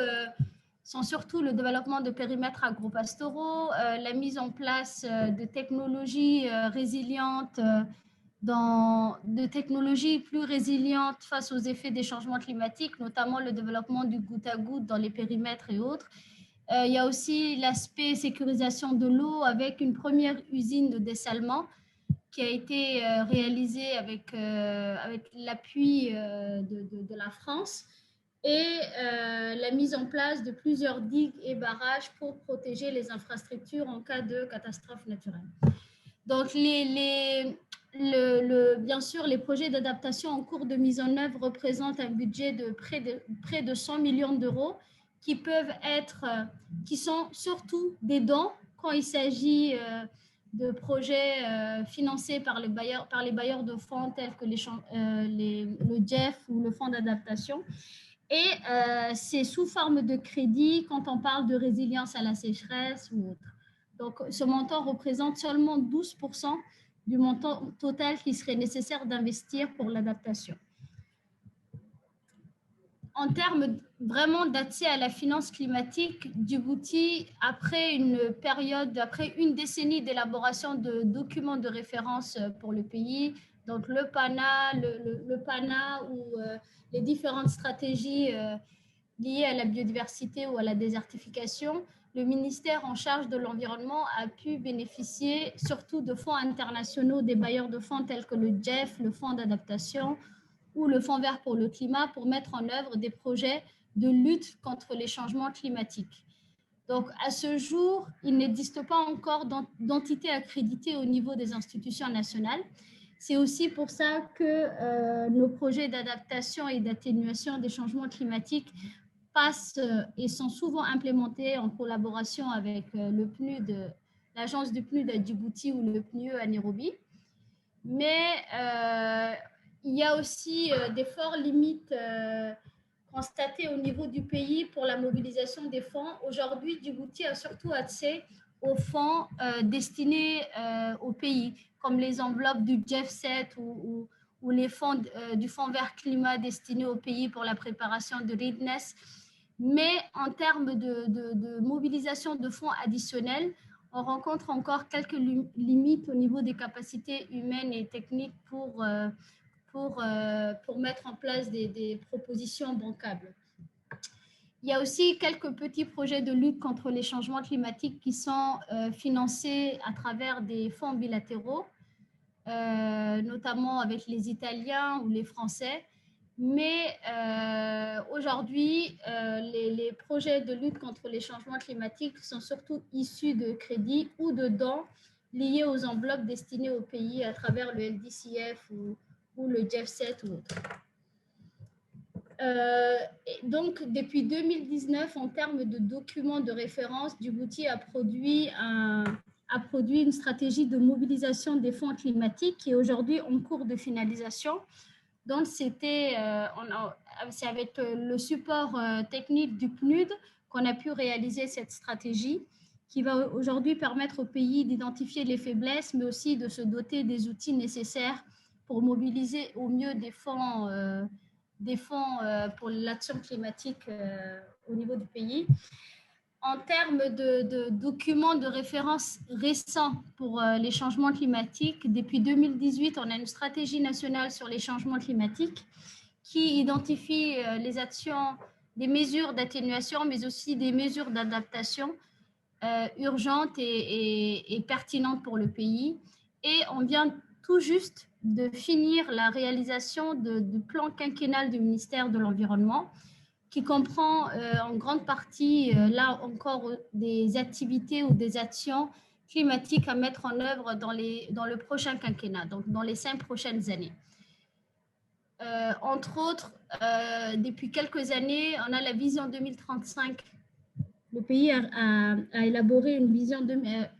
le développement de périmètres agropastoraux, la mise en place de technologies résilientes, de technologies plus résilientes face aux effets des changements climatiques, notamment le développement du goutte à goutte dans les périmètres et autres. Il y a aussi l'aspect sécurisation de l'eau avec une première usine de dessalement qui a été réalisée avec l'appui de la France et la mise en place de plusieurs digues et barrages pour protéger les infrastructures en cas de catastrophe naturelle. Donc, bien sûr, les projets d'adaptation en cours de mise en œuvre représentent un budget de près de 100 millions d'euros qui sont surtout des dons quand il s'agit de projets financés par les bailleurs de fonds tels que le GEF ou le fonds d'adaptation. Et c'est sous forme de crédit quand on parle de résilience à la sécheresse ou autre. Donc, ce montant représente seulement 12% du montant total qui serait nécessaire d'investir pour l'adaptation. En termes vraiment d'accès à la finance climatique, Djibouti, après une décennie d'élaboration de documents de référence pour le pays, donc le PANA ou les différentes stratégies liées à la biodiversité ou à la désertification, le ministère en charge de l'environnement a pu bénéficier surtout de fonds internationaux des bailleurs de fonds tels que le GEF, le fonds d'adaptation ou le fonds vert pour le climat pour mettre en œuvre des projets de lutte contre les changements climatiques. Donc, à ce jour, il n'existe pas encore d'entité accréditée au niveau des institutions nationales. C'est aussi pour ça que nos projets d'adaptation et d'atténuation des changements climatiques passent et sont souvent implémentés en collaboration avec le PNUD, l'agence du PNUD à Djibouti ou le PNUE à Nairobi. Mais il y a aussi des fortes limites constatées au niveau du pays pour la mobilisation des fonds. Aujourd'hui, Djibouti a surtout accès aux fonds destinés au pays, comme les enveloppes du GEF7 ou les fonds du Fonds vert climat destinés au pays pour la préparation de readiness. Mais en termes de mobilisation de fonds additionnels, on rencontre encore quelques limites au niveau des capacités humaines et techniques pour mettre en place des propositions bancables. Il y a aussi quelques petits projets de lutte contre les changements climatiques qui sont financés à travers des fonds bilatéraux, notamment avec les Italiens ou les Français. Mais aujourd'hui, les projets de lutte contre les changements climatiques sont surtout issus de crédits ou de dons liés aux enveloppes destinées au pays à travers le LDCF ou le GEF7 ou autre. Donc, depuis 2019, en termes de documents de référence, Djibouti a produit une stratégie de mobilisation des fonds climatiques qui est aujourd'hui en cours de finalisation. Donc, c'est avec le support technique du PNUD qu'on a pu réaliser cette stratégie qui va aujourd'hui permettre au pays d'identifier les faiblesses, mais aussi de se doter des outils nécessaires pour mobiliser au mieux des fonds des fonds pour l'action climatique au niveau du pays. En termes de documents de référence récents pour les changements climatiques, depuis 2018, on a une stratégie nationale sur les changements climatiques qui identifie les actions, des mesures d'atténuation, mais aussi des mesures d'adaptation urgentes et pertinentes pour le pays. Et on vient tout juste de finir la réalisation du plan quinquennal du ministère de l'Environnement, qui comprend en grande partie, là encore, des activités ou des actions climatiques à mettre en œuvre dans le prochain quinquennat, donc dans les 5 prochaines années. Entre autres, depuis quelques années, on a la vision 2035. Le pays a élaboré une vision,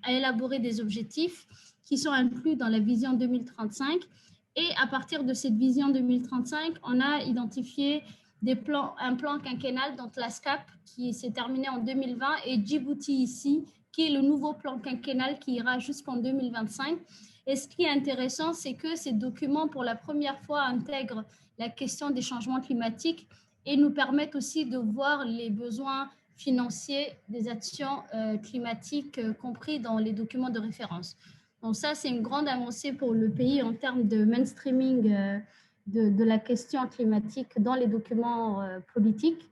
a élaboré des objectifs qui sont inclus dans la vision 2035. Et à partir de cette vision 2035, on a identifié un plan quinquennal, donc la SCAP, qui s'est terminé en 2020, et Djibouti ici, qui est le nouveau plan quinquennal qui ira jusqu'en 2025. Et ce qui est intéressant, c'est que ces documents, pour la première fois, intègrent la question des changements climatiques et nous permettent aussi de voir les besoins financiers des actions climatiques compris dans les documents de référence. Donc ça, c'est une grande avancée pour le pays en termes de mainstreaming de la question climatique dans les documents politiques.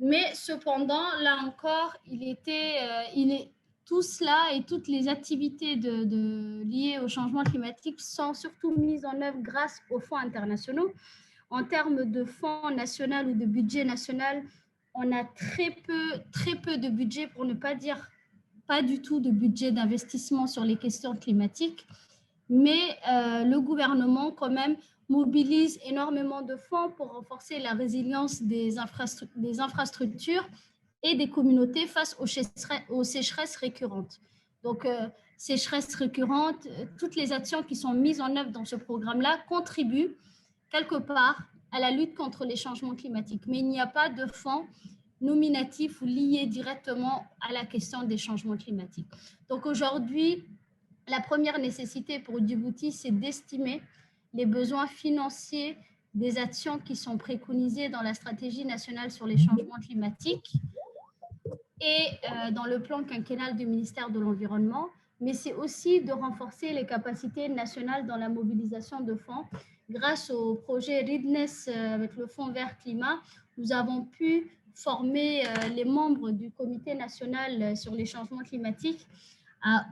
Mais cependant, là encore, tout cela et toutes les activités liées au changement climatique sont surtout mises en œuvre grâce aux fonds internationaux. En termes de fonds national ou de budget national, on a très peu de budget, pour ne pas dire pas du tout de budget d'investissement sur les questions climatiques. Mais le gouvernement, quand même, mobilise énormément de fonds pour renforcer la résilience des infrastructures et des communautés face aux sécheresses récurrentes. Donc, sécheresses récurrentes, toutes les actions qui sont mises en œuvre dans ce programme-là contribuent quelque part à la lutte contre les changements climatiques. Mais il n'y a pas de fonds nominatifs ou liés directement à la question des changements climatiques. Donc aujourd'hui, la première nécessité pour Djibouti, c'est d'estimer les besoins financiers des actions qui sont préconisées dans la stratégie nationale sur les changements climatiques et dans le plan quinquennal du ministère de l'Environnement, mais c'est aussi de renforcer les capacités nationales dans la mobilisation de fonds. Grâce au projet Readiness avec le Fonds vert climat, nous avons pu former les membres du comité national sur les changements climatiques à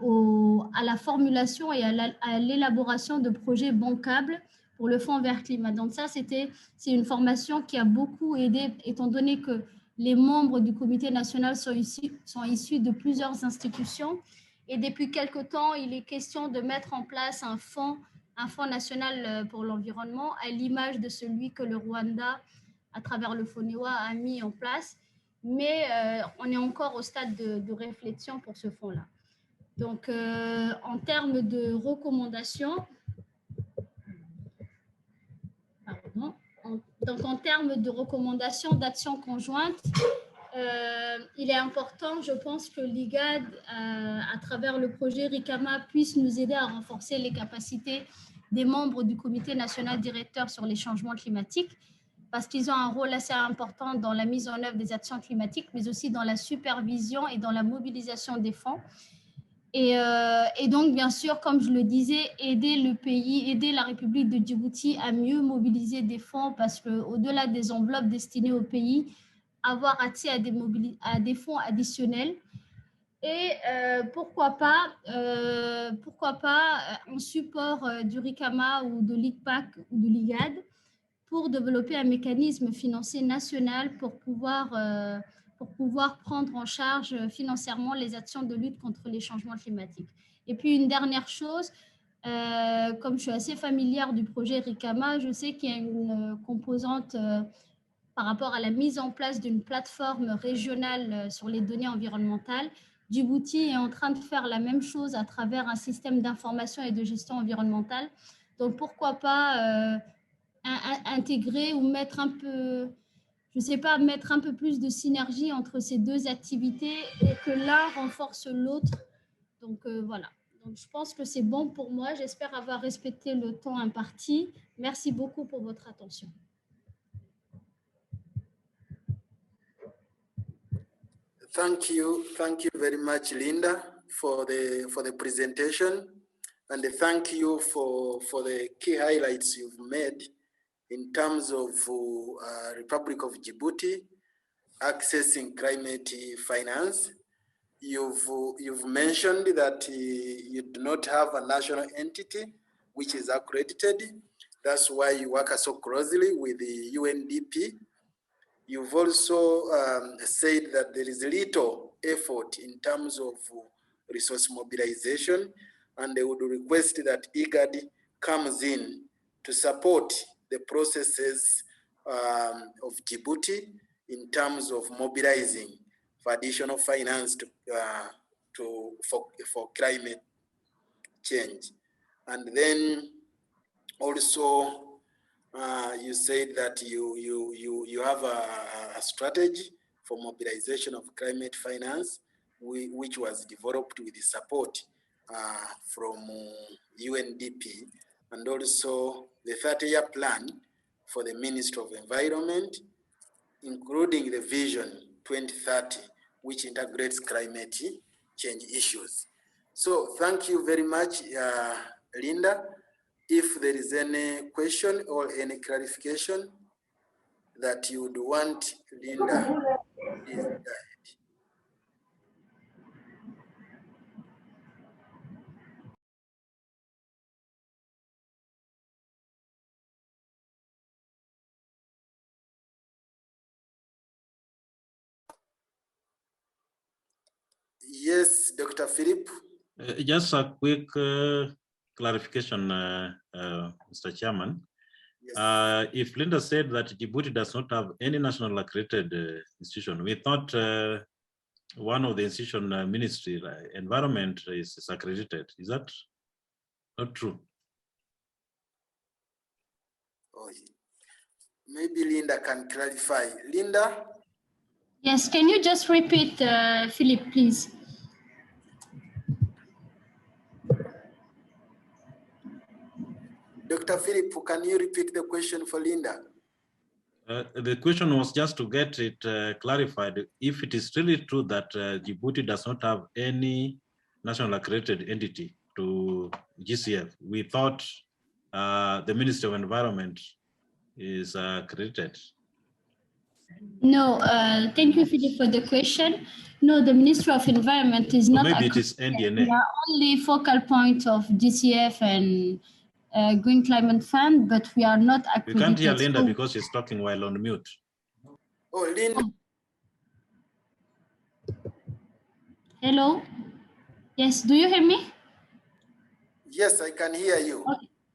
la formulation et à l'élaboration de projets bancables pour le Fonds vert climat. Donc ça, c'est une formation qui a beaucoup aidé, étant donné que les membres du comité national sont issus de plusieurs institutions. Et depuis quelque temps, il est question de mettre en place un fonds national pour l'environnement, à l'image de celui que le Rwanda, à travers le FONEWA, a mis en place. Mais on est encore au stade de réflexion pour ce fonds-là. Donc, en termes de recommandations, en termes de recommandations d'action conjointe, il est important, je pense, que l'IGAD, à travers le projet RICAMA, puisse nous aider à renforcer les capacités des membres du comité national directeur sur les changements climatiques, parce qu'ils ont un rôle assez important dans la mise en œuvre des actions climatiques, mais aussi dans la supervision et dans la mobilisation des fonds. Et donc, bien sûr, comme je le disais, aider le pays, aider la République de Djibouti à mieux mobiliser des fonds, parce qu'au-delà des enveloppes destinées au pays, avoir accès à des fonds additionnels. Et pourquoi pas un support du RICAMA ou de l'ICPAC ou de l'IGAD pour développer un mécanisme financier national pour pouvoir prendre en charge financièrement les actions de lutte contre les changements climatiques. Et puis une dernière chose, comme je suis assez familière du projet RICAMA, je sais qu'il y a une composante par rapport à la mise en place d'une plateforme régionale sur les données environnementales. Djibouti est en train de faire la même chose à travers un système d'information et de gestion environnementale. Donc pourquoi pas intégrer ou mettre un peu, je sais pas, mettre un peu plus de synergie entre ces deux activités et que l'un renforce l'autre. Donc voilà. Donc je pense que c'est bon pour moi. J'espère avoir respecté le temps imparti. Merci beaucoup pour votre attention. Thank you very much, Linda, for the presentation, and thank you for the key highlights you've made in terms of Republic of Djibouti accessing climate finance. You've mentioned that you do not have a national entity which is accredited. That's why you work so closely with the UNDP. You've also said that there is little effort in terms of resource mobilization, and they would request that IGAD comes in to support the processes of Djibouti in terms of mobilizing for additional finance for climate change. And then also you said that you have a strategy for mobilization of climate finance, which was developed with the support from UNDP, and also the 30-year plan for the Ministry of Environment, including the Vision 2030, which integrates climate change issues. So thank you very much, Linda. If there is any question or any clarification that you would want, Linda, please go ahead. Yes, Dr. Philip. Just a quick clarification, Mr. Chairman. Yes. If Linda said that Djibouti does not have any national accredited institution, we thought one of the institution ministry, environment, is accredited. Is that not true? Oh, maybe Linda can clarify. Linda? Yes, can you just repeat, Philip, please? Dr. Philip, can you repeat the question for Linda? The question was just to get it clarified. If it is really true that Djibouti does not have any national accredited entity to GCF, we thought the Ministry of Environment is accredited. No, thank you, Philip, for the question. No, the Ministry of Environment is not. Maybe it is NDNA. We are only focal point of GCF and Green Climate Fund, but we are not accredited. We can't hear Linda because she's talking while on mute. Oh, Linda. Hello? Yes, do you hear me? Yes, I can hear you.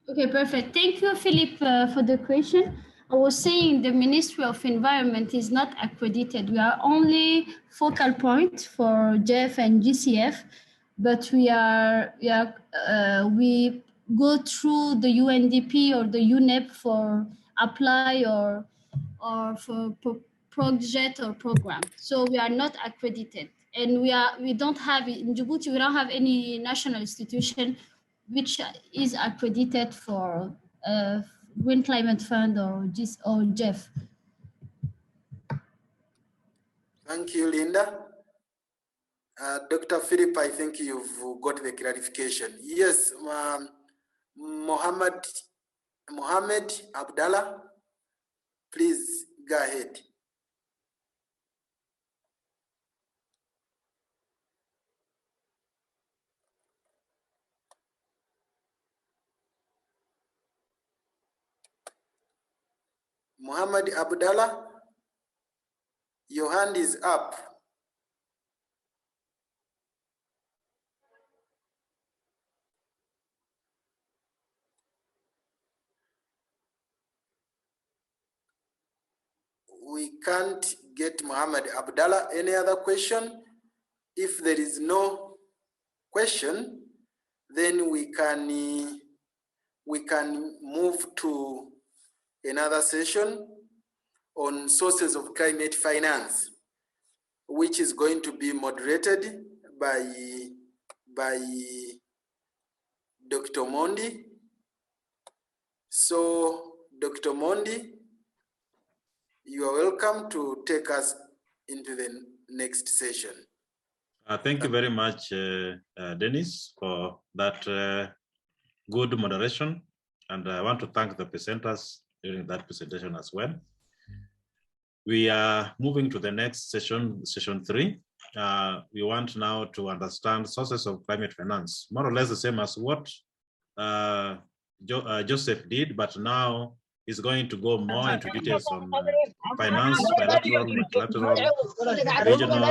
Okay, perfect. Thank you, Philip, for the question. I was saying the Ministry of Environment is not accredited. We are only focal point for GEF and GCF, but we go through the UNDP or the UNEP for apply or for project or program. So we are not accredited, and we don't have in Djibouti. We don't have any national institution which is accredited for Green Climate Fund or GEF. Thank you, Linda. Dr. Philip, I think you've got the clarification. Yes, Mohammed Abdallah, please go ahead. Muhammad Abdallah, your hand is up. We can't get Muhammad Abdallah. Any other question? If there is no question, then we can move to another session on sources of climate finance, which is going to be moderated by Dr. Mondi. So, Dr. Mondi, you are welcome to take us into the next session. Thank you very much, Dennis, for that good moderation. And I want to thank the presenters during that presentation as well. We are moving to the next session, session 3. We want now to understand sources of climate finance, more or less the same as what Joseph did, but now is going to go more into details on finance, bilateral, multilateral, regional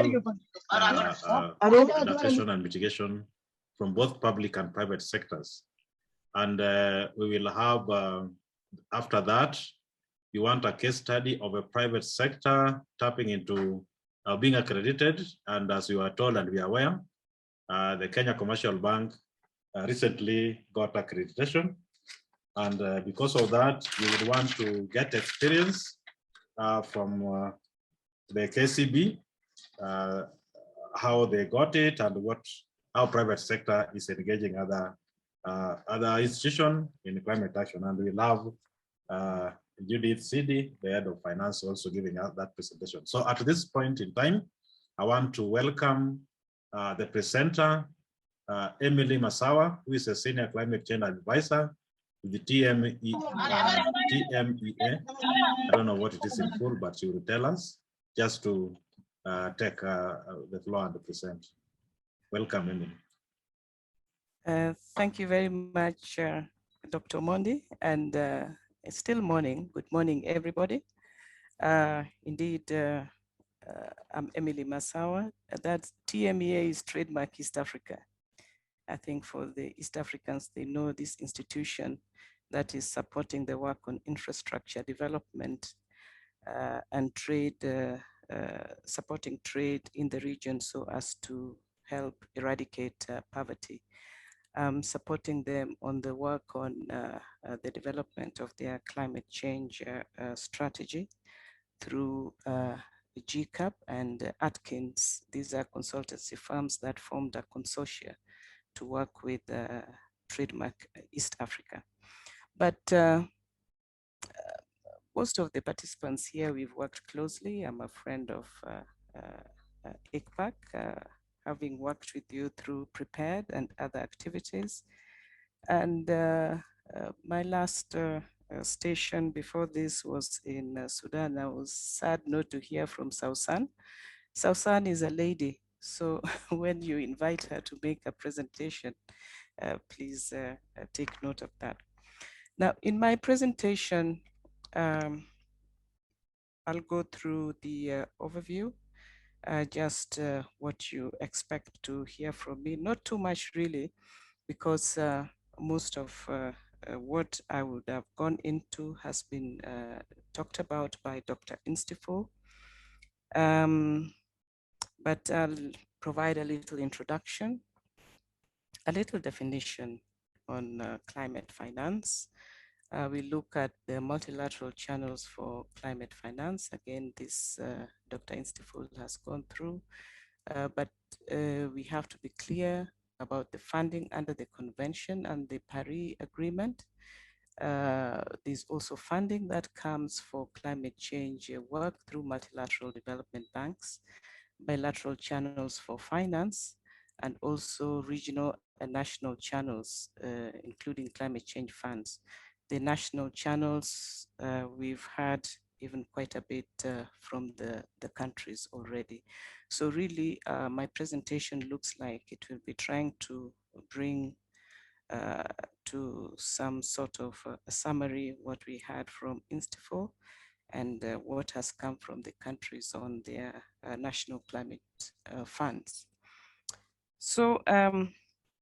adaptation and mitigation from both public and private sectors. And we will have, after that, we want a case study of a private sector tapping into being accredited. And as you are told and we are aware, the Kenya Commercial Bank recently got accreditation. And because of that, we would want to get experience from the KCB, how they got it and how private sector is engaging other institutions in climate action. And we'll have Judith Sidi, the head of finance, also giving out that presentation. So at this point in time, I want to welcome the presenter, Emily Masawa, who is a senior climate change advisor with the TMEA. I don't know what it is in full, but she will tell us just to take the floor and present. Welcome, Emily. Thank you very much, Dr. Mondi, and it's still morning. Good morning, everybody. Indeed, I'm Emily Masawa. That TMEA is Trademark East Africa. I think for the East Africans, they know this institution that is supporting the work on infrastructure development and trade, supporting trade in the region so as to help eradicate poverty. Supporting them on the work on the development of their climate change strategy through GCAP and Atkins. These are consultancy firms that formed a consortia to work with Trademark East Africa. But most of the participants here, we've worked closely. I'm a friend of ICPAC, having worked with you through Prepared and other activities. And my last station before this was in Sudan. I was sad not to hear from Sausan. Sausan is a lady, so when you invite her to make a presentation, please take note of that. Now, in my presentation, I'll go through the overview. Just what you expect to hear from me. Not too much really, because most of what I would have gone into has been talked about by Dr. Instifo. But I'll provide a little introduction, a little definition on climate finance. We look at the multilateral channels for climate finance. Again, this Dr. Instifo has gone through, but we have to be clear about the funding under the convention and the Paris Agreement. There's also funding that comes for climate change work through multilateral development banks, bilateral channels for finance, and also regional and national channels, including climate change funds. The national channels, we've had even quite a bit from the countries already. So really, my presentation looks like it will be trying to bring to some sort of a summary what we had from Instifo and what has come from the countries on their national climate funds. So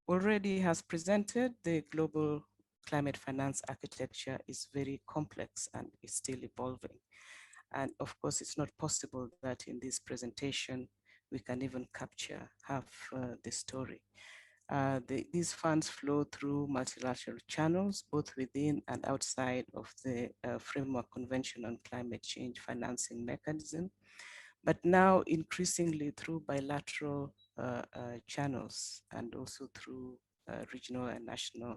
already has presented, the global climate finance architecture is very complex and is still evolving. And of course, it's not possible that in this presentation, we can even capture half the story. These funds flow through multilateral channels, both within and outside of the Framework Convention on Climate Change Financing Mechanism, but now increasingly through bilateral channels and also through regional and national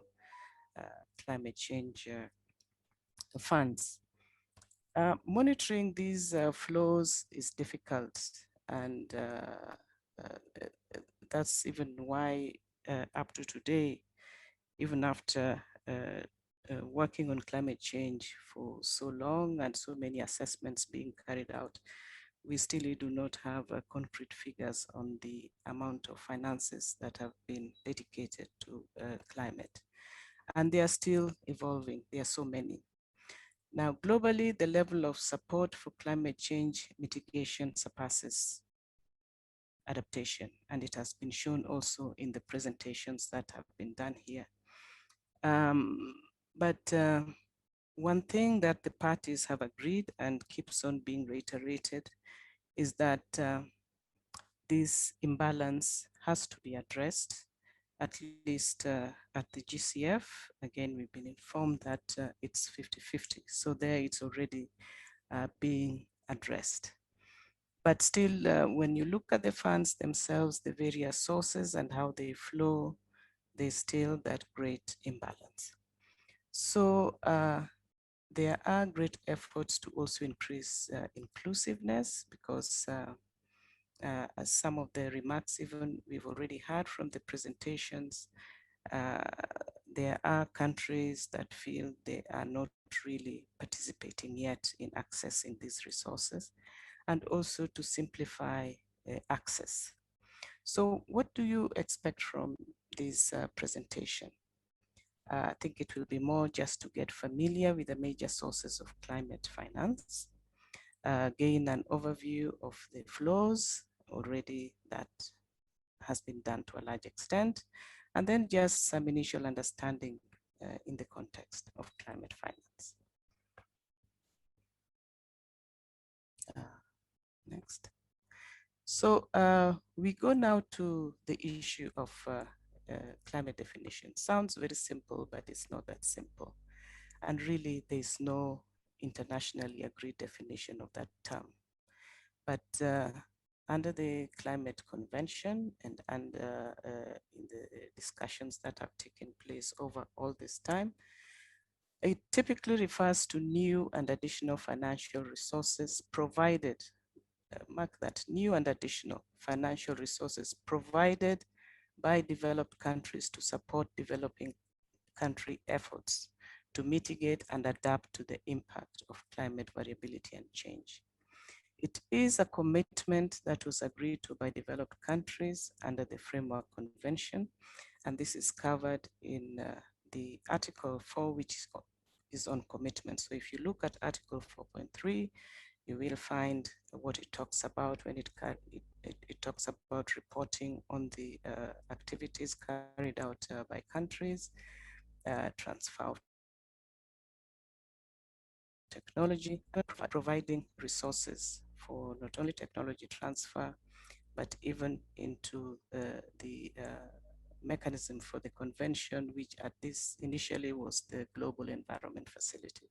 climate change funds. Monitoring these flows is difficult and that's even why up to today, even after working on climate change for so long and so many assessments being carried out, we still do not have concrete figures on the amount of finances that have been dedicated to climate. And they are still evolving. There are so many. Now, globally, the level of support for climate change mitigation surpasses adaptation, and it has been shown also in the presentations that have been done here. But one thing that the parties have agreed and keeps on being reiterated is that this imbalance has to be addressed, at least at the GCF. Again, we've been informed that it's 50-50. So there it's already being addressed. But still, when you look at the funds themselves, the various sources and how they flow, there's still that great imbalance. So there are great efforts to also increase inclusiveness, because as some of the remarks even we've already heard from the presentations, there are countries that feel they are not really participating yet in accessing these resources, and also to simplify access. So what do you expect from this presentation? I think it will be more just to get familiar with the major sources of climate finance, gain an overview of the flows already that has been done to a large extent, and then just some initial understanding in the context of climate finance. Next. So we go now to the issue of climate definition. Sounds very simple, but it's not that simple. And really, there's no internationally agreed definition of that term. But under the Climate Convention and under in the discussions that have taken place over all this time, it typically refers to new and additional financial resources provided, mark that, new and additional financial resources provided by developed countries to support developing country efforts to mitigate and adapt to the impact of climate variability and change. It is a commitment that was agreed to by developed countries under the Framework Convention, and this is covered in the Article 4, which is on commitment. So if you look at Article 4.3, you will find what it talks about when it talks about reporting on the activities carried out by countries, transfer of technology, providing resources for not only technology transfer, but even into the mechanism for the convention, which at this initially was the Global Environment Facility.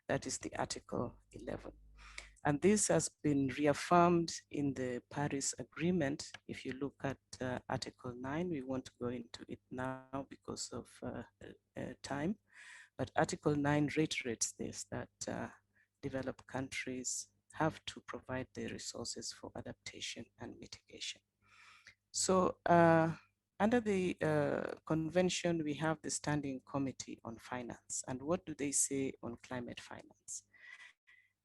That is the Article 11. And this has been reaffirmed in the Paris Agreement. If you look at Article 9, we won't go into it now because of time, but Article 9 reiterates this, that developed countries have to provide the resources for adaptation and mitigation. So under the convention, we have the Standing Committee on Finance. And what do they say on climate finance?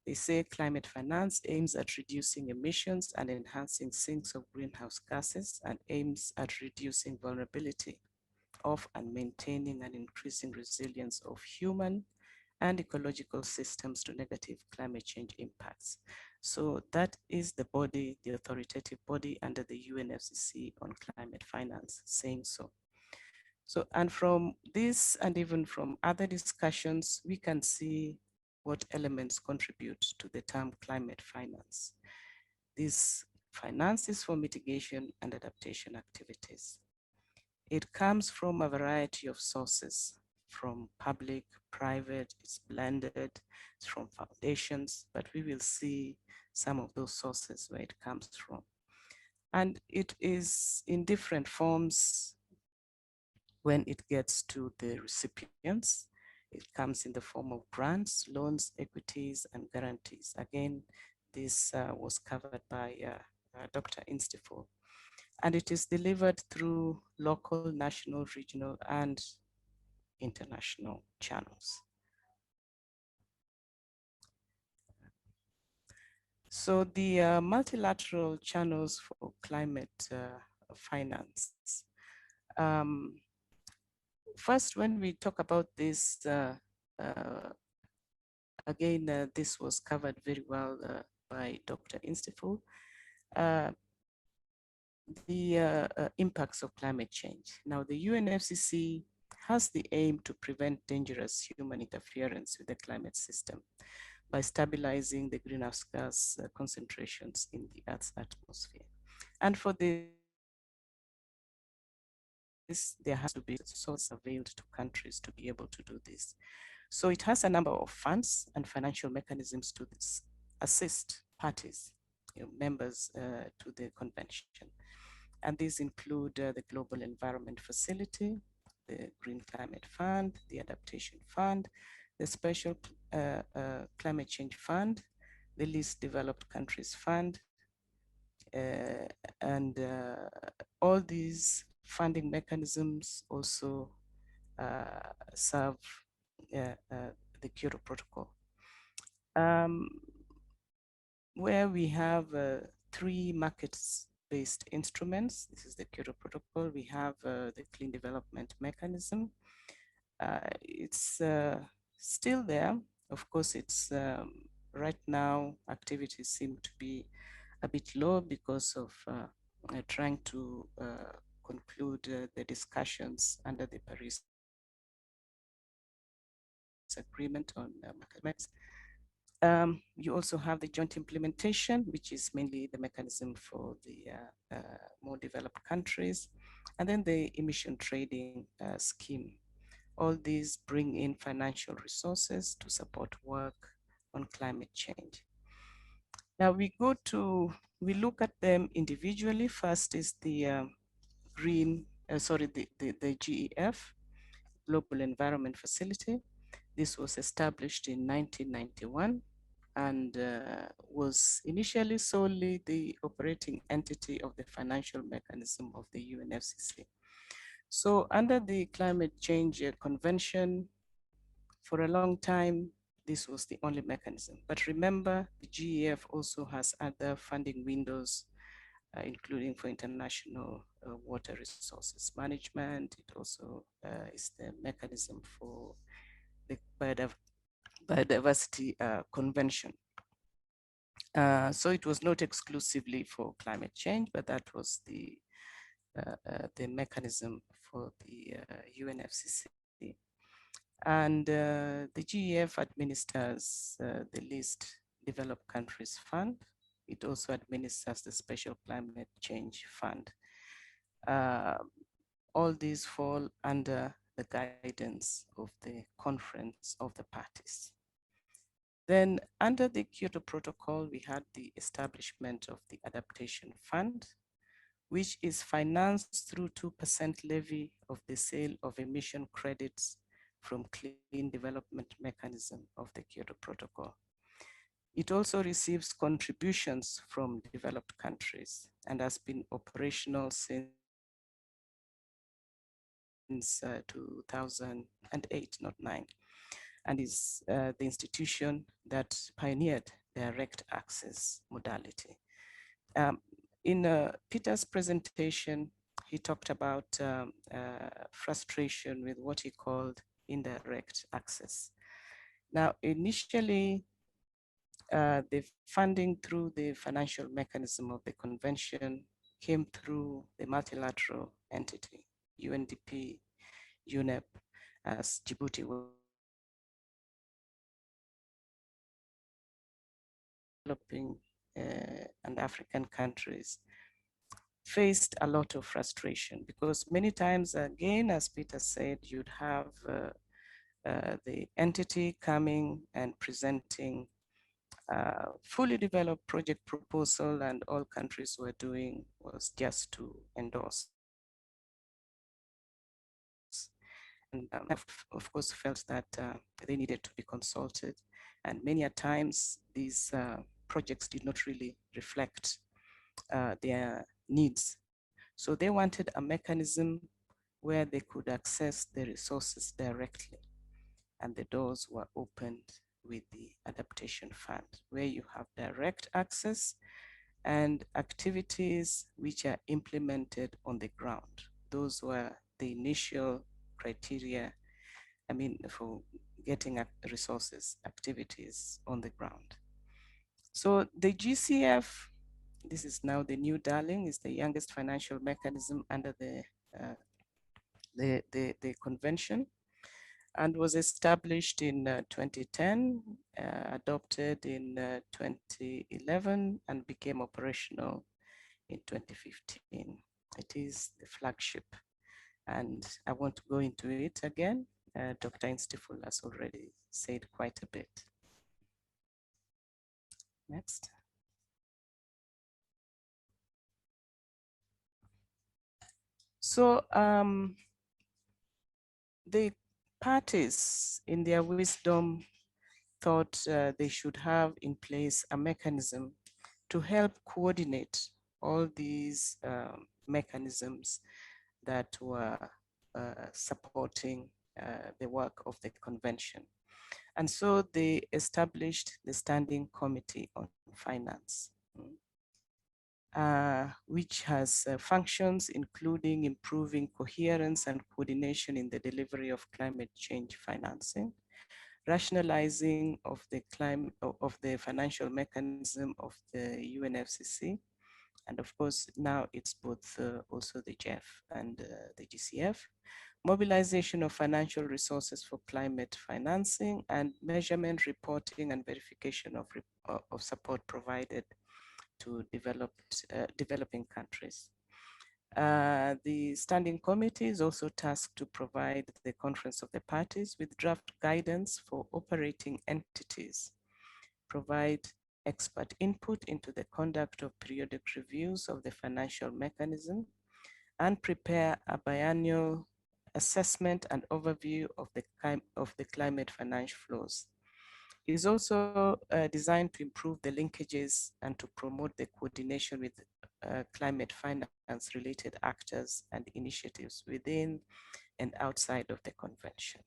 They say climate finance aims at reducing emissions and enhancing sinks of greenhouse gases, and aims at reducing vulnerability of and maintaining and increasing resilience of human and ecological systems to negative climate change impacts. So that is the body, the authoritative body under the UNFCCC on climate finance saying so. So, and from this and even from other discussions, we can see what elements contribute to the term climate finance. This finance is for mitigation and adaptation activities. It comes from a variety of sources, from public, private, it's blended, it's from foundations, but we will see some of those sources where it comes from. And it is in different forms when it gets to the recipients. It comes in the form of grants, loans, equities, and guarantees. Again, this was covered by Dr. Instiful. And it is delivered through local, national, regional, and international channels. So the multilateral channels for climate finance. First, when we talk about this, again, this was covered very well by Dr. Instiful. The impacts of climate change. Now, the UNFCCC has the aim to prevent dangerous human interference with the climate system by stabilizing the greenhouse gas concentrations in the Earth's atmosphere. And for this, there has to be source availed to countries to be able to do this. So it has a number of funds and financial mechanisms to assist parties, members to the convention. And these include the Global Environment Facility, the Green Climate Fund, the Adaptation Fund, the Special Climate Change Fund, the Least Developed Countries Fund, and all these funding mechanisms also serve the Kyoto Protocol, where we have 3 markets-based instruments. This is the Kyoto Protocol. We have the Clean Development Mechanism. It's still there. Of course, it's right now activities seem to be a bit low because of trying to conclude the discussions under the Paris Agreement on market. You also have the joint implementation, which is mainly the mechanism for the more developed countries, and then the emission trading scheme. All these bring in financial resources to support work on climate change. Now we look at them individually. First is the the GEF, Global Environment Facility. This was established in 1991 and was initially solely the operating entity of the financial mechanism of the UNFCCC. So under the Climate Change Convention, for a long time, this was the only mechanism. But remember, the GEF also has other funding windows, including for international water resources management. It also is the mechanism for the Biodiversity Convention. So it was not exclusively for climate change, but that was the mechanism for the UNFCCC. And the GEF administers the Least Developed Countries Fund. It also administers the Special Climate Change Fund. All these fall under the guidance of the Conference of the Parties. Then under the Kyoto Protocol, we had the establishment of the Adaptation Fund, which is financed through 2% levy of the sale of emission credits from Clean Development Mechanism of the Kyoto Protocol. It also receives contributions from developed countries and has been operational since 2008, not 9, and is the institution that pioneered direct access modality. In Peter's presentation, he talked about frustration with what he called indirect access. Now, initially, the funding through the financial mechanism of the convention came through the multilateral entity, UNDP, UNEP, as Djibouti was developing and African countries faced a lot of frustration because many times, again, as Peter said, you'd have the entity coming and presenting fully developed project proposal, and all countries were doing was just to endorse. And of course felt that they needed to be consulted, and many a times these projects did not really reflect their needs. So they wanted a mechanism where they could access the resources directly, and the doors were opened with the Adaptation Fund, where you have direct access and activities which are implemented on the ground. Those were the initial criteria, I mean, for getting resources, activities on the ground. So the GCF, this is now the new darling, is the youngest financial mechanism under the convention, and was established in 2010, adopted in 2011, and became operational in 2015. It is the flagship, and I won't go into it again. Dr. Instiefel has already said quite a bit. Next. So the parties, in their wisdom, thought they should have in place a mechanism to help coordinate all these mechanisms that were supporting the work of the convention. And so they established the Standing Committee on Finance, which has functions including improving coherence and coordination in the delivery of climate change financing, rationalizing of the financial mechanism of the UNFCCC, and of course now it's both also the GEF and the GCF, mobilization of financial resources for climate financing, and measurement, reporting, and verification of support provided to developing countries. The Standing Committee is also tasked to provide the Conference of the Parties with draft guidance for operating entities, provide expert input into the conduct of periodic reviews of the financial mechanism, and prepare a biannual assessment and overview of the climate financial flows. It is also designed to improve the linkages and to promote the coordination with climate finance related actors and initiatives within and outside of the convention.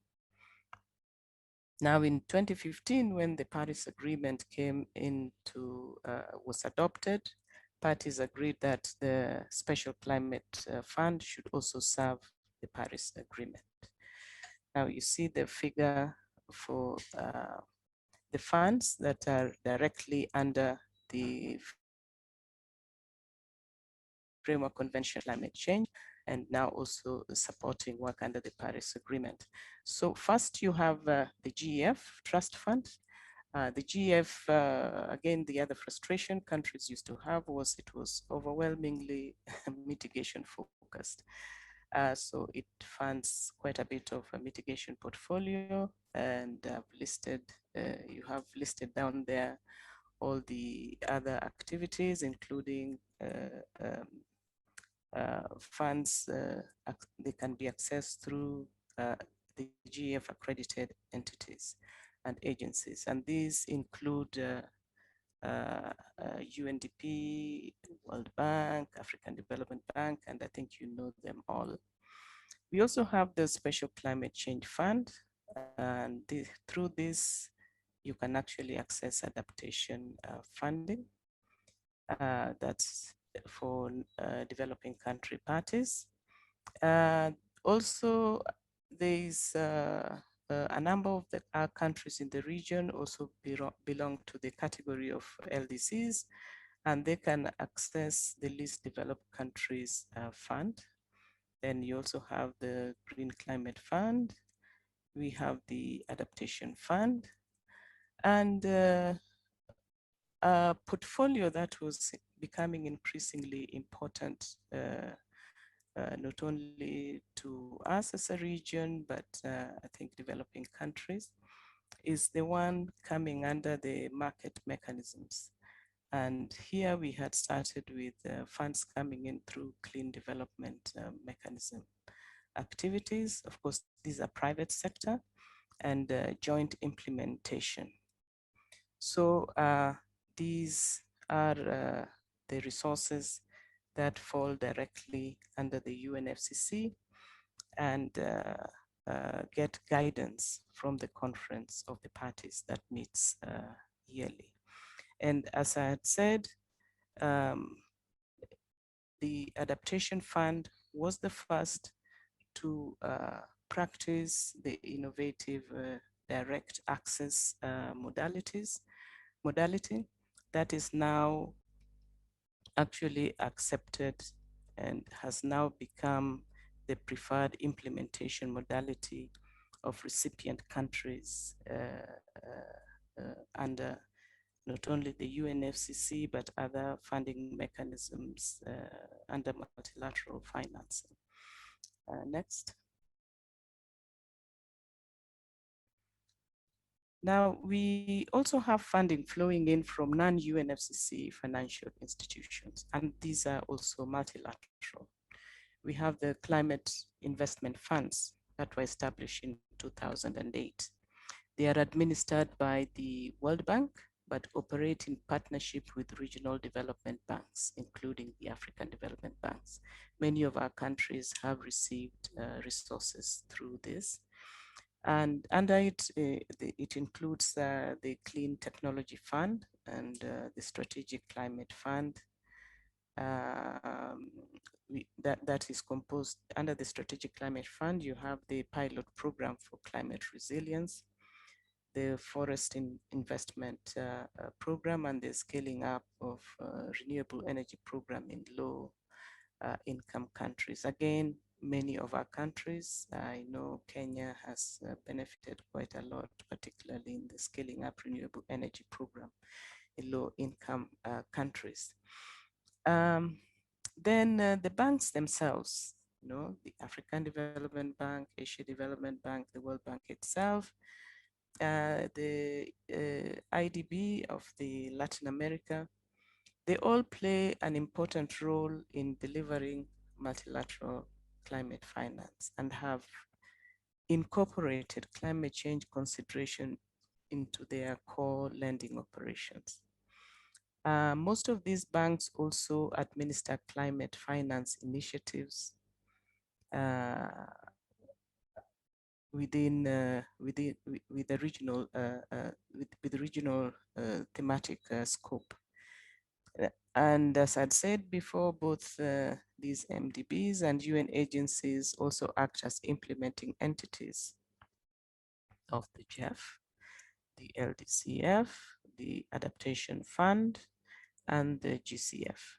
Now in 2015, when the Paris Agreement came into, was adopted, parties agreed that the Special Climate Fund should also serve the Paris Agreement. Now you see the figure for the funds that are directly under the Framework Convention on Climate Change, and now also supporting work under the Paris Agreement. So first you have the GEF Trust Fund. The GEF, again, the other frustration countries used to have was it was overwhelmingly mitigation focused. So it funds quite a bit of a mitigation portfolio, and listed, you have listed down there all the other activities, including funds, they can be accessed through the GEF accredited entities and agencies. And these include UNDP, World Bank, African Development Bank, and I think you know them all. We also have the Special Climate Change Fund, and through this, you can actually access adaptation funding. That's for developing country parties. Also, there is a number of our countries in the region also belong to the category of LDCs, and they can access the least developed countries fund. Then you also have the Green Climate Fund. We have the Adaptation Fund, and a portfolio that was becoming increasingly important, not only to us as a region, but I think developing countries, is the one coming under the market mechanisms. And here we had started with funds coming in through clean development mechanism activities. Of course, these are private sector and joint implementation. So these are the resources that fall directly under the UNFCCC and get guidance from the Conference of the Parties that meets yearly. And as I had said, the Adaptation Fund was the first to practice the innovative direct access modality that is now actually accepted and has now become the preferred implementation modality of recipient countries under not only the UNFCCC, but other funding mechanisms under multilateral financing. Next. Now, we also have funding flowing in from non-UNFCCC financial institutions, and these are also multilateral. We have the climate investment funds that were established in 2008. They are administered by the World Bank, but operate in partnership with regional development banks, including the African development banks. Many of our countries have received resources through this. And under it, it includes the Clean Technology Fund and the Strategic Climate Fund. That is composed under the Strategic Climate Fund. You have the Pilot Program for Climate Resilience, the Forest Investment Program, and the Scaling Up of Renewable Energy Program in low income countries. Again, many of our countries, I know Kenya has benefited quite a lot, particularly in the Scaling Up Renewable Energy Program in low income countries. Then the banks themselves, you know, the African Development Bank, Asia Development Bank, the World Bank itself, the IDB of the Latin America, they all play an important role in delivering multilateral climate finance and have incorporated climate change consideration into their core lending operations. Most of these banks also administer climate finance initiatives within the regional thematic scope. And as I'd said before, both these MDBs and UN agencies also act as implementing entities of the GEF, the LDCF, the Adaptation Fund, and the GCF.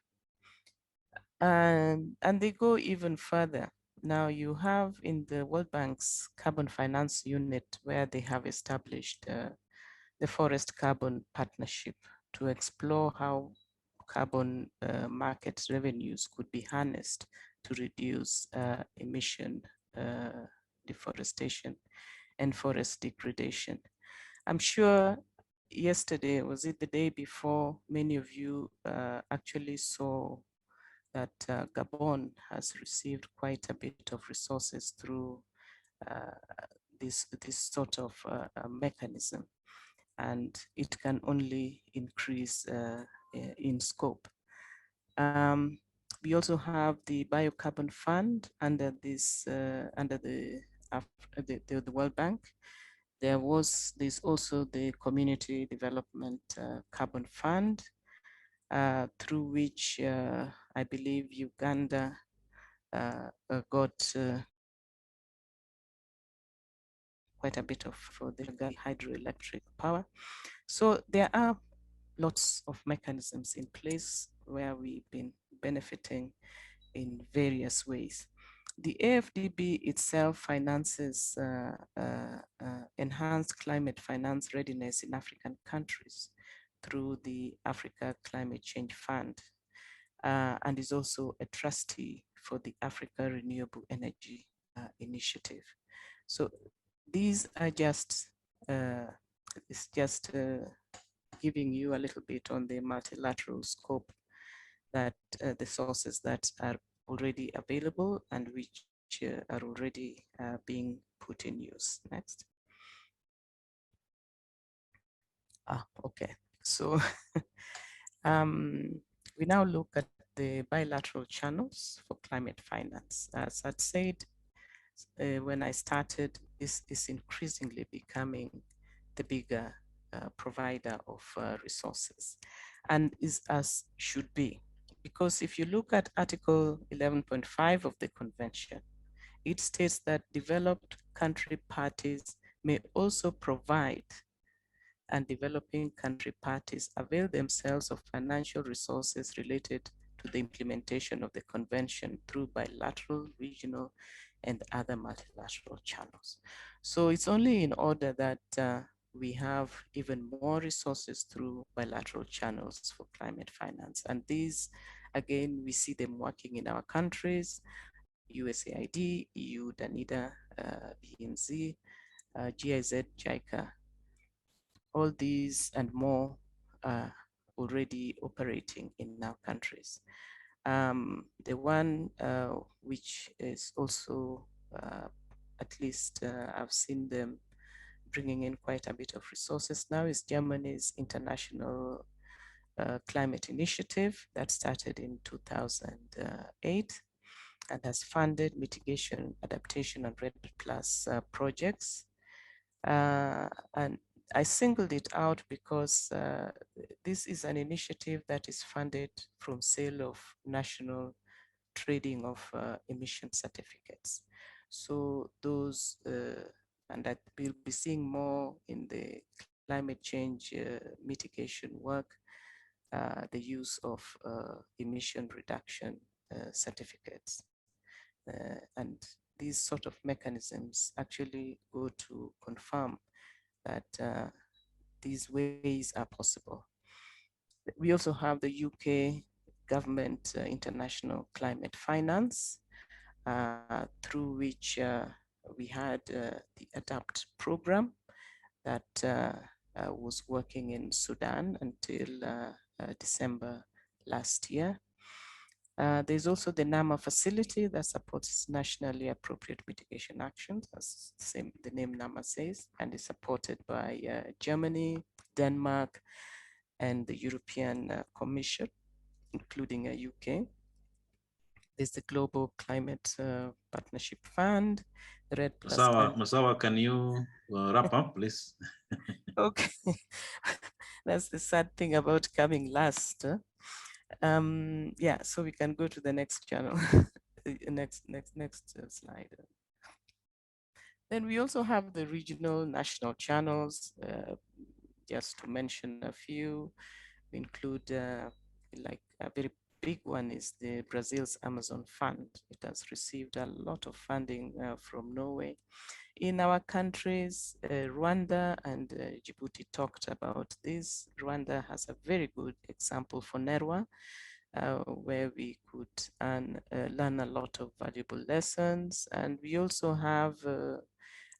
And they go even further. Now you have in the World Bank's Carbon Finance Unit, where they have established the Forest Carbon Partnership to explore how carbon market revenues could be harnessed to reduce emission deforestation and forest degradation. I'm sure yesterday, was it the day before, many of you actually saw that Gabon has received quite a bit of resources through this sort of mechanism, and it can only increase in scope. We also have the Biocarbon Fund under this under the World Bank. There's also the Community Development Carbon Fund, through which I believe Uganda got quite a bit of the hydroelectric power. So there are lots of mechanisms in place where we've been benefiting in various ways. The AFDB itself finances enhanced climate finance readiness in African countries through the Africa Climate Change Fund, and is also a trustee for the Africa Renewable Energy Initiative. So these are just, it's just giving you a little bit on the multilateral scope that the sources that are already available and which are already being put in use. Next. Okay, so we now look at the bilateral channels for climate finance. As I said, when I started, this is increasingly becoming the bigger provider of resources, and is as should be. Because if you look at Article 11.5 of the Convention, it states that developed country parties may also provide, and developing country parties avail themselves of financial resources related to the implementation of the convention through bilateral, regional, and other multilateral channels. So it's only in order that we have even more resources through bilateral channels for climate finance. And these, again, we see them working in our countries: USAID, EU, DANIDA, BNZ, GIZ, JICA. All these and more are already operating in our countries. The one which is also, at least I've seen them bringing in quite a bit of resources now, is Germany's International Climate Initiative that started in 2008 and has funded mitigation, adaptation, and RED+ projects. And I singled it out because this is an initiative that is funded from sale of national trading of emission certificates. So those, and that we'll be seeing more in the climate change mitigation work, the use of emission reduction certificates. And these sort of mechanisms actually go to confirm that these ways are possible. We also have the UK government international climate finance, through which we had the ADAPT program that was working in Sudan until December last year. There's also the NAMA facility that supports nationally appropriate mitigation actions, as the name NAMA says, and is supported by Germany, Denmark, and the European Commission, including UK. There's the Global Climate Partnership Fund, the RED+. Masawa, can you wrap up, please? Okay, that's the sad thing about coming last. Yeah, so we can go to the next channel. next slide. Then we also have the regional national channels. Just to mention a few, we include like a very big one is the Brazil's Amazon Fund. It has received a lot of funding from Norway. In our countries, Rwanda and Djibouti talked about this. Rwanda has a very good example for NERWA, where we could learn a lot of valuable lessons. And we also have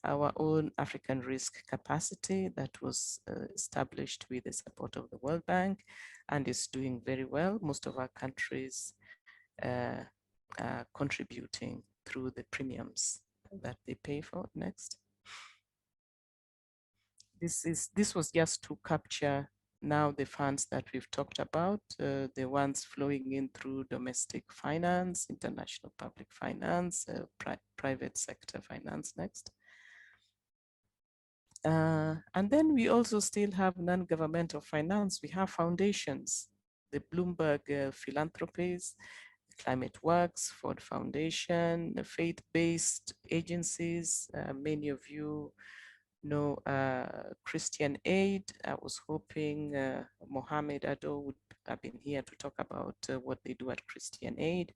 our own African risk capacity that was established with the support of the World Bank and is doing very well. Most of our countries are contributing through the premiums that they pay for. Next. This was just to capture now the funds that we've talked about, the ones flowing in through domestic finance, international public finance, private sector finance. Next. And then we also still have non-governmental finance. We have foundations, the Bloomberg Philanthropies, Climate Works, Ford Foundation, the faith-based agencies. Many of you know Christian Aid. I was hoping Mohammed Ado would have been here to talk about what they do at Christian Aid,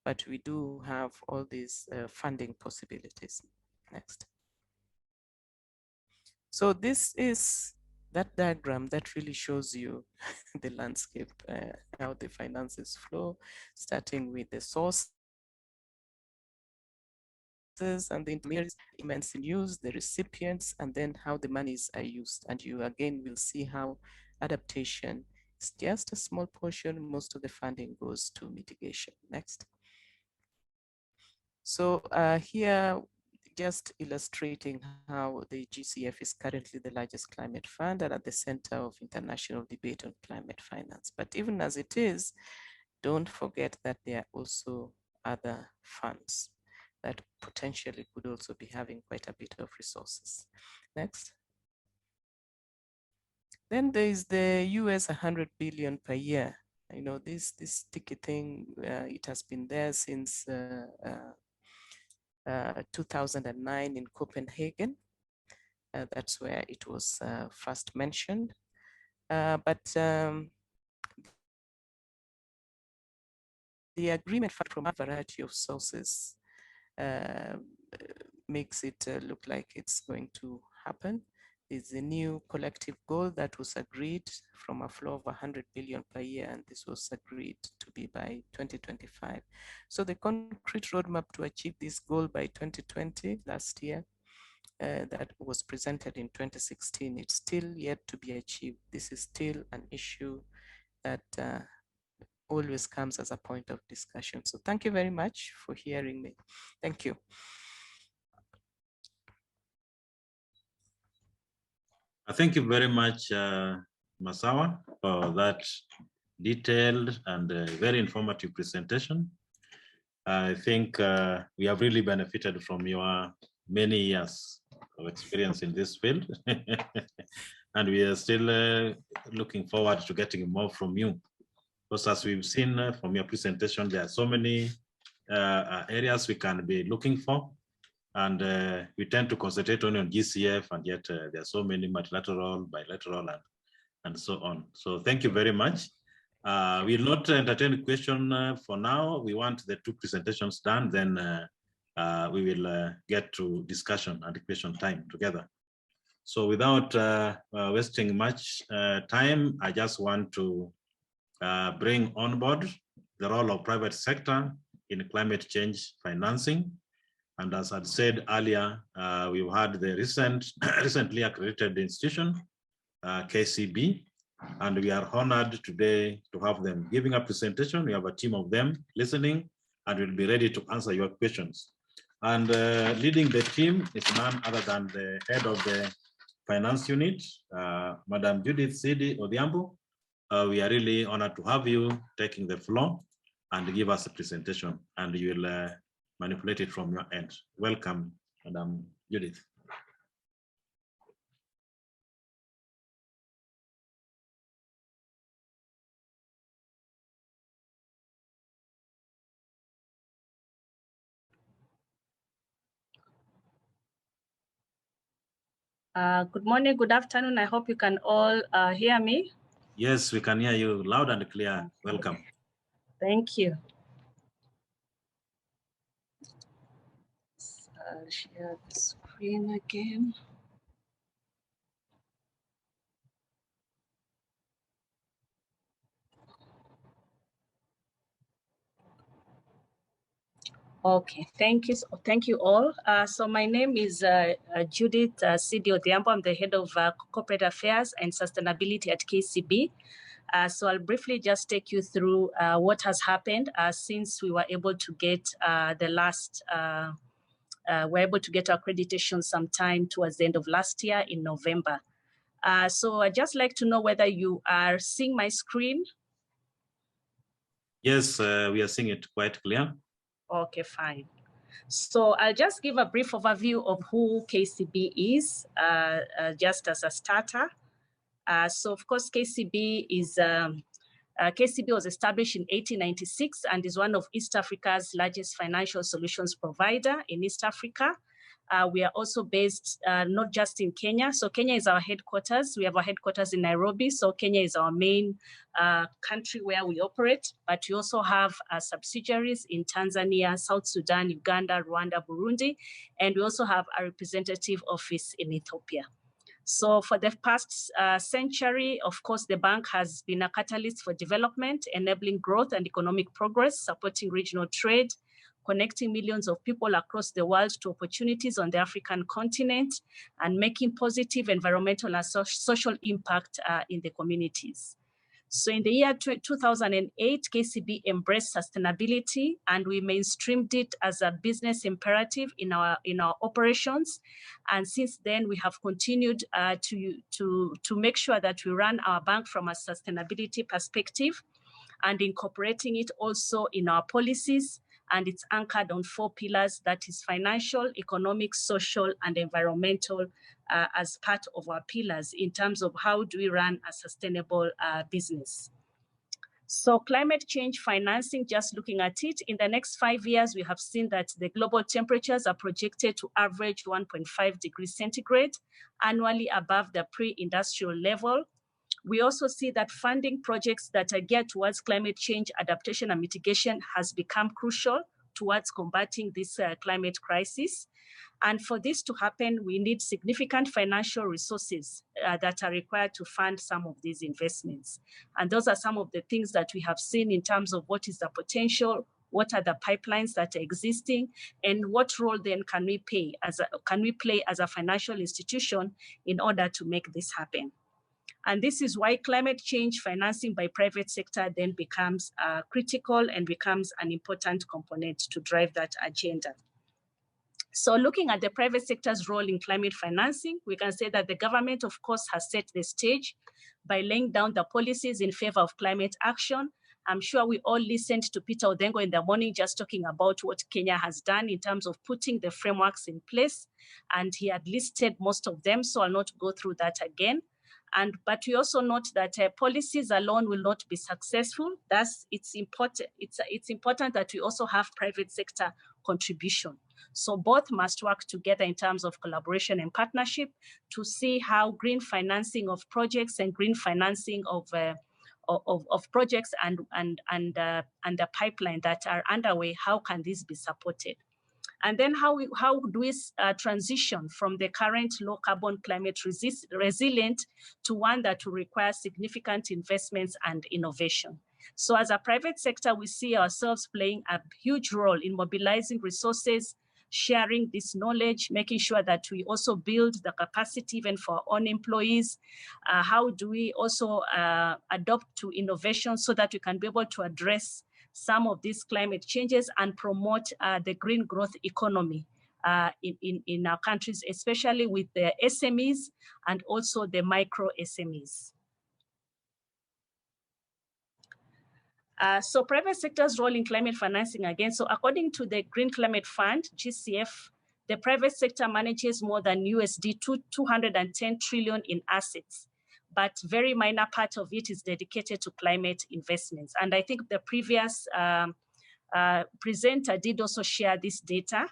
but we do have all these funding possibilities. Next. So this is that diagram that really shows you the landscape, how the finances flow, starting with the sources and the intermediaries, immense in use, the recipients, and then how the monies are used. And you again will see how adaptation is just a small portion. Most of the funding goes to mitigation. Next. So here, just illustrating how the GCF is currently the largest climate fund and at the center of international debate on climate finance. But even as it is, don't forget that there are also other funds that potentially could also be having quite a bit of resources. Next. Then there is the US 100 billion per year. You know, this sticky thing, it has been there since 2009 in Copenhagen. That's where it was first mentioned. The agreement from a variety of sources makes it look like it's going to happen. It's a new collective goal that was agreed from a flow of 100 billion per year, and this was agreed to be by 2025. So the concrete roadmap to achieve this goal by 2020, last year, that was presented in 2016, it's still yet to be achieved. This is still an issue that always comes as a point of discussion. So thank you very much for hearing me. Thank you. Thank you very much, Masawa, for that detailed and very informative presentation. I think we have really benefited from your many years of experience in this field. And we are still looking forward to getting more from you. Because as we've seen from your presentation, there are so many areas we can be looking for. And we tend to concentrate only on GCF, and yet there are so many multilateral, bilateral, and so on. So thank you very much. We'll not entertain a question for now. We want the two presentations done, then we will get to discussion and question time together. So without wasting much time, I just want to bring on board the role of private sector in climate change financing. And as I said earlier, we've had the recently accredited institution, KCB, and we are honored today to have them giving a presentation. We have a team of them listening, and we'll be ready to answer your questions. And leading the team is none other than the head of the finance unit, Madam Judith Sidi Odhiambo. We are really honored to have you taking the floor and give us a presentation, and you will manipulate it from your end. Welcome, Madam Judith. Good morning, good afternoon. I hope you can all hear me. Yes, we can hear you loud and clear. Welcome. Thank you. I'll share the screen again. Okay, thank you all. So my name is Judith Sidi Odhiambo. I'm the head of corporate affairs and sustainability at KCB. So I'll briefly just take you through what has happened since we were able to get we're able to get accreditation sometime towards the end of last year in November. So I'd just like to know whether you are seeing my screen. Yes, we are seeing it quite clear. Okay, fine. So I'll just give a brief overview of who KCB is, just as a starter. So of course, KCB was established in 1896 and is one of East Africa's largest financial solutions provider in East Africa. We are also based not just in Kenya. So Kenya is our headquarters. We have our headquarters in Nairobi. So Kenya is our main country where we operate, but we also have subsidiaries in Tanzania, South Sudan, Uganda, Rwanda, Burundi, and we also have a representative office in Ethiopia. So for the past century, of course, the bank has been a catalyst for development, enabling growth and economic progress, supporting regional trade, connecting millions of people across the world to opportunities on the African continent, and making positive environmental and social impact in the communities. So in the year 2008, KCB embraced sustainability, and we mainstreamed it as a business imperative in our operations. And since then, we have continued to make sure that we run our bank from a sustainability perspective. and incorporating it also in our policies. And it's anchored on 4 pillars, that is financial, economic, social, and environmental, as part of our pillars in terms of how do we run a sustainable business. So climate change financing, just looking at it, in the next 5 years, we have seen that the global temperatures are projected to average 1.5 degrees centigrade annually above the pre-industrial level. We also see that funding projects that are geared towards climate change adaptation and mitigation has become crucial towards combating this climate crisis. And for this to happen, we need significant financial resources that are required to fund some of these investments. And those are some of the things that we have seen in terms of what is the potential, what are the pipelines that are existing, and what role then can we play as a financial institution in order to make this happen. And this is why climate change financing by private sector then becomes critical and becomes an important component to drive that agenda. So looking at the private sector's role in climate financing, we can say that the government, of course, has set the stage by laying down the policies in favor of climate action. I'm sure we all listened to Peter Odengo in the morning just talking about what Kenya has done in terms of putting the frameworks in place, and he had listed most of them, so I'll not go through that again. But we also note that policies alone will not be successful. Thus, it's important that we also have private sector contribution. So both must work together in terms of collaboration and partnership to see how green financing of projects and green financing of projects and the pipeline that are underway, how can this be supported? And then how do we transition from the current low carbon climate resilient to one that will require significant investments and innovation? So as a private sector, we see ourselves playing a huge role in mobilizing resources, sharing this knowledge, making sure that we also build the capacity even for our own employees. How do we also adopt to innovation so that we can be able to address some of these climate changes and promote the green growth economy in our countries, especially with the SMEs and also the micro SMEs. So private sector's role in climate financing again. So according to the Green Climate Fund, GCF, the private sector manages more than USD 210 trillion in assets, but very minor part of it is dedicated to climate investments. And I think the previous presenter did also share this data.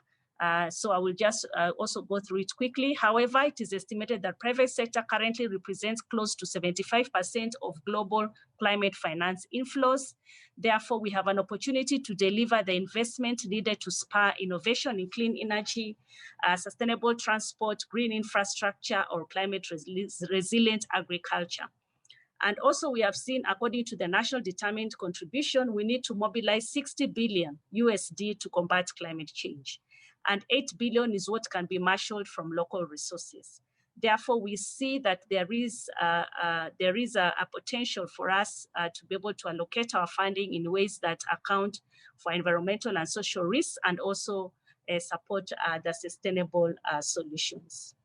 So I will just also go through it quickly. However, it is estimated that private sector currently represents close to 75% of global climate finance inflows. Therefore, we have an opportunity to deliver the investment needed to spur innovation in clean energy, sustainable transport, green infrastructure, or climate resilient agriculture. And also we have seen, according to the national determined contribution, we need to mobilize 60 billion USD to combat climate change. And 8 billion is what can be marshaled from local resources. Therefore, we see that there is a potential for us to be able to allocate our funding in ways that account for environmental and social risks and also support the sustainable solutions.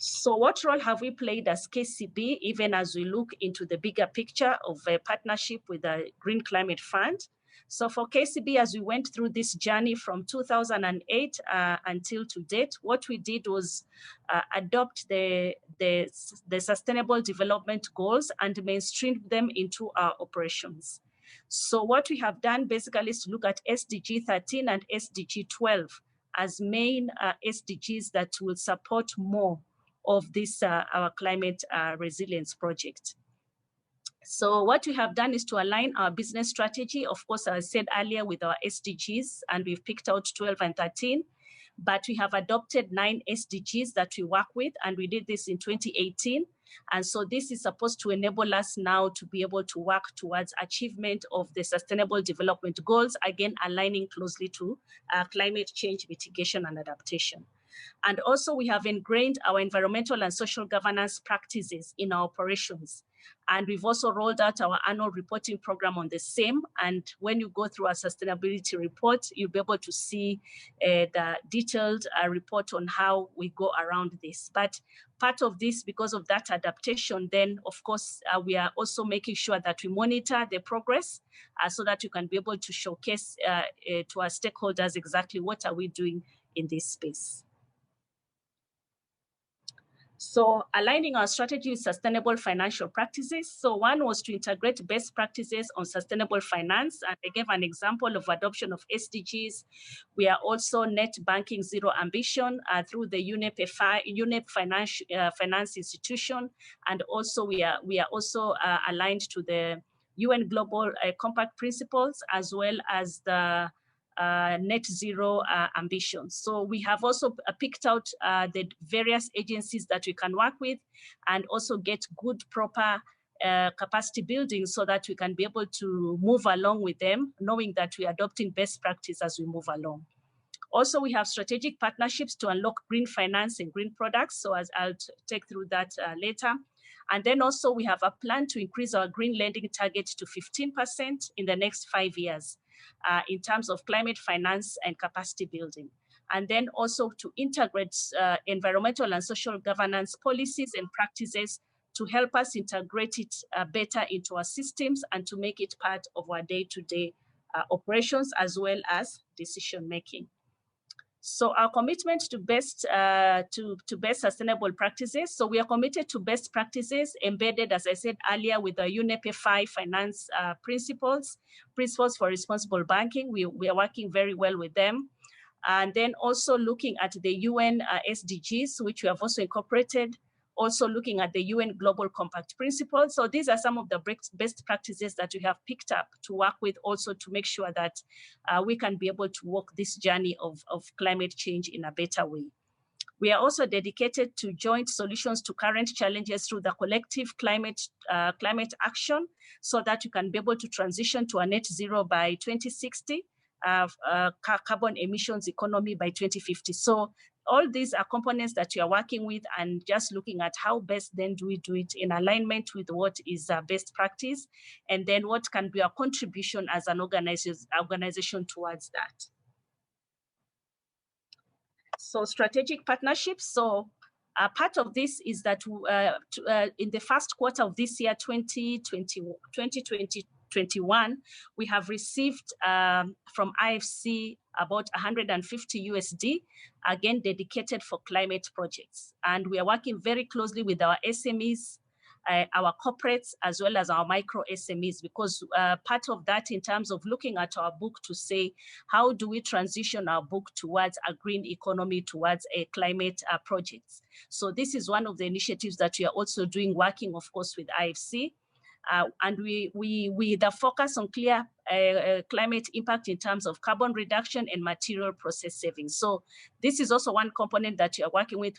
So what role have we played as KCB, even as we look into the bigger picture of a partnership with the Green Climate Fund? So for KCB, as we went through this journey from 2008 until to date, what we did was adopt the Sustainable Development Goals and mainstream them into our operations. So what we have done basically is to look at SDG 13 and SDG 12 as main SDGs that will support more of this our climate resilience project. So what we have done is to align our business strategy, of course, as I said earlier, with our SDGs, and we've picked out 12 and 13, but we have adopted 9 SDGs that we work with, and we did this in 2018. And so this is supposed to enable us now to be able to work towards achievement of the Sustainable Development Goals, again, aligning closely to climate change mitigation and adaptation. And also we have ingrained our environmental and social governance practices in our operations. And we've also rolled out our annual reporting program on the same. And when you go through our sustainability report, you'll be able to see the detailed report on how we go around this. But part of this, because of that adaptation, then of course, we are also making sure that we monitor the progress so that you can be able to showcase to our stakeholders exactly what are we doing in this space. So aligning our strategy with sustainable financial practices. So one was to integrate best practices on sustainable finance. And I gave an example of adoption of SDGs. We are also net banking zero ambition through the UNEP Finance Institution. And also we are also aligned to the UN Global Compact principles, as well as the net zero ambitions. So we have also picked out the various agencies that we can work with and also get good, proper capacity building so that we can be able to move along with them, knowing that we are adopting best practice as we move along. Also, we have strategic partnerships to unlock green finance and green products. So as I'll take through that later. And then also we have a plan to increase our green lending target to 15% in the next 5 years. In terms of climate finance and capacity building. And then also to integrate environmental and social governance policies and practices to help us integrate it better into our systems and to make it part of our day-to-day operations as well as decision-making. So our commitment to best sustainable practices. So we are committed to best practices embedded, as I said earlier, with the UNEP 5 finance principles for responsible banking. We are working very well with them. And then also looking at the UN SDGs, which we have also incorporated, also looking at the UN Global Compact principles. So these are some of the best practices that we have picked up to work with, also to make sure that we can be able to walk this journey of climate change in a better way. We are also dedicated to joint solutions to current challenges through the collective climate action, so that you can be able to transition to a net zero by 2060, carbon emissions economy by 2050. So all these are components that we are working with and just looking at how best then do we do it in alignment with what is best practice, and then what can be our contribution as an organization towards that. So strategic partnerships. So part of this is that in the first quarter of this year, 2021, we have received from IFC about 150 USD, again, dedicated for climate projects. And we are working very closely with our SMEs, our corporates, as well as our micro SMEs, because part of that in terms of looking at our book to say, how do we transition our book towards a green economy, towards a climate projects? So this is one of the initiatives that we are also doing, working, of course, with IFC. And we the focus on clear climate impact in terms of carbon reduction and material process savings. So this is also one component that you are working with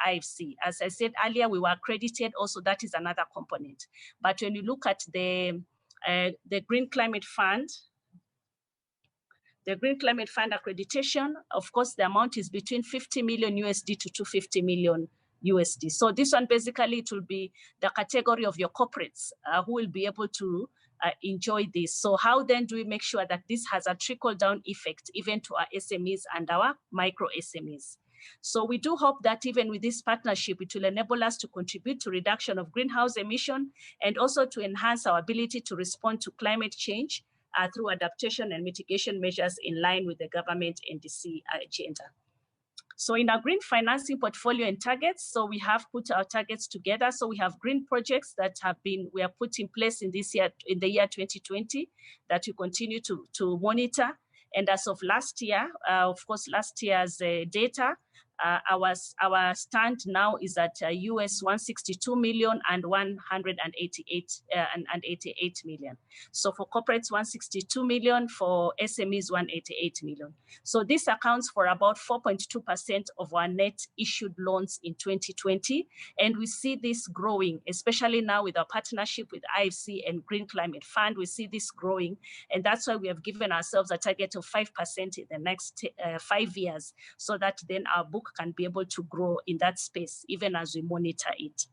IFC. As I said earlier, we were accredited, also that is another component. But when you look at the Green Climate Fund, the Green Climate Fund accreditation, of course, the amount is between 50 million USD to 250 million USD. So this one, basically, it will be the category of your corporates who will be able to enjoy this. So how then do we make sure that this has a trickle-down effect even to our SMEs and our micro SMEs? So we do hope that even with this partnership, it will enable us to contribute to reduction of greenhouse emission and also to enhance our ability to respond to climate change through adaptation and mitigation measures in line with the government NDC agenda. So in our green financing portfolio and targets, so we have put our targets together. So we have green projects that we have put in place in this year, in the year 2020, that we continue to monitor. And as of last year, of course, last year's data, our stand now is at US 162 million and 188 million. So for corporates, 162 million, for SMEs, 188 million. So this accounts for about 4.2% of our net issued loans in 2020. And we see this growing, especially now with our partnership with IFC and Green Climate Fund, we see this growing. And that's why we have given ourselves a target of 5% in the next 5 years, so that then our book can be able to grow in that space, even as we monitor it.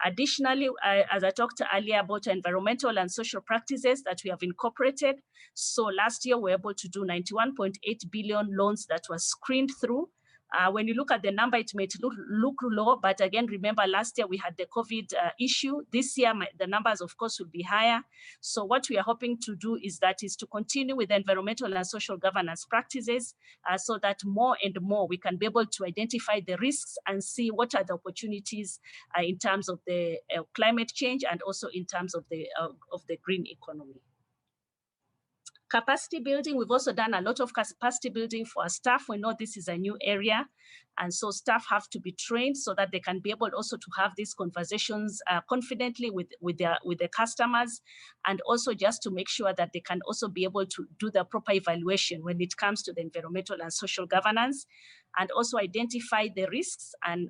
Additionally, as I talked earlier about environmental and social practices that we have incorporated. So last year, we were able to do 91.8 billion loans that were screened through. When you look at the number, it may look low, but again, remember last year we had the COVID issue. This year, the numbers, of course, will be higher. So what we are hoping to do is to continue with environmental and social governance practices so that more and more we can be able to identify the risks and see what are the opportunities in terms of the climate change and also in terms of the green economy. Capacity building, we've also done a lot of capacity building for our staff. We know this is a new area, and so staff have to be trained so that they can be able also to have these conversations confidently with the customers, and also just to make sure that they can also be able to do the proper evaluation when it comes to the environmental and social governance, and also identify the risks and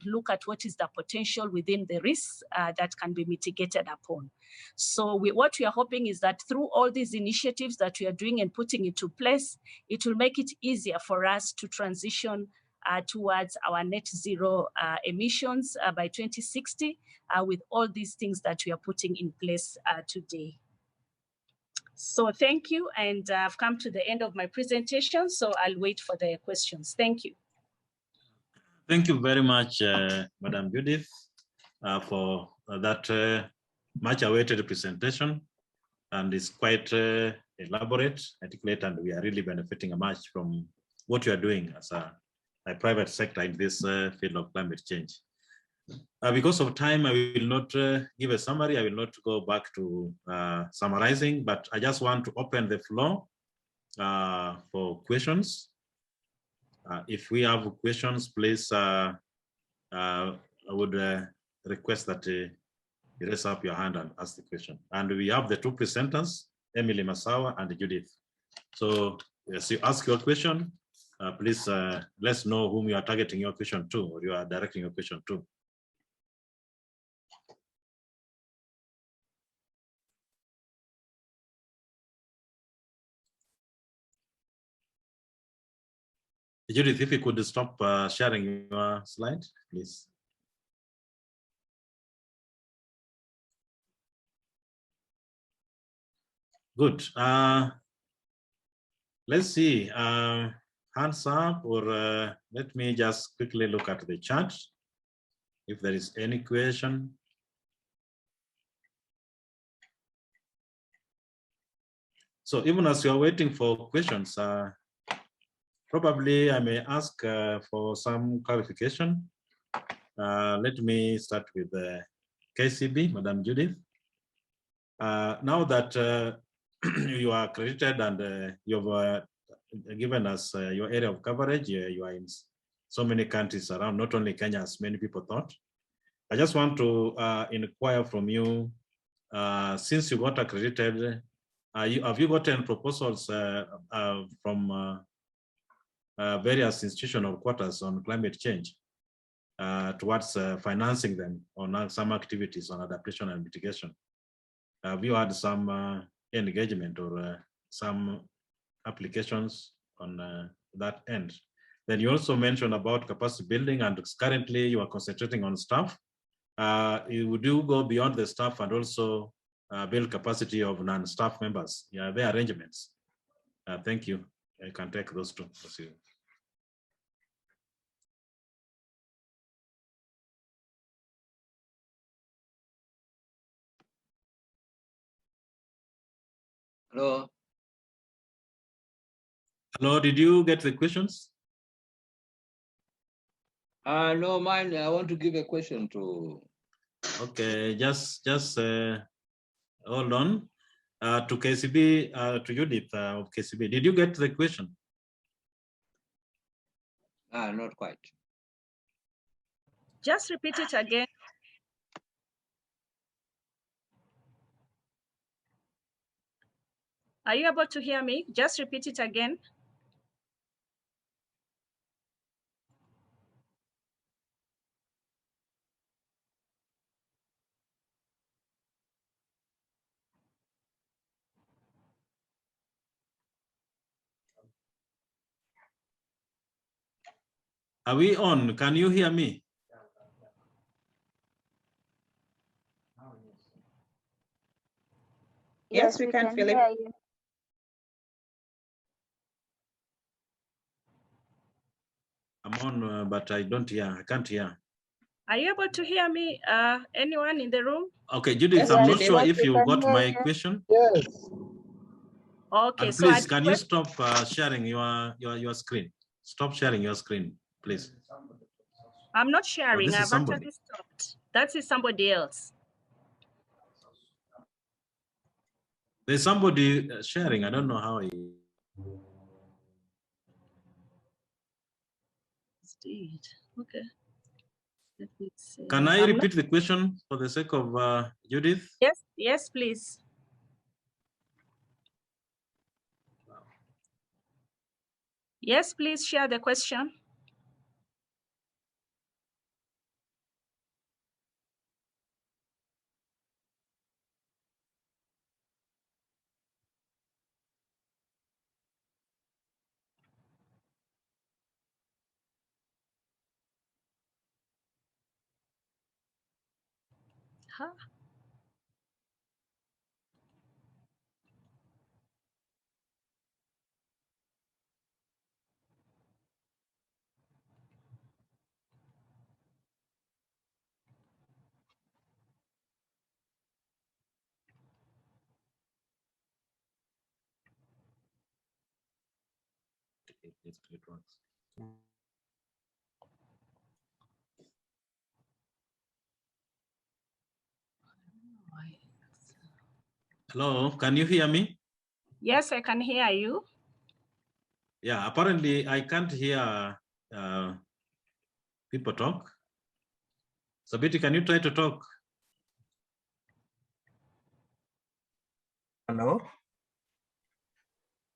look at what is the potential within the risks that can be mitigated upon. So what we are hoping is that through all these initiatives that we are doing and putting into place, it will make it easier for us to transition towards our net zero emissions by 2060 with all these things that we are putting in place today. So thank you, and I've come to the end of my presentation, so I'll wait for the questions. Thank you. Thank you very much, Madam Judith, for that much awaited presentation, and it's quite elaborate, articulate, and we are really benefiting much from what you are doing as a private sector in this field of climate change. Because of time, I will not give a summary. I will not go back to summarizing, but I just want to open the floor for questions. If we have questions, please, I would request that you raise up your hand and ask the question. And we have the two presenters, Emily Masawa and Judith. So as you ask your question, please let's know whom you are targeting your question to, or you are directing your question to. Judith, if you could stop sharing your slide, please. Good. Let's see. Hands up, or let me just quickly look at the chat if there is any question. So even as you are waiting for questions, probably I may ask for some clarification. Let me start with KCB, Madam Judith. Now that you are accredited and you've given us your area of coverage, you are in so many countries around, not only Kenya, as many people thought. I just want to inquire from you, since you got accredited, have you gotten proposals from various institutional quarters on climate change towards financing them on some activities on adaptation and mitigation? Have you had some engagement or some applications on that end? Then you also mentioned about capacity building, and currently you are concentrating on staff. Would you go beyond the staff and also build capacity of non-staff members? Yeah, their arrangements. Thank you. I can take those two. Hello. Hello, did you get the questions? No, mine, I want to give a question to. Okay, just hold on. To KCB, to Judith of KCB, did you get the question? Not quite. Just repeat it again. Are you able to hear me? Just repeat it again. Are we on? Can you hear me? Yes, we can, Philip. Hear you. I'm on, but I don't hear. I can't hear. Are you able to hear me? Anyone in the room? Okay, Judith, Yes, I'm not Judith. sure Yes, if we you can got hear my you. question. Yes. Okay, And so please, can you stop sharing your screen? Stop sharing your screen, please. I'm not sharing. this is I've somebody. actually stopped. That is somebody else. There's somebody sharing. I don't know how he. Indeed. Okay. Let me see. Can I I'm repeat the question for the sake of Judith? Yes, yes, please. Yes, please share the question. Huh? Hello, can you hear me? Yes, I can hear you. Yeah, apparently I can't hear people talk. Sabiti, can you try to talk? Hello?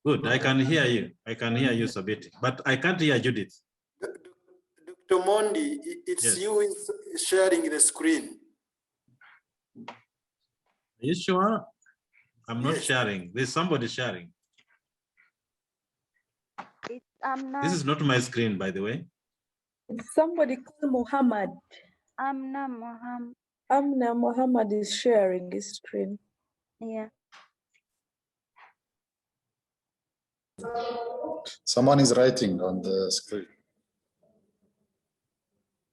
Good, I can hear you. I can hear you, Sabiti, but I can't hear Judith. Dr. Mondi, it's Yes. you is sharing the screen. Are you sure? I'm not Yes. sharing. There's somebody sharing. Amna. This is not my screen, by the way. It's somebody called Muhammad. Amna Muhammad. Amna Muhammad is sharing his screen. Yeah. Someone is writing on the screen.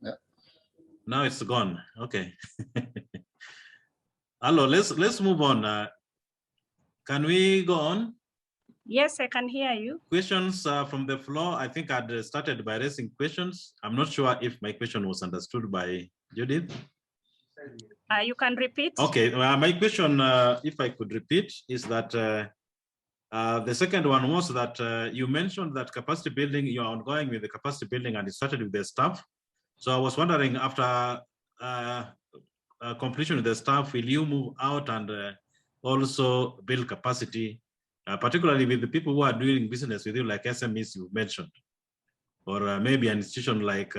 Yeah. Now it's gone. Okay. Hello, let's move on. Can we go on? Yes, I can hear you. Questions from the floor. I think I'd started by raising questions. I'm not sure if my question was understood by Judith. You can repeat. Okay, my question, if I could repeat, is that the second one was that you mentioned that capacity building, you're ongoing with the capacity building and it started with the staff. So I was wondering, after completion with the staff, will you move out and also build capacity, particularly with the people who are doing business with you, like SMEs you mentioned, or maybe an institution like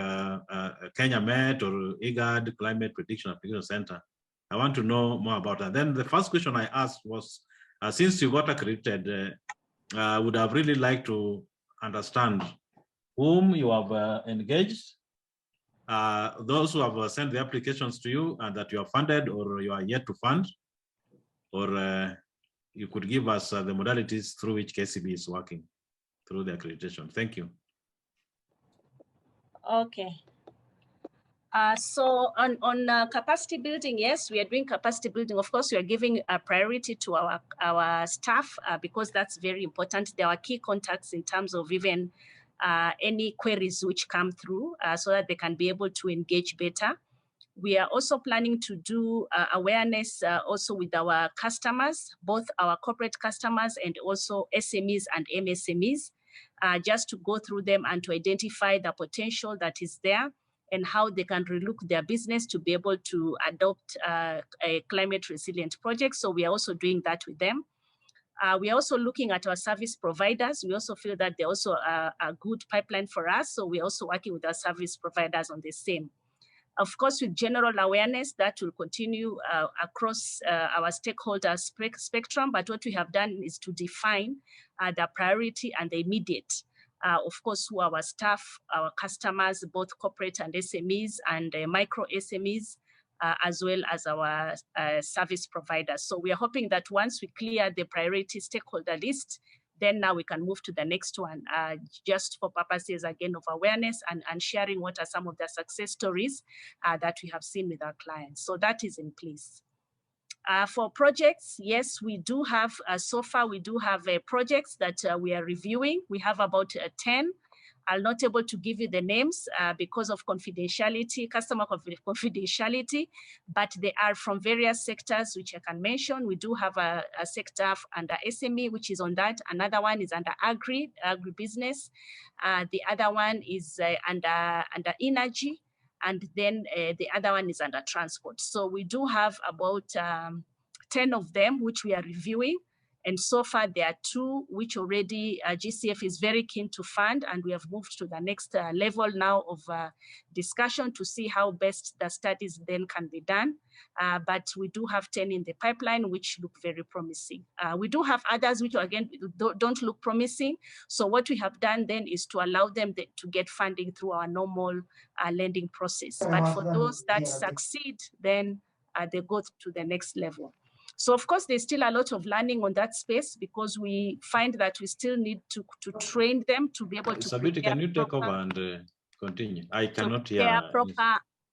Kenya Met or IGAD, Climate Prediction Application Center? I want to know more about that. Then the first question I asked was, since you got accredited, I would have really liked to understand whom you have engaged, those who have sent the applications to you and that you have funded or you are yet to fund, or you could give us the modalities through which KCB is working through the accreditation. Thank you. Okay. So on capacity building, yes, we are doing capacity building. Of course, we are giving a priority to our staff because that's very important. They are key contacts in terms of even any queries which come through so that they can be able to engage better. We are also planning to do awareness also with our customers, both our corporate customers and also SMEs and MSMEs, just to go through them and to identify the potential that is there and how they can relook their business to be able to adopt a climate resilient project. So we are also doing that with them. We are also looking at our service providers. We also feel that they're also a good pipeline for us. So we're also working with our service providers on the same. Of course, with general awareness, that will continue across our stakeholder spectrum. But what we have done is to define the priority and the immediate. Of course, who our staff, our customers, both corporate and SMEs and micro SMEs, as well as our service providers. So we are hoping that once we clear the priority stakeholder list, then now we can move to the next one, just for purposes again of awareness and sharing what are some of the success stories that we have seen with our clients. So that is in place. For projects, yes, we do have, so far we do have projects that we are reviewing. We have about 10. I'm not able to give you the names because of confidentiality, customer confidentiality, but they are from various sectors which I can mention. We do have a sector under SME, which is on that. Another one is under agribusiness. The other one is under energy. And then the other one is under transport. So we do have about 10 of them, which we are reviewing. And so far, there are 2 which already GCF is very keen to fund, and we have moved to the next level now of discussion to see how best the studies then can be done. But we do have 10 in the pipeline, which look very promising. We do have others which, again, don't look promising. So what we have done then is to allow them to get funding through our normal lending process. But for those that succeed, then they go to the next level. So of course, there's still a lot of learning on that space because we find that we still need to train them to be able to Sabiti, can you take over and continue? I cannot hear.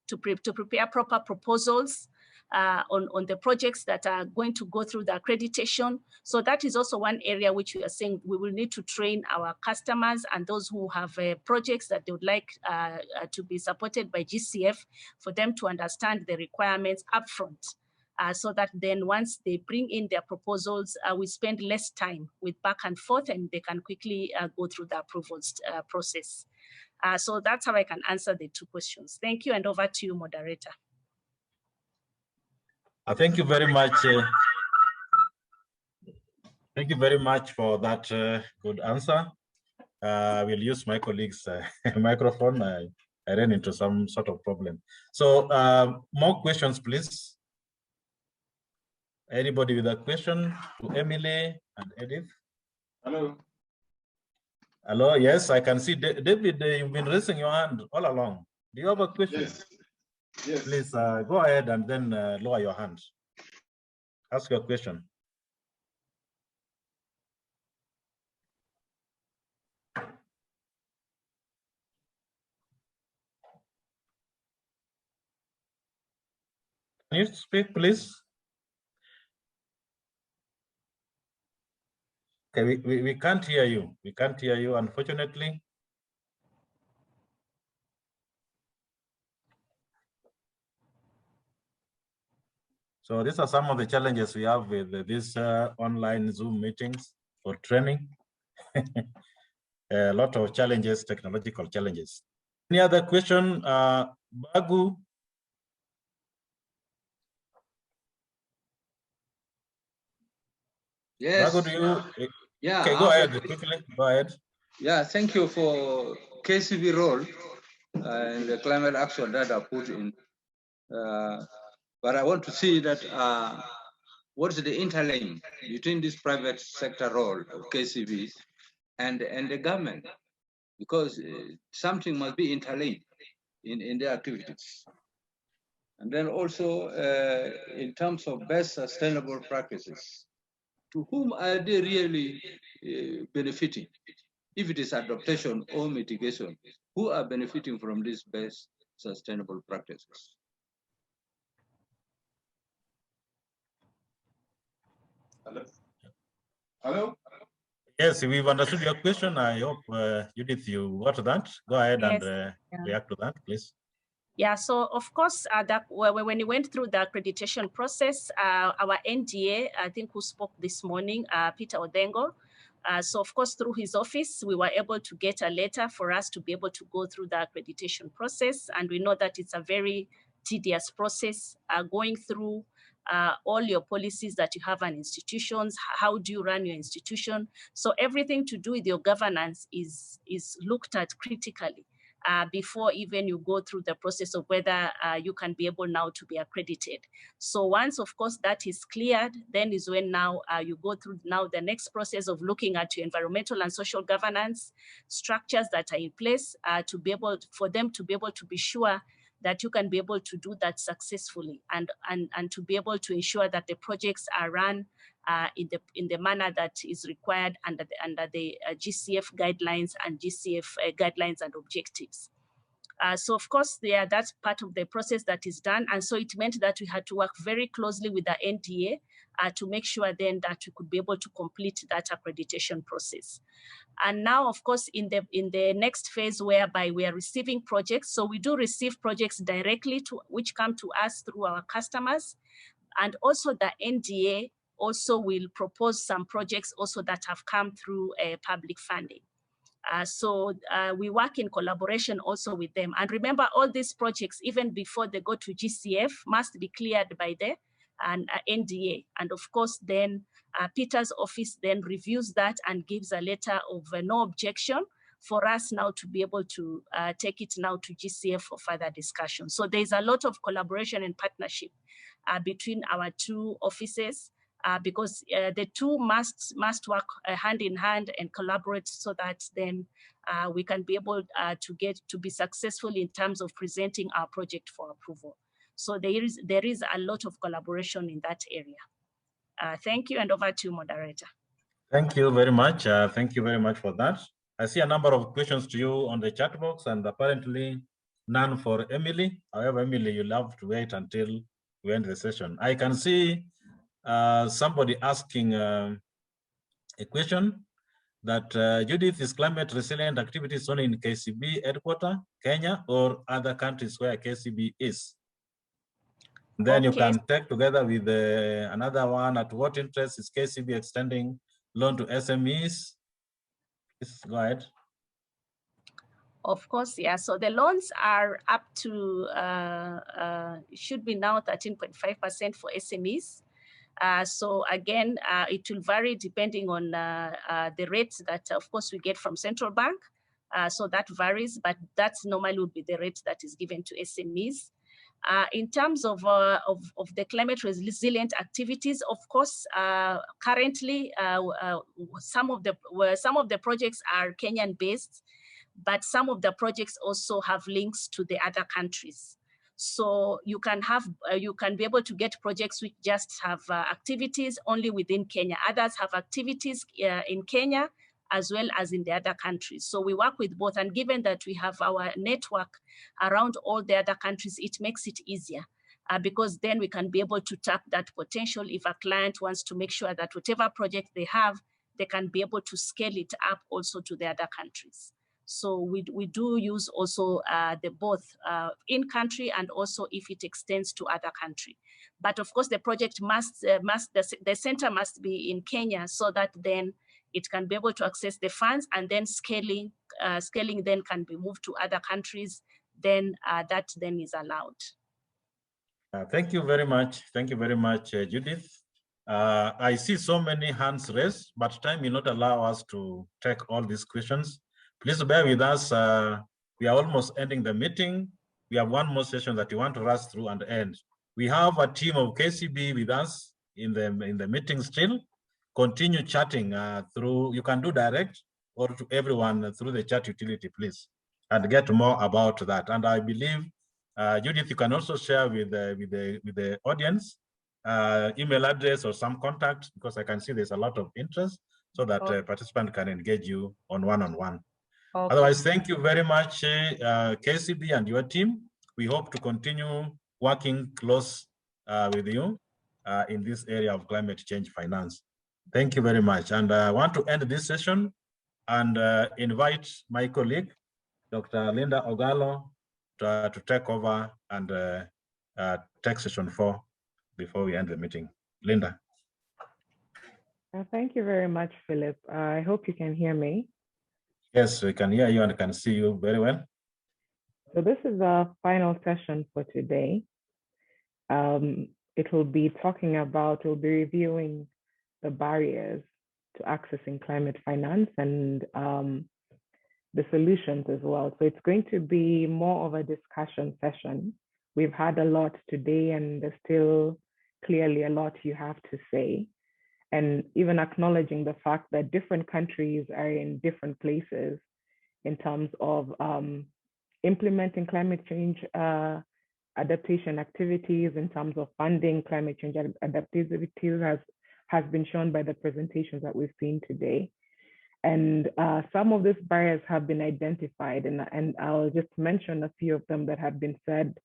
To prepare proper proposals on the projects that are going to go through the accreditation. So that is also one area which we are saying we will need to train our customers and those who have projects that they would like to be supported by GCF for them to understand the requirements upfront. So that then once they bring in their proposals, we spend less time with back and forth and they can quickly go through the approvals process. So that's how I can answer the 2 questions. Thank you, and over to you, moderator. Thank you very much. Thank you very much for that good answer. I will use my colleague's microphone. I ran into some sort of problem. So more questions, please. Anybody with a question to Emily and Edith? Hello. Hello, yes, I can see. David, you've been raising your hand all along. Do you have a question? Yes. Yes. Please go ahead and then lower your hand. Ask your question. Can you speak, please? Okay, we can't hear you. We can't hear you, unfortunately. So these are some of the challenges we have with these online Zoom meetings for training. A lot of challenges, technological challenges. Any other question, Bagu? Yes. Bagu, do you? Yeah. Okay, go ahead quickly. Go ahead. Yeah, thank you for KCB role and the climate action that I put in. But I want to see that what is the interlink between this private sector role of KCB and the government, because something must be interlinked in their activities. And then also in terms of best sustainable practices, to whom are they really benefiting? If it is adaptation or mitigation, who are benefiting from these best sustainable practices? Hello? Hello? Yes, we've understood your question. I hope, Judith, you got that. Go ahead Yes. and react to that, please. Yeah, so of course, when you went through the accreditation process, our NDA, I think who spoke this morning, Peter Odengo, so of course, through his office, we were able to get a letter for us to be able to go through the accreditation process. And we know that it's a very tedious process going through all your policies that you have on institutions. How do you run your institution? So everything to do with your governance is looked at critically. Before even you go through the process of whether you can be able now to be accredited. So once, of course, that is cleared, then is when now you go through now the next process of looking at your environmental and social governance structures that are in place to be able, for them to be able to be sure that you can be able to do that successfully and to be able to ensure that the projects are run in the manner that is required under the GCF guidelines and GCF guidelines and objectives. So of course, that's part of the process that is done. And so it meant that we had to work very closely with the NDA to make sure then that we could be able to complete that accreditation process. And now, of course, in the next phase whereby we are receiving projects, so we do receive projects directly which come to us through our customers. And also the NDA also will propose some projects also that have come through public funding. So we work in collaboration also with them. And remember, all these projects, even before they go to GCF, must be cleared by the NDA. And of course, then Peter's office then reviews that and gives a letter of no objection for us now to be able to take it now to GCF for further discussion. So there's a lot of collaboration and partnership between our two offices. Because the two must work hand in hand and collaborate so that then we can be able to be successful in terms of presenting our project for approval. So there is a lot of collaboration in that area. Thank you, and over to you, moderator. Thank you very much. Thank you very much for that. I see a number of questions to you on the chat box, and apparently none for Emily. However, Emily, you'll have to wait until we end the session. I can see somebody asking a question that Judith, is climate resilient activities only in KCB headquarters, Kenya, or other countries where KCB is? Then you can take together with another one, at what interest is KCB extending loan to SMEs? Please go ahead. Of course, yeah. So the loans are up to, should be now 13.5% for SMEs. So again, it will vary depending on the rates that, of course, we get from central bank. So that varies, but that's normally would be the rate that is given to SMEs. In terms of the climate resilient activities, of course, currently some of the projects are Kenyan based, but some of the projects also have links to the other countries. So you can be able to get projects which just have activities only within Kenya. Others have activities in Kenya as well as in the other countries. So we work with both, and given that we have our network around all the other countries, it makes it easier because then we can be able to tap that potential if a client wants to make sure that whatever project they have, they can be able to scale it up also to the other countries. So we do use also the both in country and also if it extends to other country. But of course the project the center must be in Kenya so that then it can be able to access the funds, and then scaling then can be moved to other countries, then that then is allowed. Thank you very much. Thank you very much, Judith. I see so many hands raised, but time will not allow us to take all these questions. Please bear with us. We are almost ending the meeting. We have one more session that we want to rush through and end. We have a team of KCB with us in the meeting still. Continue chatting through, you can do direct or to everyone through the chat utility, please, and get more about that. And I believe, Judith, you can also share with the audience email address or some contact, because I can see there's a lot of interest, so that participant can engage you on one-on-one. Okay. Otherwise, thank you very much, KCB and your team. We hope to continue working close with you in this area of climate change finance. Thank you very much. And I want to end this session and invite my colleague, Dr. Linda Ogalo, to take over and take session 4 before we end the meeting. Linda. Thank you very much, Philip. I hope you can hear me. Yes, we can hear you and can see you very well. So this is our final session for today. It will be talking about, we'll be reviewing the barriers to accessing climate finance and the solutions as well. So it's going to be more of a discussion session. We've had a lot today and there's still clearly a lot you have to say. And even acknowledging the fact that different countries are in different places in terms of implementing climate change adaptation activities in terms of funding climate change adaptability has been shown by the presentations that we've seen today. And some of these barriers have been identified, and I'll just mention a few of them that have been said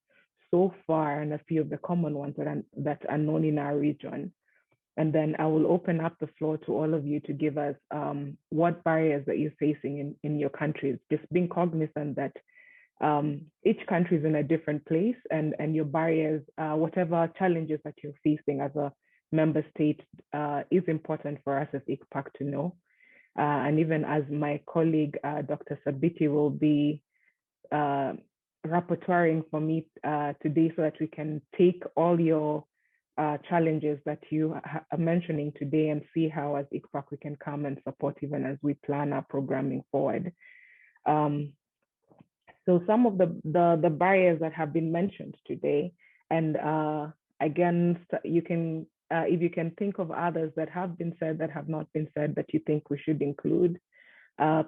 so far and a few of the common ones that are known in our region. And then I will open up the floor to all of you to give us what barriers that you're facing in your countries, just being cognizant that each country is in a different place, and your barriers, whatever challenges that you're facing as a member state is important for us as ICPAC to know. And even as my colleague, Dr. Sabiti, will be rapporteuring for me today so that we can take all your challenges that you are mentioning today and see how as ICPAC we can come and support even as we plan our programming forward. So some of the barriers that have been mentioned today, and again, you can, if you can think of others that have been said that have not been said that you think we should include,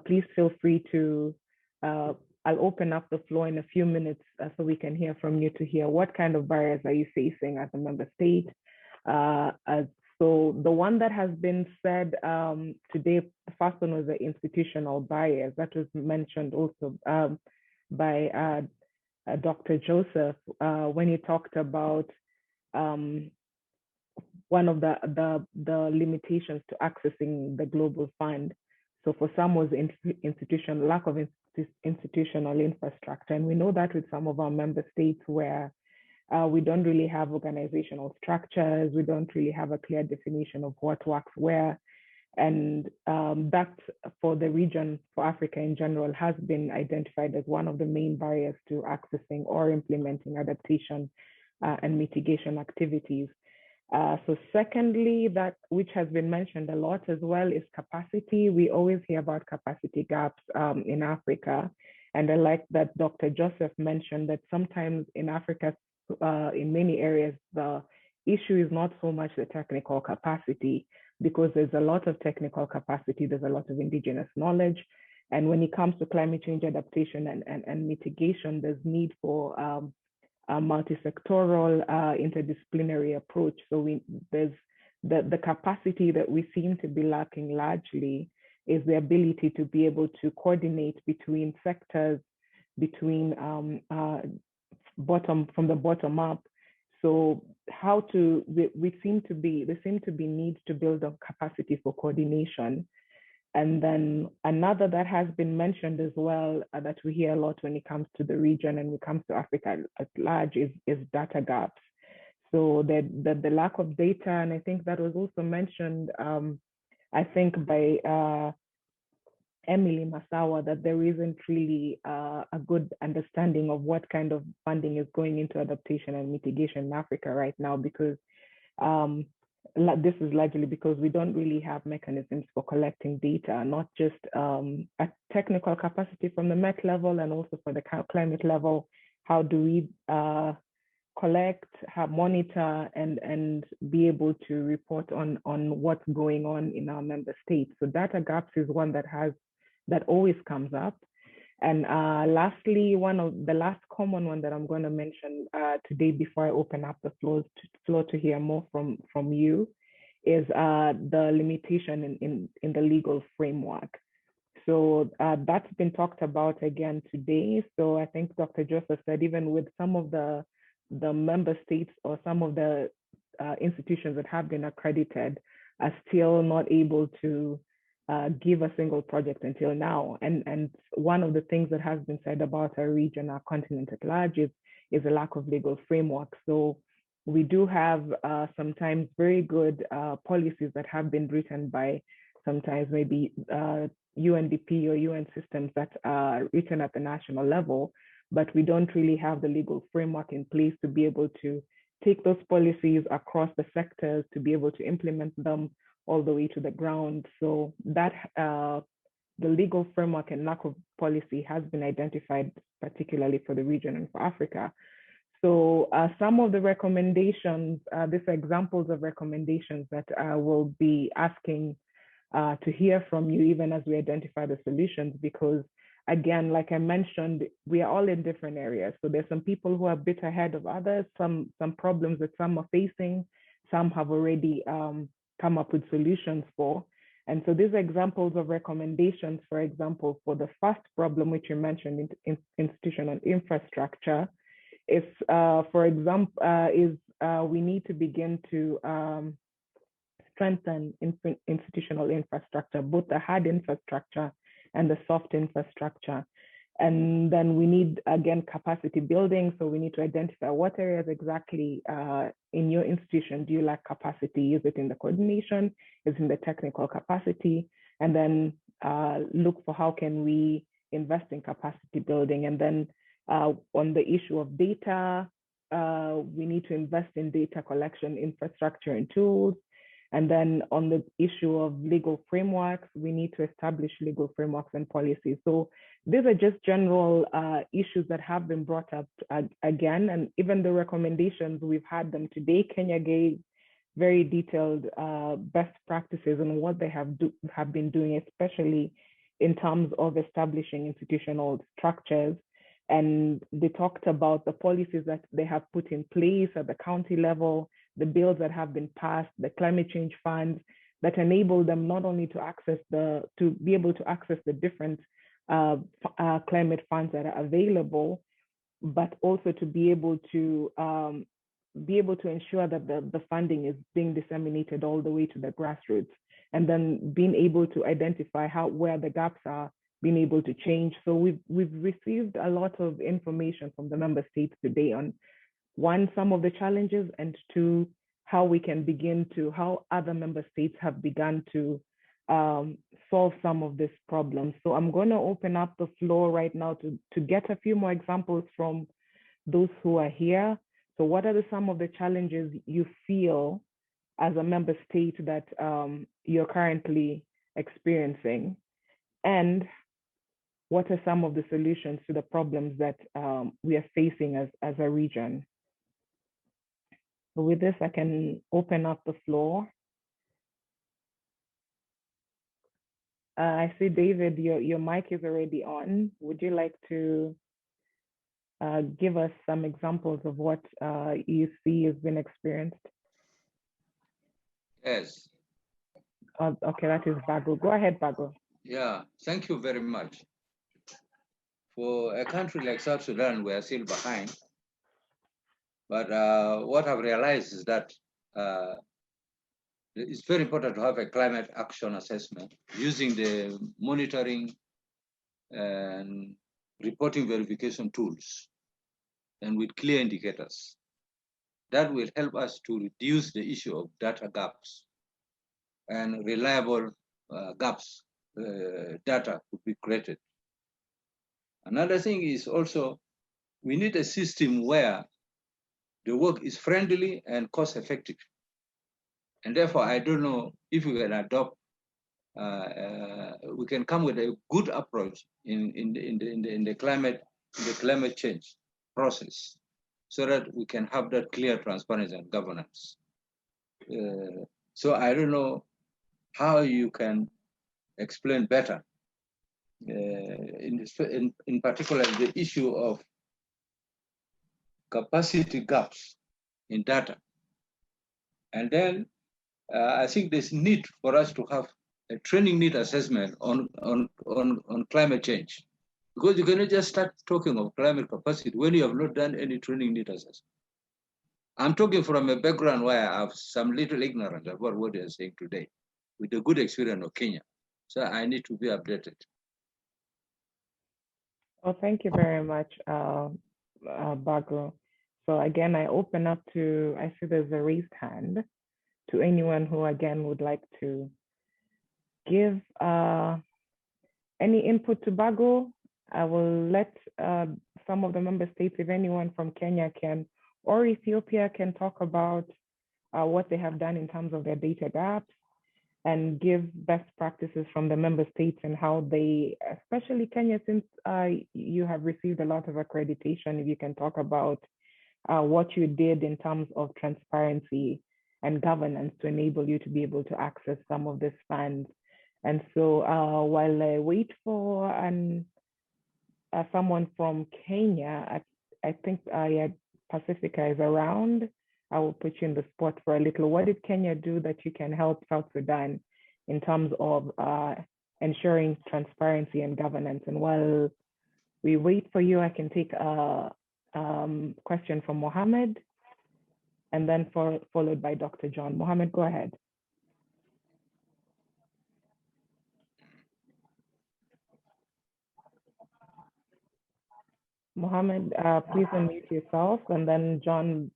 please feel free to, I'll open up the floor in a few minutes so we can hear from you to hear what kind of barriers are you facing as a member state. So the one that has been said today, the first one was the institutional barriers that was mentioned also by Dr. Joseph when he talked about one of the limitations to accessing the global fund. So for some was lack of institutional infrastructure. And we know that with some of our member states where we don't really have organizational structures, we don't really have a clear definition of what works where. And that for the region, for Africa in general, has been identified as one of the main barriers to accessing or implementing adaptation and mitigation activities. So secondly, that which has been mentioned a lot as well is capacity. We always hear about capacity gaps in Africa. And I like that Dr. Joseph mentioned that sometimes in Africa, in many areas, the issue is not so much the technical capacity, because there's a lot of technical capacity, there's a lot of indigenous knowledge. And when it comes to climate change adaptation and mitigation, there's need for a multi-sectoral, interdisciplinary approach. So there's the capacity that we seem to be lacking largely is the ability to be able to coordinate between sectors, between from the bottom up. So how to, there seem to be needs to build up capacity for coordination. And then another that has been mentioned as well that we hear a lot when it comes to the region and when it comes to Africa at large is data gaps. So the lack of data, and I think that was also mentioned, I think by Emily Masawa, that there isn't really a good understanding of what kind of funding is going into adaptation and mitigation in Africa right now, because this is largely because we don't really have mechanisms for collecting data, not just a technical capacity from the Met level and also for the climate level. How do we collect, monitor, and be able to report on what's going on in our member states? So data gaps is one that always comes up. And lastly, one of the last common one that I'm going to mention today before I open up the floor to hear more from you is the limitation in the legal framework. So that's been talked about again today. So I think Dr. Joseph said even with some of the member states or some of the institutions that have been accredited are still not able to give a single project until now. And one of the things that has been said about our region, our continent at large, is a lack of legal framework. So we do have sometimes very good policies that have been written by sometimes maybe UNDP or UN systems that are written at the national level, but we don't really have the legal framework in place to be able to take those policies across the sectors, to be able to implement them all the way to the ground. So that the legal framework and lack of policy has been identified, particularly for the region and for Africa. So some of the recommendations, these are examples of recommendations that I will be asking to hear from you, even as we identify the solutions, because again, like I mentioned, we are all in different areas. So there's some people who are a bit ahead of others, some problems that some are facing, some have already come up with solutions for. And so these are examples of recommendations, for example, for the first problem, which you mentioned, institutional infrastructure, is, for example, we need to begin to strengthen institutional infrastructure, both the hard infrastructure and the soft infrastructure. And then we need, again, capacity building. So we need to identify what areas exactly in your institution do you lack capacity? Is it in the coordination? Is it in the technical capacity? And then look for how can we invest in capacity building. And then on the issue of data, we need to invest in data collection infrastructure and tools. And then on the issue of legal frameworks, we need to establish legal frameworks and policies. So these are just general issues that have been brought up again, and even the recommendations, we've had them today. Kenya gave very detailed best practices on what they have been doing, especially in terms of establishing institutional structures. And they talked about the policies that they have put in place at the county level, the bills that have been passed, the climate change funds that enable them not only to be able to access the different climate funds that are available, but also to be able to ensure that the funding is being disseminated all the way to the grassroots, and then being able to identify where the gaps are, being able to change. So we've received a lot of information from the member states today on, one, some of the challenges, and two, how we can begin to, how other member states have begun to solve some of these problems. So I'm going to open up the floor right now to get a few more examples from those who are here. So what are some of the challenges you feel as a member state that you're currently experiencing? And what are some of the solutions to the problems that we are facing as a region? So with this, I can open up the floor. I see, David, your mic is already on. Would you like to give us some examples of what you see has been experienced? Yes. Okay, that is Bago. Go ahead, Bago. Yeah, thank you very much. For a country like South Sudan, we are still behind. But what I've realized is that it's very important to have a climate action assessment using the monitoring and reporting verification tools and with clear indicators. That will help us to reduce the issue of data gaps and reliable gaps data to be created. Another thing is also, we need a system where the work is friendly and cost effective. And therefore, I don't know if we can adopt, we can come with a good approach in the climate change process, so that we can have that clear transparency and governance. So I don't know how you can explain better, in particular, the issue of capacity gaps in data. And then I think there's need for us to have a training need assessment on climate change, because you cannot just start talking of climate capacity when you have not done any training need assessment. I'm talking from a background where I have some little ignorance about what you're saying today, with the good experience of Kenya. So I need to be updated. Well, thank you very much, Bagro. So again, I open up to, I see there's a raised hand, to anyone who again would like to give any input to Bago. I will let some of the member states, if anyone from Kenya can, or Ethiopia can talk about what they have done in terms of their data gaps, and give best practices from the member states and how they, especially Kenya, since you have received a lot of accreditation, if you can talk about what you did in terms of transparency and governance to enable you to be able to access some of these funds. And so while I wait for someone from Kenya, I think yeah, Pacifica is around. I will put you in the spot for a little. What did Kenya do that you can help South Sudan in terms of ensuring transparency and governance? And while we wait for you, I can take a question from Mohammed, and then followed by Dr. John. Mohammed, go ahead. Mohammed, please unmute yourself, and then John,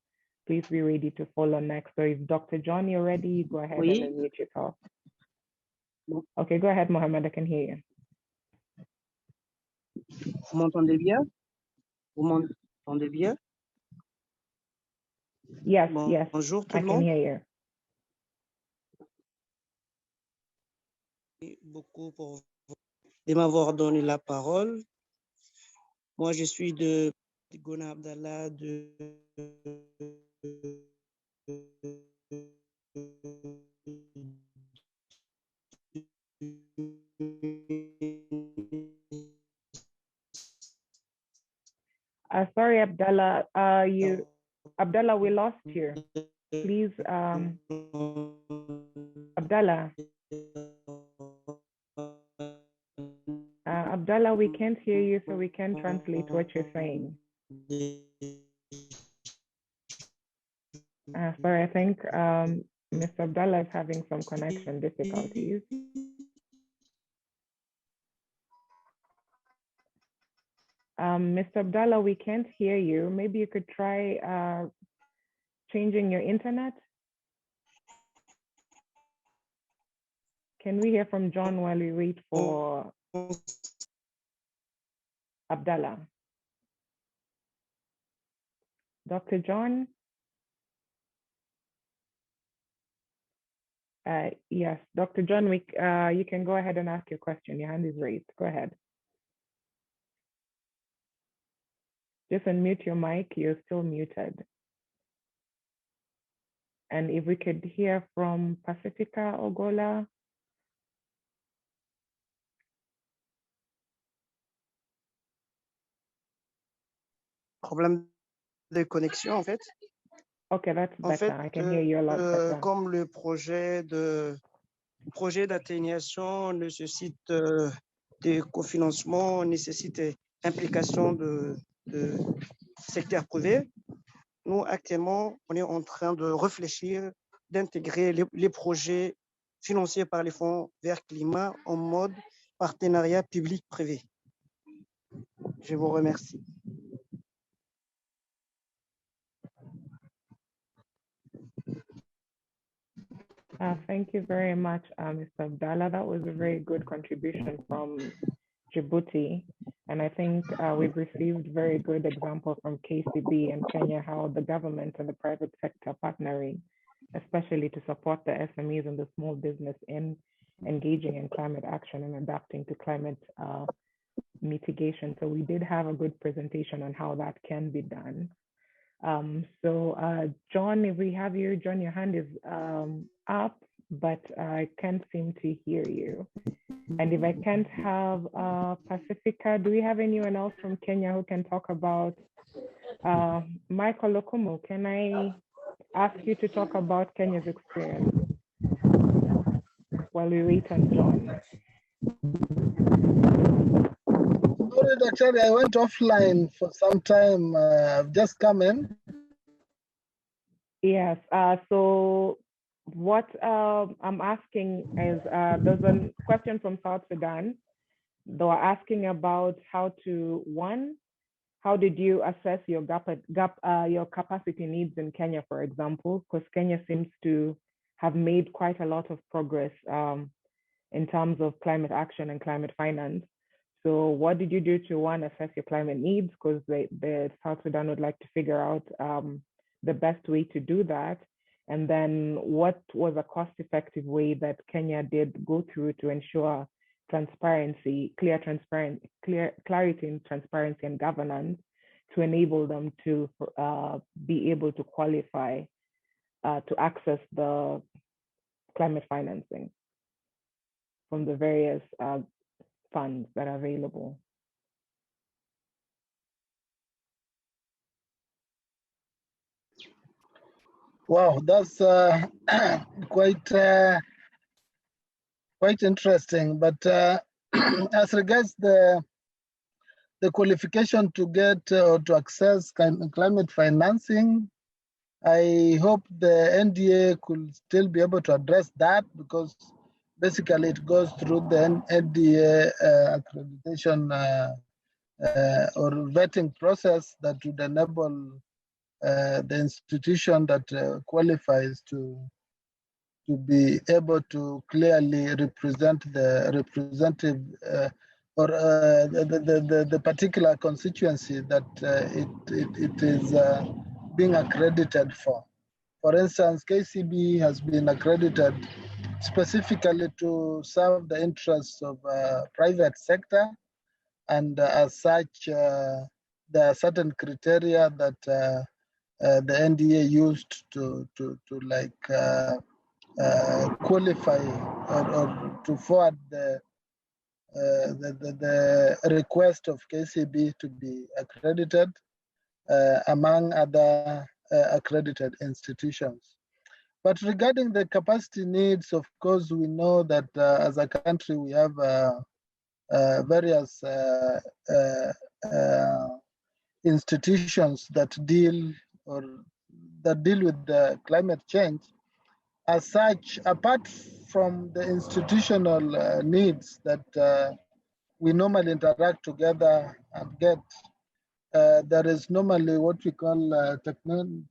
please be ready to follow next. So if Dr. John, you're ready, go ahead and unmute yourself. Okay, go ahead, Mohammed, I can hear you. Vous m'entendez bien? Vous m'entendez bien? Yes, yes, Bonjour tout I le can monde. hear you. Beaucoup de m'avoir donné la parole. Moi, je suis de Gona Abdallah de Sorry, Abdallah. Abdallah, we lost you. Please, Abdallah. Abdallah, we can't hear you, so we can't translate what you're saying. Sorry, I think Mr. Abdallah is having some connection difficulties. Mr. Abdallah, we can't hear you. Maybe you could try changing your internet. Can we hear from John while we wait for Abdallah? Dr. John? Yes, Dr. John, you can go ahead and ask your question. Your hand is raised. Go ahead. Just unmute your mic. You're still muted. And if we could hear from Pacifica Ogola. Problème de connexion, en fait. Okay, that's better. En fait, I can hear you a lot better. comme le projet d'atténuation nécessite des cofinancements, nécessite implication de secteur privé, nous, actuellement, on est en train de réfléchir, d'intégrer les projets financés par les fonds verts climat en mode partenariat public-privé. Je vous remercie. Thank you very much, Mr. Abdallah. That was a very good contribution from Djibouti. And I think we've received very good examples from KCB and Kenya, how the government and the private sector partnering, especially to support the SMEs and the small business in engaging in climate action and adapting to climate mitigation. So we did have a good presentation on how that can be done. John, if we have you, John, your hand is up, but I can't seem to hear you. And if I can't have Pacifica, do we have anyone else from Kenya who can talk about Michael Lokumu? Can I ask you to talk about Kenya's experience while we wait on John? Sorry, Doctor, I went offline for some time. I've just come in. Yes. So what I'm asking is, there's a question from South Sudan. They were asking about how did you assess your your capacity needs in Kenya, for example, because Kenya seems to have made quite a lot of progress in terms of climate action and climate finance. So what did you do to assess your climate needs? Because the South Sudan would like to figure out the best way to do that. And then what was a cost-effective way that Kenya did go through to ensure transparency, clarity in transparency and governance to enable them to be able to qualify to access the climate financing from the various funds that are available. Wow, that's quite quite interesting. But as regards the qualification to get or to access climate financing, I hope the NDA could still be able to address that, because basically it goes through the NDA accreditation or vetting process that would enable the institution that qualifies to be able to clearly represent the representative or the particular constituency that it is being accredited for. For instance, KCB has been accredited specifically to serve the interests of private sector, and as such, there are certain criteria that the NDA used to qualify or to forward the request of KCB to be accredited, among other accredited institutions. But regarding the capacity needs, of course, we know that as a country we have various institutions that deal with the climate change. As such, apart from the institutional needs that we normally interact together and get, there is normally what we call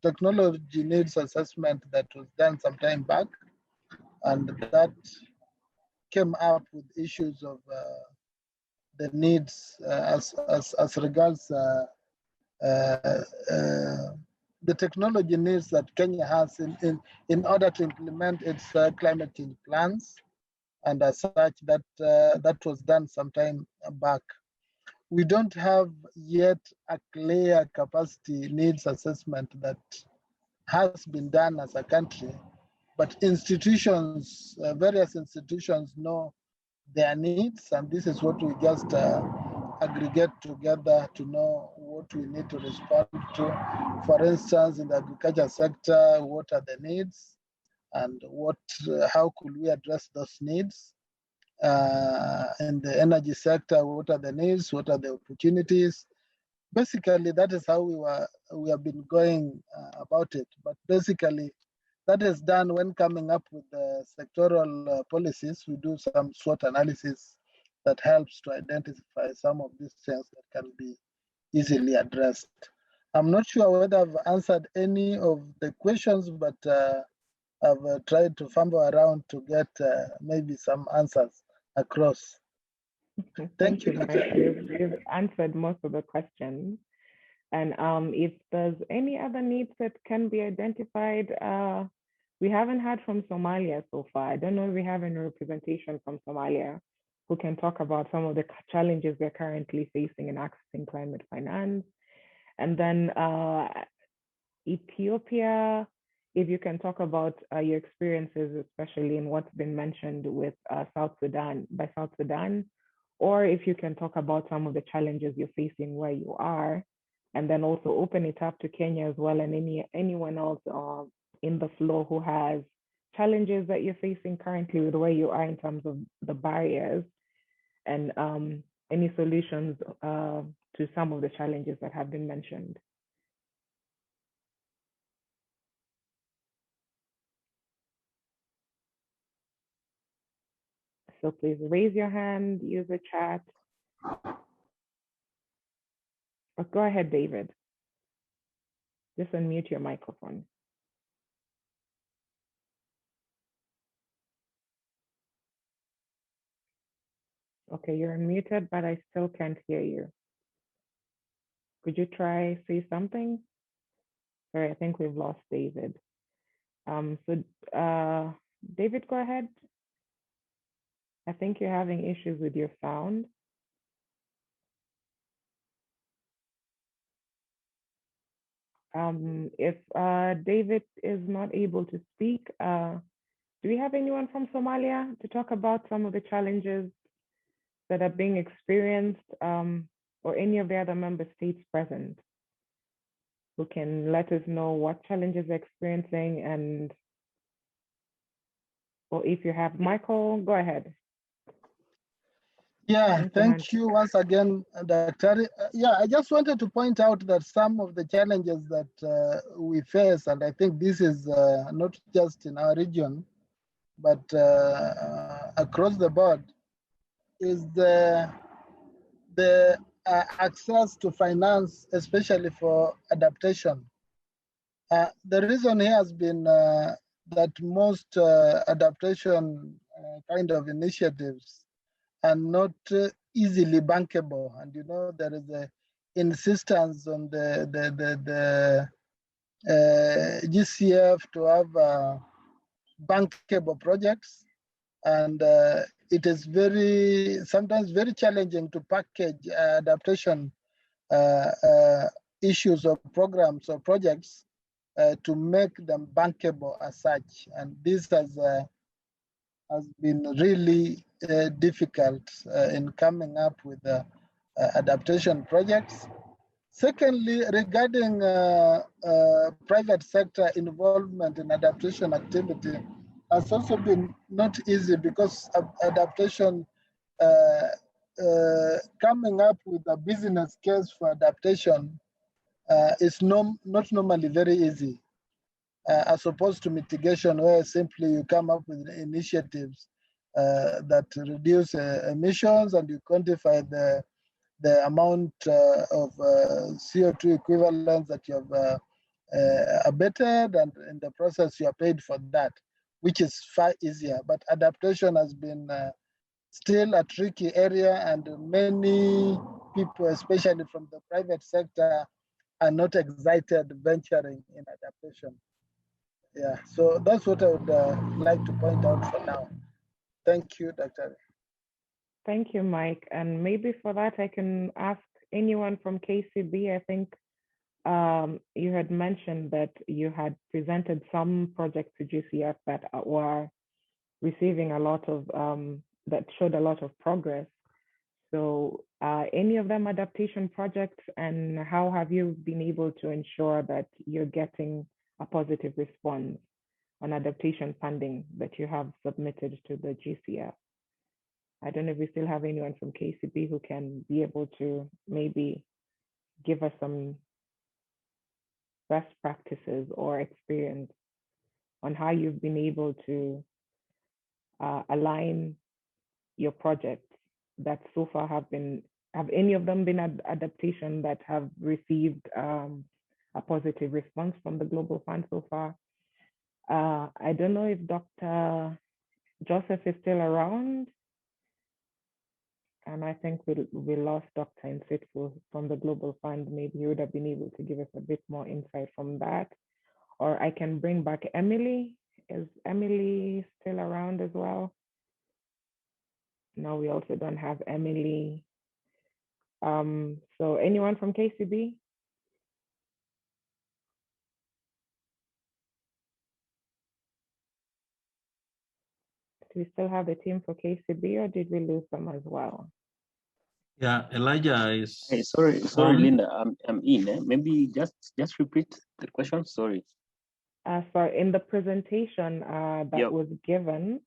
technology needs assessment that was done some time back, and that came up with issues of the needs as regards the technology needs that Kenya has in order to implement its climate change plans, and as such that was done some time back. We don't have yet a clear capacity needs assessment that has been done as a country, but institutions, various institutions know their needs, and this is what we just aggregate together to know what we need to respond to. For instance, in the agriculture sector, what are the needs, and how could we address those needs? In the energy sector, what are the needs? What are the opportunities? Basically, that is how we have been going about it. But basically, that is done when coming up with the sectoral policies. We do some SWOT analysis that helps to identify some of these things that can be easily addressed. I'm not sure whether I've answered any of the questions, but I've tried to fumble around to get maybe some answers across. Thank you. You've answered most of the questions. And if there's any other needs that can be identified, we haven't heard from Somalia so far. I don't know if we have any representation from Somalia who can talk about some of the challenges they're currently facing in accessing climate finance. And then Ethiopia, if you can talk about your experiences, especially in what's been mentioned with South Sudan, or if you can talk about some of the challenges you're facing where you are, and then also open it up to Kenya as well, and anyone else in the floor who has challenges that you're facing currently with where you are in terms of the barriers, and any solutions to some of the challenges that have been mentioned. So please raise your hand, use the chat. Or go ahead, David. Just unmute your microphone. Okay, you're unmuted, but I still can't hear you. Could you try say something? Sorry, I think we've lost David. David, go ahead. I think you're having issues with your sound. If David is not able to speak, do we have anyone from Somalia to talk about some of the challenges that are being experienced, or any of the other member states present? who can let us know what challenges they're experiencing, and or if you have Michael, go ahead. Yeah, thank you once again, Dr. Yeah, I just wanted to point out that some of the challenges that we face, and I think this is not just in our region, but across the board, is the access to finance, especially for adaptation. The reason here has been that most adaptation kind of initiatives are not easily bankable, and you know there is a insistence on the GCF to have bankable projects, and it is sometimes very challenging to package adaptation issues or programs or projects to make them bankable as such, and this has been really difficult in coming up with adaptation projects. Secondly, regarding private sector involvement in adaptation activity, has also been not easy because adaptation, coming up with a business case for adaptation is not normally very easy, as opposed to mitigation, where simply you come up with initiatives that reduce emissions and you quantify the amount of CO2 equivalents that you have abated, and in the process you are paid for that, which is far easier. But adaptation has been still a tricky area, and many people, especially from the private sector, are not excited venturing in adaptation. Yeah, so that's what I would like to point out for now. Thank you, Dr. Thank you, Mike. And maybe for that, I can ask anyone from KCB. I think you had mentioned that you had presented some projects to GCF that were receiving a lot of, that showed a lot of progress. So any of them adaptation projects, and how have you been able to ensure that you're getting a positive response on adaptation funding that you have submitted to the GCF? I don't know if we still have anyone from KCB who can be able to maybe give us some best practices or experience on how you've been able to align your projects that so far have any of them been adaptation that have received a positive response from the Global Fund so far? I don't know if Dr. Joseph is still around. And I think we lost Dr. Insitfu from the Global Fund. Maybe he would have been able to give us a bit more insight from that. Or I can bring back Emily. Is Emily still around as well? No, we also don't have Emily. So anyone from KCB? Do we still have the team for KCB, or did we lose them as well? Yeah, Elijah is. Hey, sorry, Linda, I'm in. Maybe just repeat the question. Sorry. So in the presentation that was given,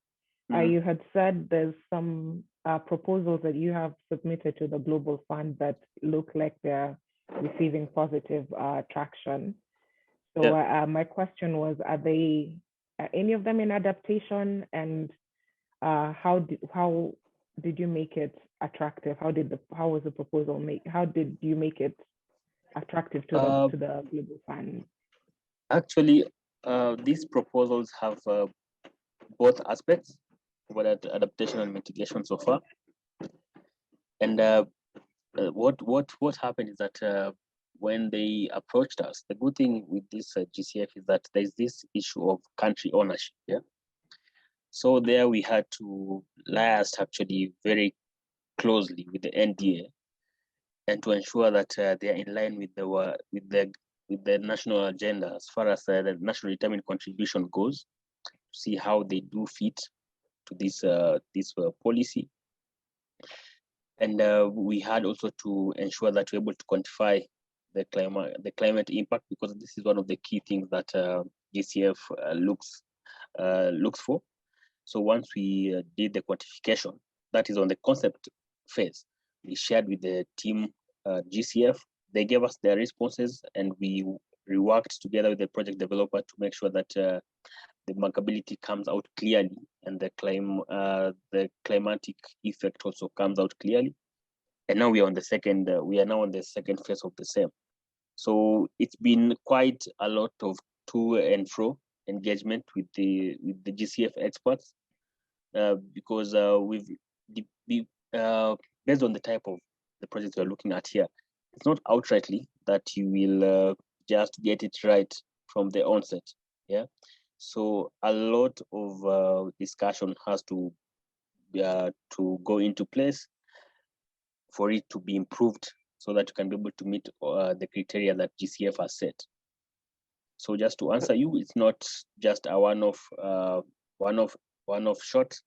you had said there's some proposals that you have submitted to the Global Fund that look like they're receiving positive traction. So my question was, are any of them in adaptation, and how did you make it attractive? How was the proposal made? How did you make it attractive to the Global Fund? Actually, these proposals have both aspects, whether adaptation and mitigation so far. And what happened is that when they approached us, the good thing with this GCF is that there's this issue of country ownership. Yeah. So there we had to liaise actually very closely with the NDA, and to ensure that they are in line with the national agenda as far as the national determined contribution goes, to see how they do fit to this policy. And we had also to ensure that we're able to quantify the climate impact, because this is one of the key things that GCF looks for. So once we did the quantification, that is on the concept phase, we shared with the team GCF. They gave us their responses, and we reworked together with the project developer to make sure that the bankability comes out clearly, and the climatic effect also comes out clearly. And now we are on the second. We are now on the second phase of the same. So it's been quite a lot of to and fro engagement with the GCF experts, because based on the type of the projects we're looking at here, it's not outrightly that you will just get it right from the onset. Yeah. So a lot of discussion has to go into place for it to be improved, so that you can be able to meet the criteria that GCF has set. So just to answer you, it's not just a one-off shot,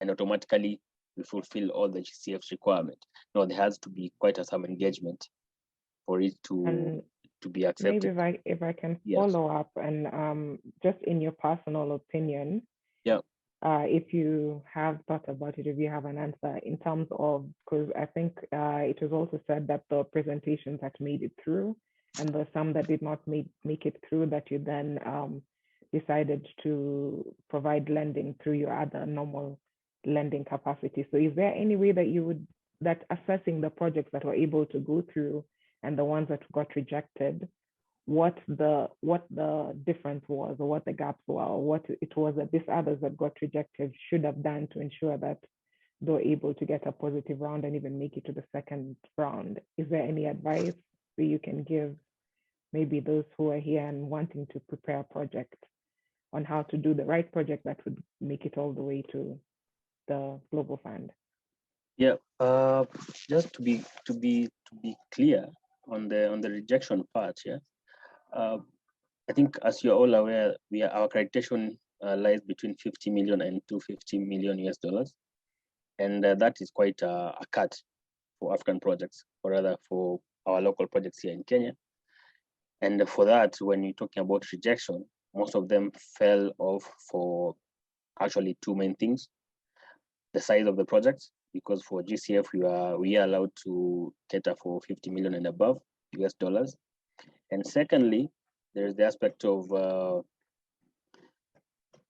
and automatically we fulfill all the GCF's requirement. No, there has to be quite some engagement for it to be accepted. Maybe if I can Yes. follow up, and just in your personal opinion, yeah, if you have thought about it, if you have an answer in terms of, because I think it was also said that the presentations that made it through, and there's some that did not make it through, that you then decided to provide lending through your other normal lending capacity. So is there any way that that assessing the projects that were able to go through and the ones that got rejected, what the difference was, or what the gaps were, or what it was that these others that got rejected should have done to ensure that they were able to get a positive round and even make it to the second round? Is there any advice that you can give maybe those who are here and wanting to prepare a project on how to do the right project that would make it all the way to the Global Fund? Yeah, just to be clear on the rejection part, yeah. I think, as you're all aware, our accreditation lies between 50 million and 250 million US dollars, and that is quite a cut for African projects, or rather for our local projects here in Kenya. And for that, when you're talking about rejection, most of them fell off for actually two main things: the size of the projects, because for GCF we are allowed to cater for 50 million and above US dollars, and secondly, there's the aspect of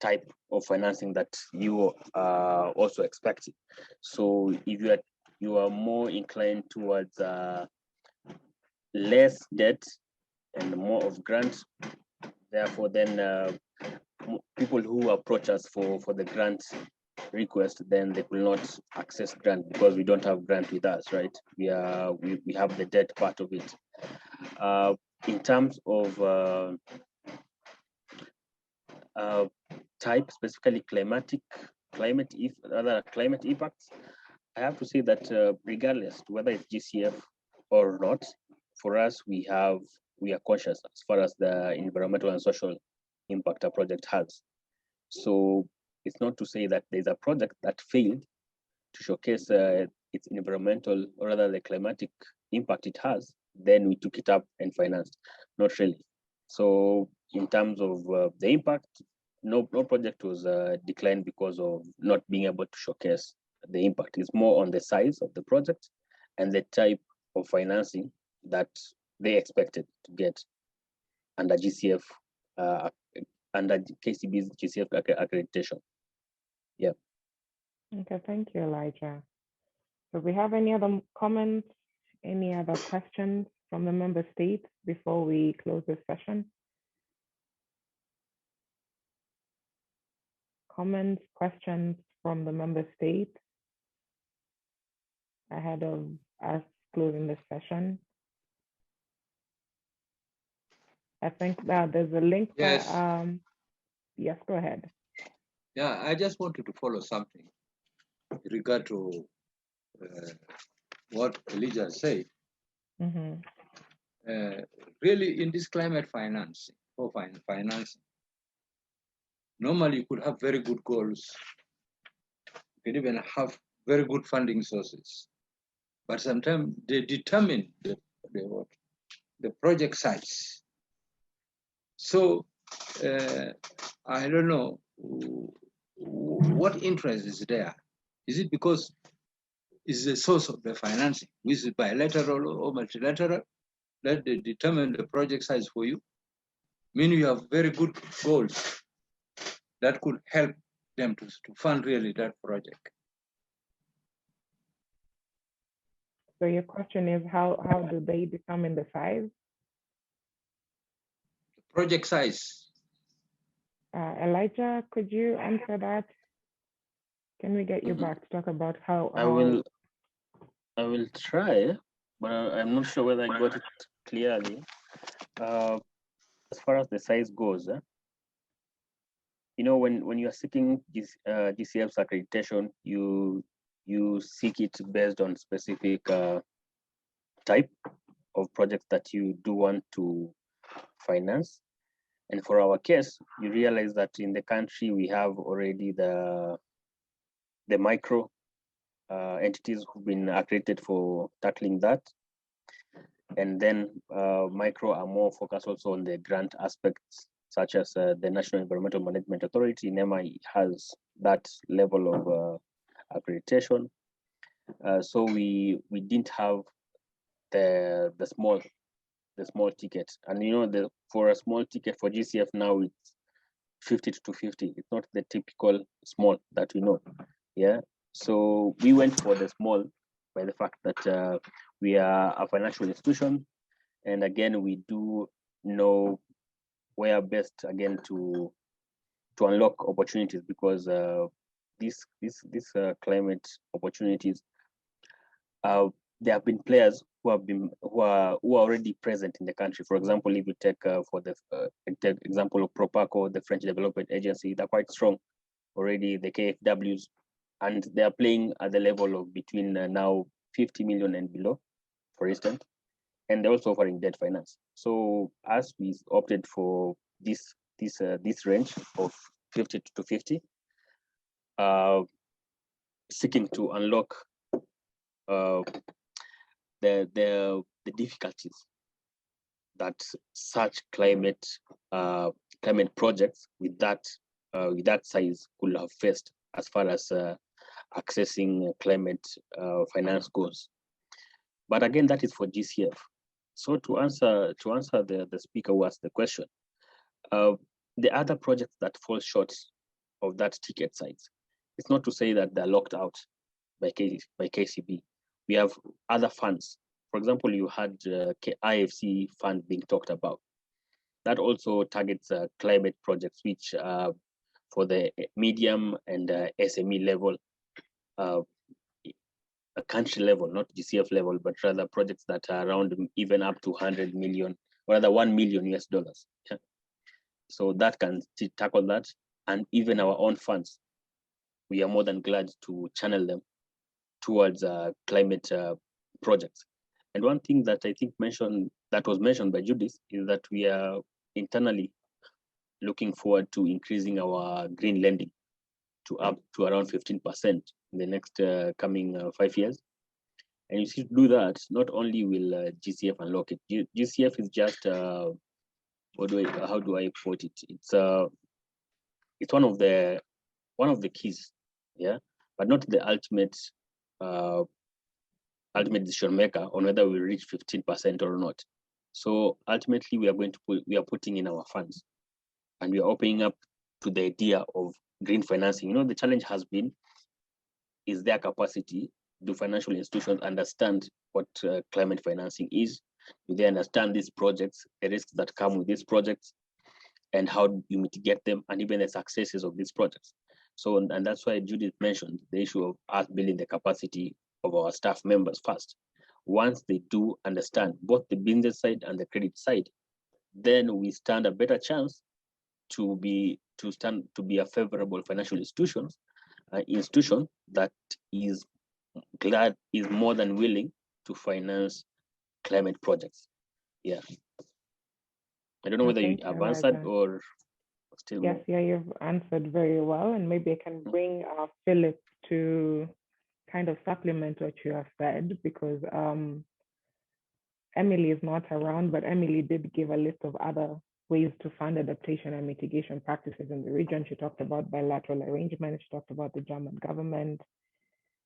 type of financing that you are also expecting. So if you are more inclined towards less debt and more of grants, therefore then people who approach us for the grant request, then they will not access grant because we don't have grant with us, right? We have the debt part of it. In terms of type, specifically climate impacts, I have to say that regardless whether it's GCF or not, for us we are conscious as far as the environmental and social impact a project has. So it's not to say that there's a project that failed to showcase its environmental, or rather the climatic impact it has, then we took it up and financed. Not really. So in terms of the impact, no project was declined because of not being able to showcase the impact. It's more on the size of the project and the type of financing that they expected to get under GCF, under KCB's GCF accreditation. Yeah. Okay, thank you, Elijah. So we have any other comments, any other questions from the member states before we close this session? Comments, questions from the member states ahead of us closing this session? I think that there's a link. Yes. Yes, go ahead. Yeah, I just wanted to follow something with regard to what Elijah said. Mm-hmm. Really, in this climate financing, normally you could have very good goals. You can even have very good funding sources. But sometimes they determine the the project size. So I don't know what interest is there. Is it because it's the source of the financing, is it bilateral or multilateral, that they determine the project size for you? Meaning you have very good goals that could help them to fund really that project. So your question is how do they determine the size? Project size. Elijah, could you answer that? Can we get you back to talk about how? I will try, but I'm not sure whether I got it clearly. As far as the size goes, you know, when you are seeking GCF's accreditation, you seek it based on specific type of projects that you do want to finance. And for our case, you realize that in the country we have already the micro entities who've been accredited for tackling that. And then micro are more focused also on the grant aspects, such as the National Environmental Management Authority. NEMA has that level of accreditation. So we didn't have the small ticket. And you know, for a small ticket for GCF now, it's 50 to 250. It's not the typical small that we know. Yeah. So we went for the small by the fact that we are a financial institution, and again we do know where best again to unlock opportunities, because these climate opportunities, there have been players who are already present in the country. For example, if you take for the example of Propaco, the French Development Agency, they're quite strong already. The KFWs, and they are playing at the level of between now 50 million and below, for instance, and they're also offering debt finance. So as we opted for this range of 50 to 50, seeking to unlock the difficulties that such climate projects with that size could have faced as far as accessing climate finance goes. But again, that is for GCF. So to answer the speaker who asked the question, the other projects that fall short of that ticket size, it's not to say that they're locked out by KCB. We have other funds. For example, you had IFC fund being talked about. That also targets climate projects, which for the medium and SME level, a country level, not GCF level, but rather projects that are around even up to 100 million, or rather $1 million US. Yeah. So that can tackle that. And even our own funds, we are more than glad to channel them towards climate projects. And one thing that I think was mentioned by Judith is that we are internally looking forward to increasing our green lending to up to around 15% in the next coming 5 years. And you see, to do that, not only will GCF unlock it. GCF is just how do I put it? It's one of the keys, yeah, but not the ultimate decision maker on whether we reach 15% or not. So ultimately, we are putting in our funds, and we are opening up to the idea of green financing. You know, the challenge has been, is their capacity? Do financial institutions understand what climate financing is? Do they understand these projects, the risks that come with these projects, and how you mitigate them, and even the successes of these projects? So, and that's why Judith mentioned the issue of us building the capacity of our staff members first. Once they do understand both the business side and the credit side, then we stand a better chance to be a favorable financial institution that is more than willing to finance climate projects. Yeah. I don't know whether you have answered or still yes, more. Yeah, you've answered very well. And maybe I can bring Philip to kind of supplement what you have said, because Emily is not around, but Emily did give a list of other ways to fund adaptation and mitigation practices in the region. She talked about bilateral arrangements. She talked about the German government,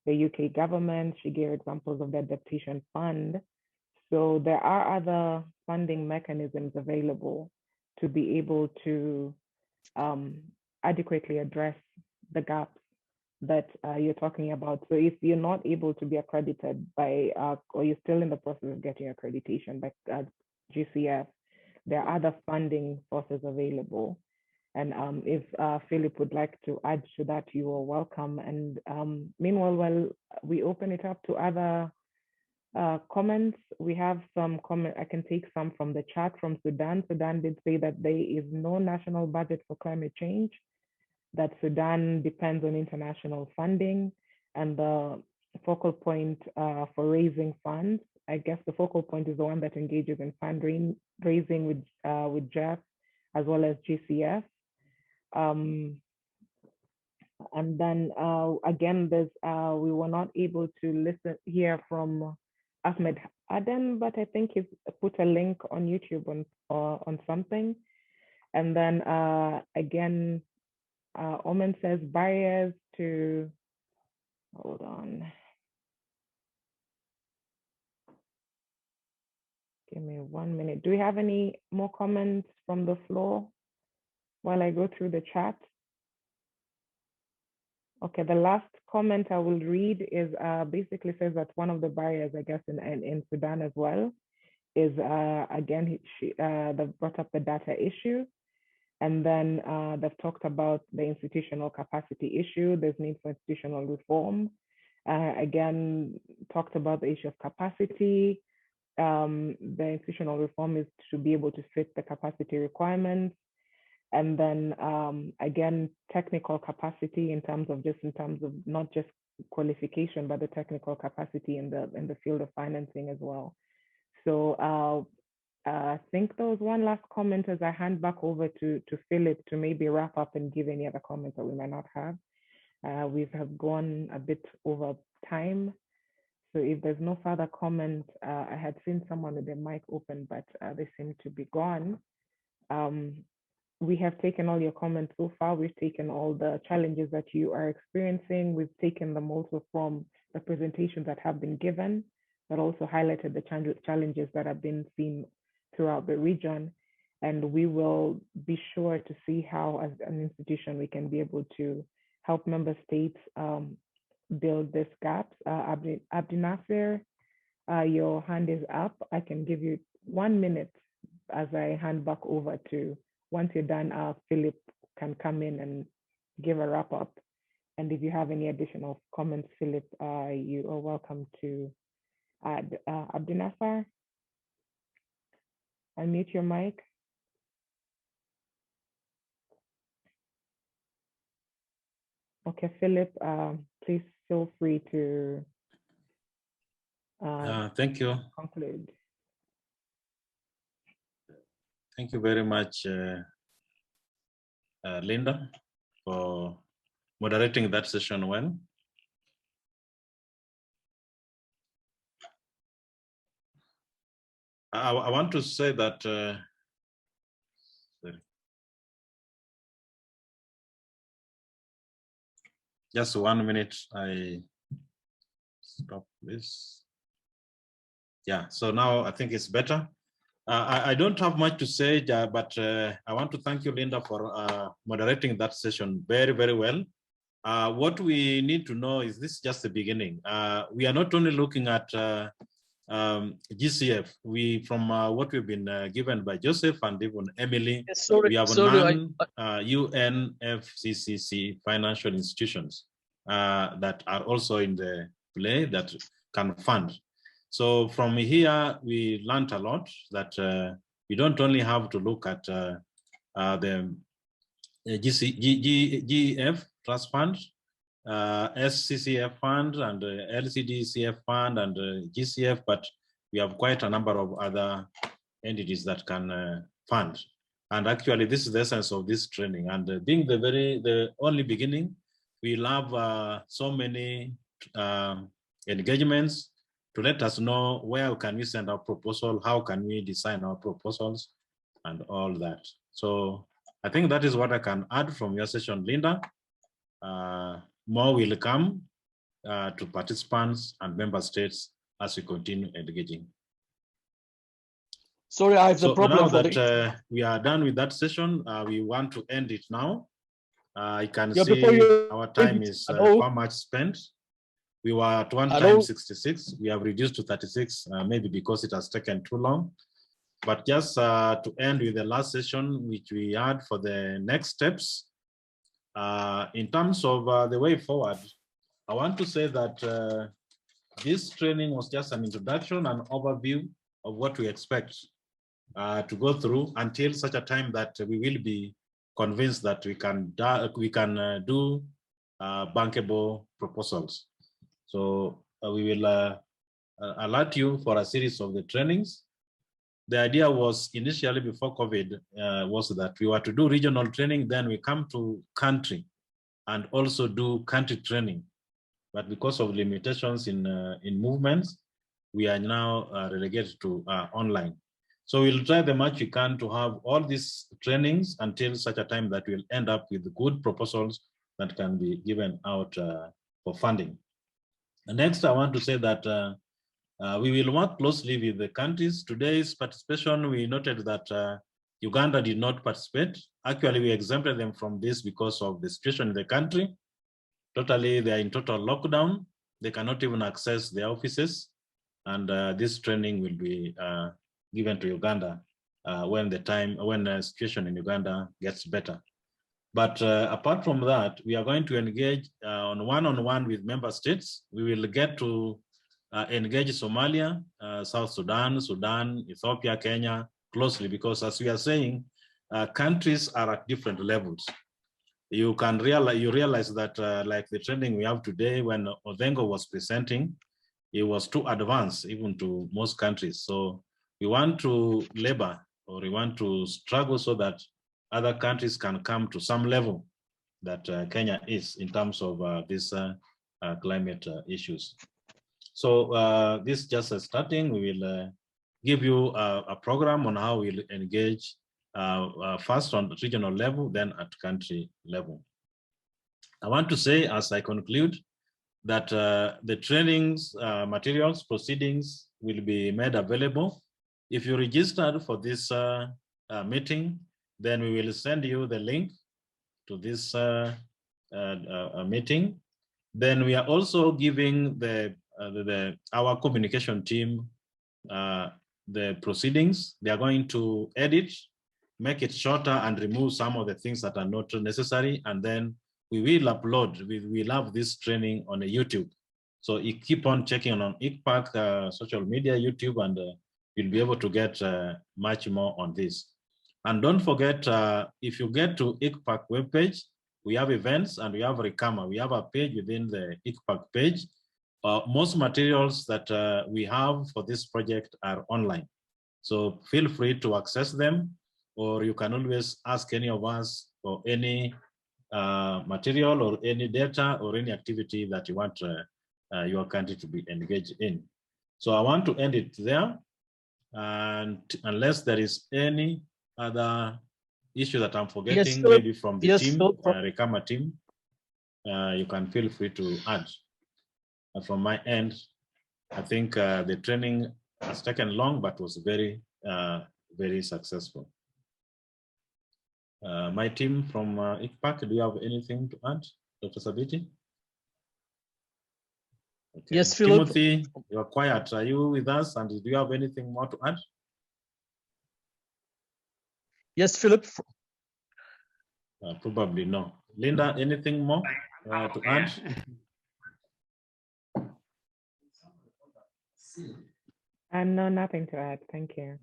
the UK government. She gave examples of the adaptation fund. So there are other funding mechanisms available to be able to adequately address the gaps that you're talking about. So if you're not able to be accredited by, or you're still in the process of getting accreditation by GCF, there are other funding sources available. And if Philip would like to add to that, you are welcome. And meanwhile, while we open it up to other comments, we have some comment. I can take some from the chat from Sudan. Sudan did say that there is no national budget for climate change, that Sudan depends on international funding, and the focal point for raising funds, I guess the focal point is the one that engages in fundraising with Jeff as well as GCF. And then again, there's we were not able to hear from Ahmed Aden, but I think he's put a link on YouTube on something. And then again, Omen says barriers to, hold on. Give me 1 minute. Do we have any more comments from the floor while I go through the chat? Okay, the last comment I will read is basically says that one of the barriers, I guess, in Sudan as well, is again, they've brought up the data issue. And then they've talked about the institutional capacity issue. There's need for institutional reform. Again, talked about the issue of capacity. The institutional reform is to be able to fit the capacity requirements. And then again, technical capacity in terms of not just qualification, but the technical capacity in the field of financing as well. So I think there was one last comment as I hand back over to Philip to maybe wrap up and give any other comments that we might not have. We have gone a bit over time. So if there's no further comment, I had seen someone with their mic open, but they seem to be gone. We have taken all your comments so far. We've taken all the challenges that you are experiencing. We've taken them also from the presentations that have been given, but also highlighted the challenges that have been seen throughout the region. And we will be sure to see how, as an institution, we can be able to help member states build these gaps. Abdi Nasser, your hand is up. I can give you 1 minute as I hand back over to, once you're done, Philip can come in and give a wrap up. And if you have any additional comments, Philip, you are welcome to add. Abdi Nasser, unmute your mic. Okay, Philip, please feel free to thank you. Conclude. Thank you very much, Linda, for moderating that session well. I want to say that just 1 minute, I stop this. Yeah, so now I think it's better. I don't have much to say, but I want to thank you, Linda, for moderating that session very, very well. What we need to know is this is just the beginning. We are not only looking at GCF. From what we've been given by Joseph and even Emily, we have non-UNFCCC financial institutions that are also in the play that can fund. So from here, we learned a lot that we don't only have to look at the GEF Trust Fund, SCCF Fund, and LCDCF Fund, and GCF, but we have quite a number of other entities that can fund. And actually, this is the essence of this training. And being the only beginning, we'll have so many engagements to let us know where can we send our proposal, how can we design our proposals, and all that. So I think that is what I can add from your session, Linda. More will come to participants and member states as we continue engaging. Sorry, I have the problem now that we are done with that session, we want to end it now. I can see our time is far much spent. We were at one time 66. We have reduced to 36, maybe because it has taken too long. But just to end with the last session, which we had for the next steps, in terms of the way forward, I want to say that this training was just an introduction and overview of what we expect to go through until such a time that we will be convinced that we can do bankable proposals. So we will alert you for a series of the trainings. The idea was initially before COVID was that we were to do regional training, then we come to country and also do country training. But because of limitations in movements, we are now relegated to online. So we'll try the much we can to have all these trainings until such a time that we'll end up with good proposals that can be given out for funding. And next, I want to say that we will work closely with the countries. Today's participation, we noted that Uganda did not participate. Actually, we exempted them from this because of the situation in the country. Totally, they are in total lockdown. They cannot even access their offices. And this training will be given to Uganda when the situation in Uganda gets better. But apart from that, we are going to engage on one-on-one with member states. We will get to engage Somalia, South Sudan, Ethiopia, Kenya closely, because as we are saying, countries are at different levels. You realize that like the training we have today, when Odhengo was presenting, it was too advanced even to most countries. So we want to labor, or we want to struggle so that other countries can come to some level that Kenya is in terms of these climate issues. So this is just a starting. We will give you a program on how we'll engage first on the regional level, then at country level. I want to say, as I conclude, that the trainings, materials, proceedings will be made available. If you registered for this meeting, then we will send you the link to this meeting. Then we are also giving our communication team the proceedings. They are going to edit, make it shorter, and remove some of the things that are not necessary. And then we will upload. We will have this training on a YouTube. So you keep on checking on ICPAC social media, YouTube, and you'll be able to get much more on this. And don't forget, if you get to ICPAC webpage, we have events and we have Recama. We have a page within the ICPAC page. Most materials that we have for this project are online. So feel free to access them, or you can always ask any of us for any material or any data or any activity that you want your country to be engaged in. So I want to end it there. And unless there is any other issue that I'm forgetting, maybe from the team, Recama team, you can feel free to add. And from my end, I think the training has taken long, but was very, very successful. My team from ICPAC, do you have anything to add, Dr. Sabiti? Okay. Yes, Philip. Timothy, you're quiet. Are you with us? And do you have anything more to add? Yes, Philip. Probably no. Linda, anything more to add? No, nothing to add. Thank you.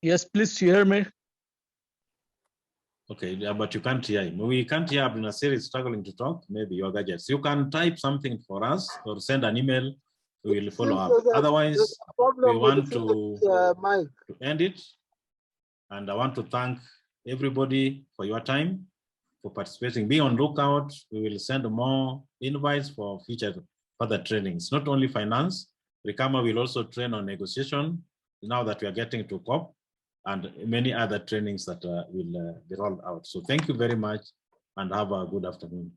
Yes, please hear me. Okay, yeah, but you can't hear him. We can't hear Abdul Nasir is struggling to talk. Maybe your gadgets. You can type something for us or send an email. We will follow up. Otherwise, we want to end it. And I want to thank everybody for your time. for participating. Be on lookout. We will send more invites for future further trainings, not only finance. Rikama will also train on negotiation now that we are getting to COP, and many other trainings that will be rolled out. So thank you very much and have a good afternoon.